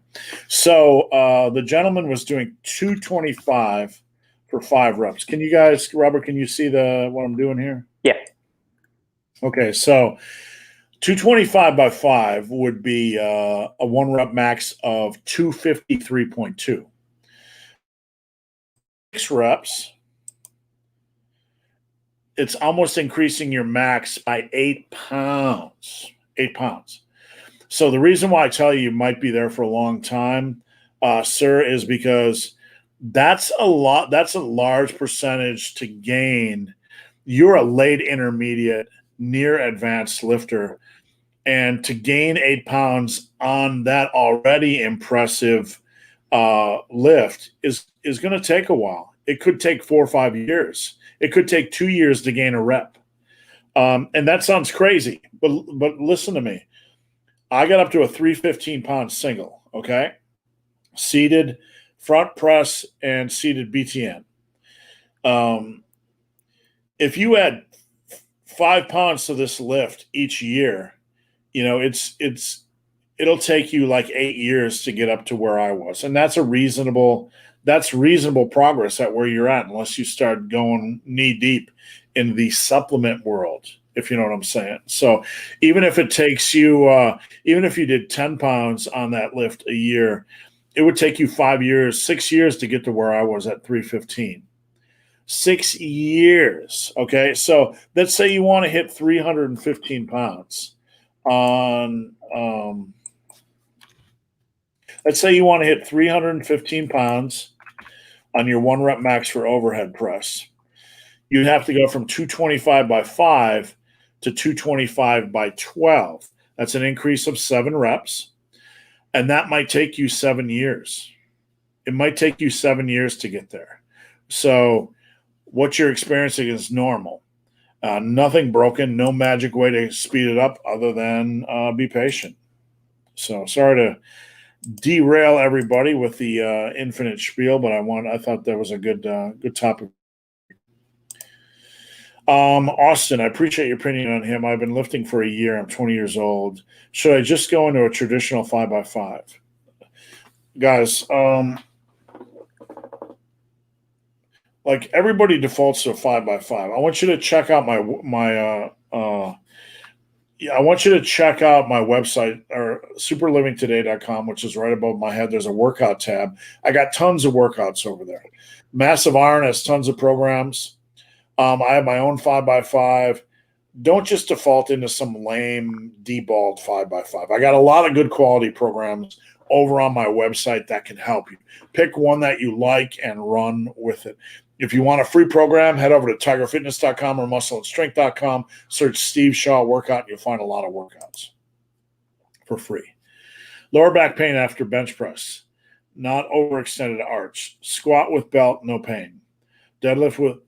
so the gentleman was doing 225 for 5 reps. Can you guys, Robert, can you see what I'm doing here? Yeah. Okay, so 225 by 5 would be a 1 rep max of 253.2. 6 reps, it's almost increasing your max by 8 pounds. 8 pounds. So the reason why I tell you might be there for a long time, sir, is because that's a lot. That's a large percentage to gain. You're a late intermediate, near advanced lifter. And to gain 8 pounds on that already impressive lift is going to take a while. It could take 4 or 5 years. It could take 2 years to gain a rep. And that sounds crazy, but listen to me. I got up to a 315-pound single, okay? Seated front press and seated BTN. If you add 5 pounds to this lift each year, you know, it'll take you like 8 years to get up to where I was. And that's reasonable progress at where you're at, unless you start going knee deep in the supplement world, if you know what I'm saying. So even if it takes you, even if you did 10 pounds on that lift a year, it would take you 5 years, 6 years to get to where I was at 315. 6 years. Okay. So let's say you want to hit 315 pounds on, let's say you want to hit 315 pounds on your 1 rep max for overhead press. You'd have to go from 225 by 5 to 225 by 12. That's an increase of 7 reps. And that might take you 7 years. It might take you 7 years to get there. So what you're experiencing is normal. Nothing broken, no magic way to speed it up other than be patient. So sorry to derail everybody with the infinite spiel, but I thought that was a good topic. Austin, I appreciate your opinion on him. I've been lifting for a year. I'm 20 years old. Should I just go into a traditional 5x5? Guys, like everybody defaults to a 5x5. I want you to check out my website, or superlivingtoday.com, which is right above my head. There's a workout tab. I got tons of workouts over there. Massive Iron has tons of programs. I have my own 5x5. Don't just default into some lame, deballed 5x5. I got a lot of good quality programs over on my website that can help you. Pick one that you like and run with it. If you want a free program, head over to tigerfitness.com or muscleandstrength.com. Search Steve Shaw Workout, and you'll find a lot of workouts for free. Lower back pain after bench press. Not overextended arch. Squat with belt, no pain. Deadlift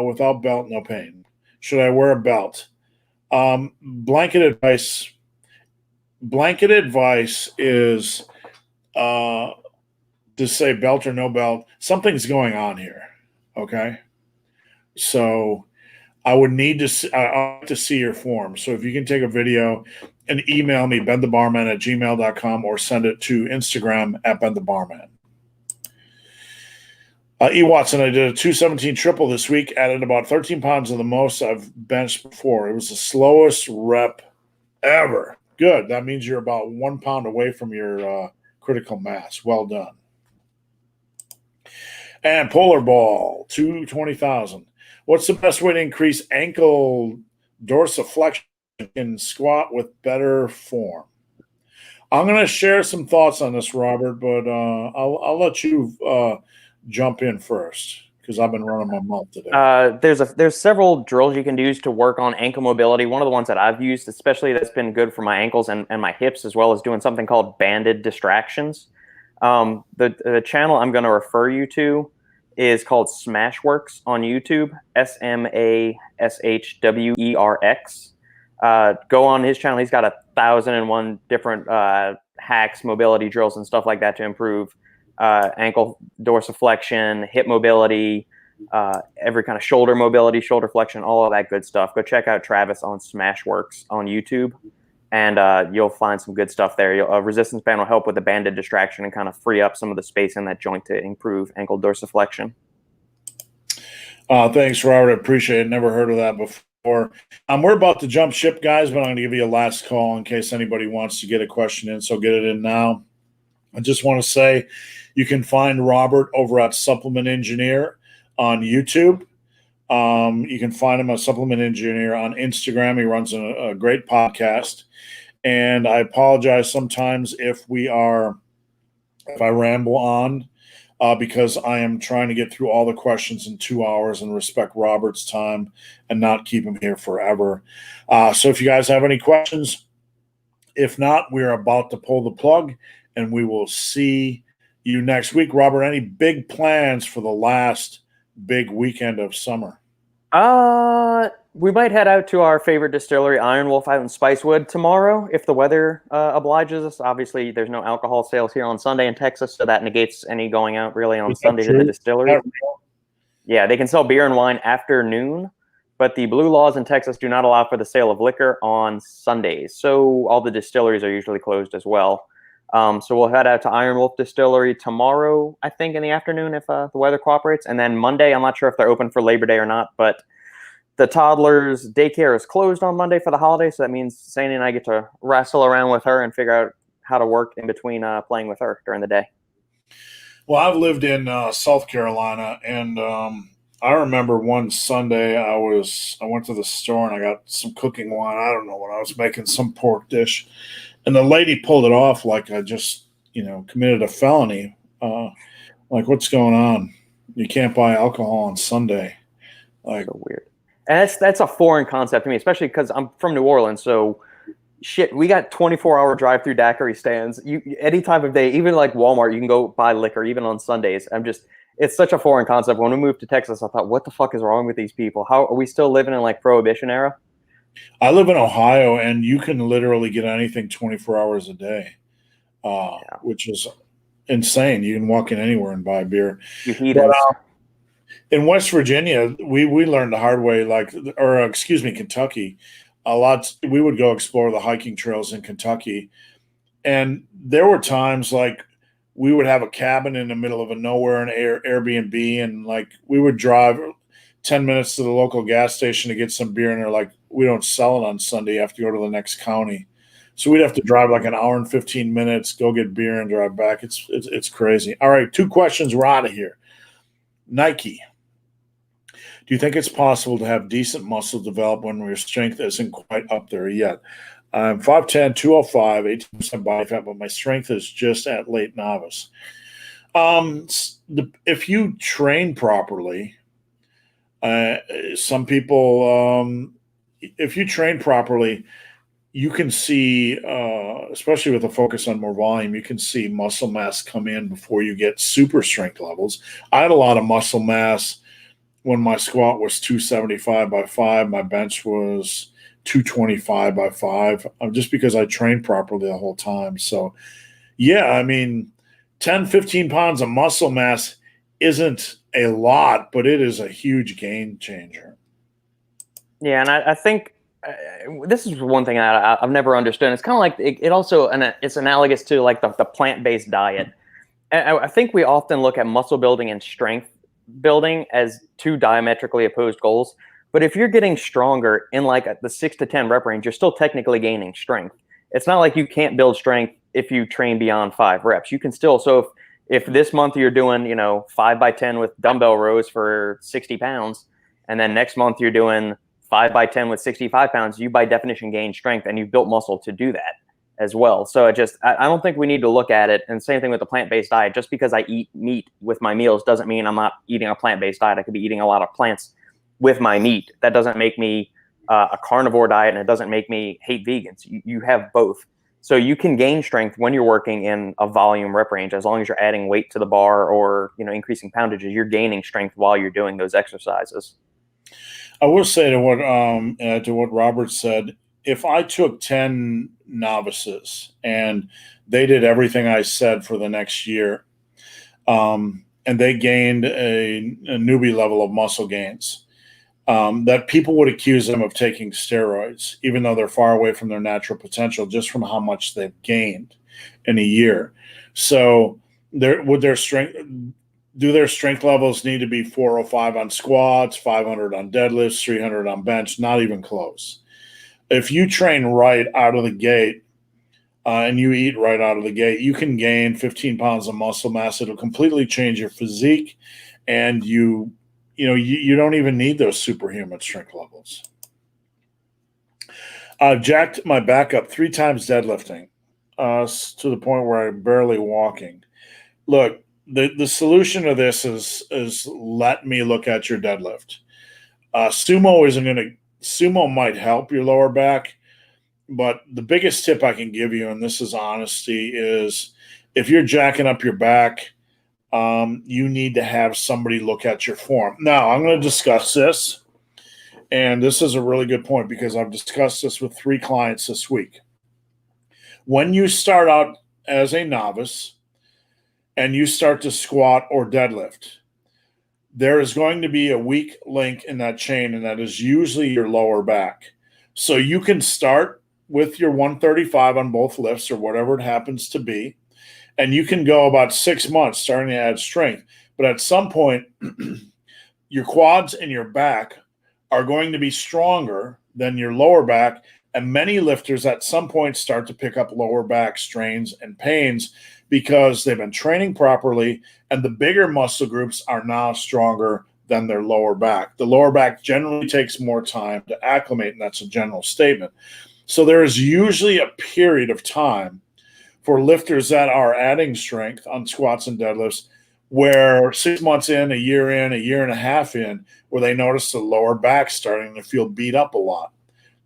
without belt, no pain. Should I wear a belt? Blanket advice is to say belt or no belt. Something's going on here. Okay. So I would need to I like to see your form. So if you can take a video and email me, benthebarman@gmail.com, or send it to Instagram @benthebarman. E. Watson, I did a 217 triple this week, added about 13 pounds of the most I've benched before. It was the slowest rep ever. Good. That means you're about 1 pound away from your critical mass. Well done. And Polar Ball, 220,000. What's the best way to increase ankle dorsiflexion and squat with better form? I'm going to share some thoughts on this, Robert, but I'll let you jump in first because I've been running my mouth today. There's several drills you can use to work on ankle mobility. One of the ones that I've used, especially that's been good for my ankles and my hips, as well as doing something called banded distractions. The channel I'm going to refer you to is called Smashworks on YouTube, SMASHWERX. Go on his channel. He's got 1,001 different hacks, mobility drills, and stuff like that to improve ankle dorsiflexion, hip mobility, every kind of shoulder mobility, shoulder flexion, all of that good stuff. Go check out Travis on Smashworks on YouTube, and you'll find some good stuff there. A resistance band will help with the banded distraction and kind of free up some of the space in that joint to improve ankle dorsiflexion. Thanks, Robert. I appreciate it. Never heard of that before. We're about to jump ship, guys, but I'm going to give you a last call in case anybody wants to get a question in, so get it in now. I just want to say you can find Robert over at Supplement Engineer on YouTube. You can find him at Supplement Engineer on Instagram. He runs a great podcast. And I apologize sometimes if I ramble on, because I am trying to get through all the questions in 2 hours and respect Robert's time and not keep him here forever. So if you guys have any questions, if not, we're about to pull the plug, and we will see you next week. Robert, any big plans for the last big weekend of summer? We might head out to our favorite distillery, Iron Wolf, out in Spicewood tomorrow, if the weather obliges us. Obviously, there's no alcohol sales here on Sunday in Texas, so that negates any going out really on Sunday to the distillery. Yeah, they can sell beer and wine after noon, but the blue laws in Texas do not allow for the sale of liquor on Sundays. So all the distilleries are usually closed as well. So we'll head out to Iron Wolf Distillery tomorrow, I think, in the afternoon if the weather cooperates. And then Monday, I'm not sure if they're open for Labor Day or not, but the toddler's daycare is closed on Monday for the holiday. So that means Sandy and I get to wrestle around with her and figure out how to work in between playing with her during the day. Well, I've lived in South Carolina, and I remember one Sunday I went to the store and I got some cooking wine. I don't know what I was making, some pork dish, and the lady pulled it off like I just committed a felony. Like, what's going on? You can't buy alcohol on Sunday. Like, so weird. And that's a foreign concept to me, especially because I'm from New Orleans. So shit, we got 24-hour drive-through daiquiri stands. Any time of day, even like Walmart, you can go buy liquor even on Sundays. It's such a foreign concept. When we moved to Texas, I thought, what the fuck is wrong with these people? How are we still living in like Prohibition era? I live in Ohio, and you can literally get anything 24 hours a day, which is insane. You can walk in anywhere and buy beer. You heathens. In West Virginia, we learned the hard way, Kentucky. We would go explore the hiking trails in Kentucky. And there were times like we would have a cabin in the middle of a nowhere, an Airbnb, and like we would drive 10 minutes to the local gas station to get some beer. And they're like, we don't sell it on Sunday. You have to go to the next county. So we'd have to drive like an hour and 15 minutes, go get beer and drive back. It's crazy. All right, 2 questions. We're out of here. Nike. Do you think it's possible to have decent muscle develop when your strength isn't quite up there yet? I'm 5'10", 205, 18% body fat, but my strength is just at late novice. If you train properly, some people, if you train properly, you can see, especially with a focus on more volume, you can see muscle mass come in before you get super strength levels. I had a lot of muscle mass when my squat was 275 by 5, my bench was 225 by 5, just because I trained properly the whole time. So, yeah, I mean, 10, 15 pounds of muscle mass isn't a lot, but it is a huge game changer. Yeah, and I think this is one thing that I've never understood. It's kind of like it also, and it's analogous to like the plant-based diet. And I think we often look at muscle building and strength building as 2 diametrically opposed goals. But if you're getting stronger in like the 6 to 10 rep range, you're still technically gaining strength. It's not like you can't build strength if you train beyond 5 reps. You can still. So if this month you're doing 5 by 10 with dumbbell rows for 60 pounds, and then next month you're doing 5 by 10 with 65 pounds, you by definition gain strength, and you've built muscle to do that as well. So I don't think we need to look at it. And same thing with the plant-based diet. Just because I eat meat with my meals doesn't mean I'm not eating a plant-based diet. I could be eating a lot of plants with my meat. That doesn't make me a carnivore diet, and it doesn't make me hate vegans. You have both. So you can gain strength when you're working in a volume rep range, as long as you're adding weight to the bar or increasing poundages. You're gaining strength while you're doing those exercises. I will say to what Robert said, if I took 10 novices and they did everything I said for the next year, and they gained a newbie level of muscle gains, that people would accuse them of taking steroids, even though they're far away from their natural potential, just from how much they've gained in a year. So do their strength levels need to be 405 on squats, 500 on deadlifts, 300 on bench? Not even close. If you train right out of the gate and you eat right out of the gate, you can gain 15 pounds of muscle mass. It'll completely change your physique, and you don't even need those superhuman strength levels. I've jacked my back up 3 times deadlifting, to the point where I'm barely walking. Look, the solution to this is let me look at your deadlift. Sumo isn't going to. Sumo might help your lower back, but the biggest tip I can give you, and this is honesty, is if you're jacking up your back, you need to have somebody look at your form. Now, I'm going to discuss this, and this is a really good point because I've discussed this with 3 clients this week. When you start out as a novice and you start to squat or deadlift, there is going to be a weak link in that chain, and that is usually your lower back. So you can start with your 135 on both lifts or whatever it happens to be, and you can go about 6 months starting to add strength. But at some point, your quads and your back are going to be stronger than your lower back, and many lifters at some point start to pick up lower back strains and pains because they've been training properly, and the bigger muscle groups are now stronger than their lower back. The lower back generally takes more time to acclimate, and that's a general statement. So there is usually a period of time for lifters that are adding strength on squats and deadlifts where 6 months in, a year and a half in, where they notice the lower back starting to feel beat up a lot.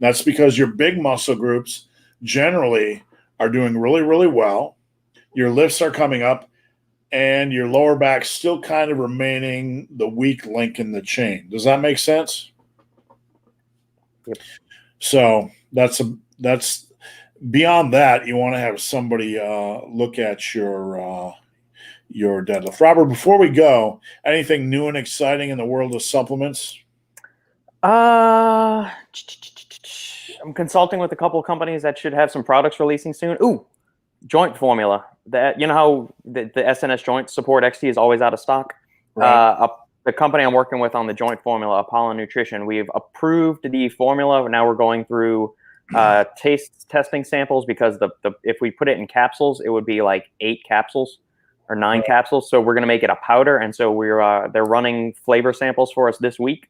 That's because your big muscle groups generally are doing really, really well. Your lifts are coming up, and your lower back still kind of remaining the weak link in the chain. Does that make sense? Yep. So that's beyond that. You want to have somebody look at your deadlift. Robert, before we go, anything new and exciting in the world of supplements? I'm consulting with a couple of companies that should have some products releasing soon. Ooh, joint formula. That, you know how the SNS Joint Support XT is always out of stock? Right. The company I'm working with on the joint formula, Apollo Nutrition, we've approved the formula. Now we're going through taste testing samples because if we put it in capsules, it would be like 8 capsules or 9 capsules. So we're going to make it a powder, and so they're running flavor samples for us this week,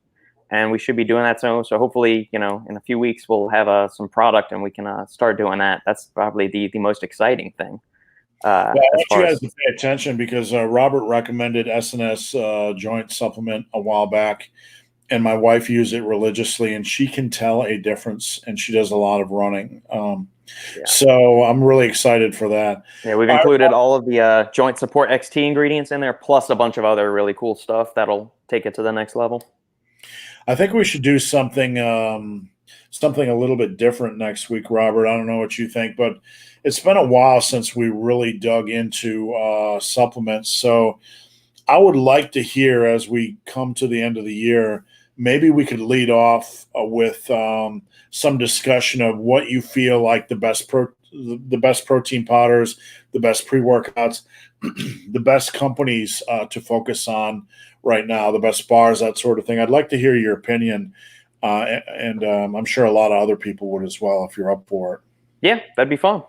and we should be doing that soon. So hopefully, in a few weeks we'll have some product and we can start doing that. That's probably the most exciting thing. I want you guys to pay attention because Robert recommended SNS joint supplement a while back, and my wife used it religiously, and she can tell a difference, and she does a lot of running. So I'm really excited for that. Yeah, we've included all of the Joint Support XT ingredients in there, plus a bunch of other really cool stuff that'll take it to the next level. I think we should do something something a little bit different next week, Robert. I don't know what you think, but it's been a while since we really dug into supplements. So I would like to hear, as we come to the end of the year, maybe we could lead off with some discussion of what you feel like the best protein powders, the best pre-workouts, the best companies to focus on right now, the best bars, that sort of thing. I'd like to hear your opinion, and I'm sure a lot of other people would as well if you're up for it. Yeah, that'd be fun.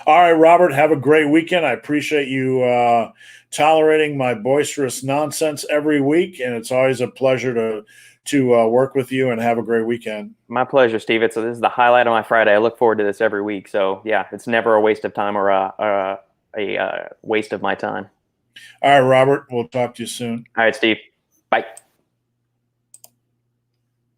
All right, Robert, have a great weekend. I appreciate you tolerating my boisterous nonsense every week, and it's always a pleasure to work with you, and have a great weekend. My pleasure, Steve. This is the highlight of my Friday. I look forward to this every week. So, yeah, it's never a waste of time or a waste of my time. All right, Robert, we'll talk to you soon. All right, Steve. Bye.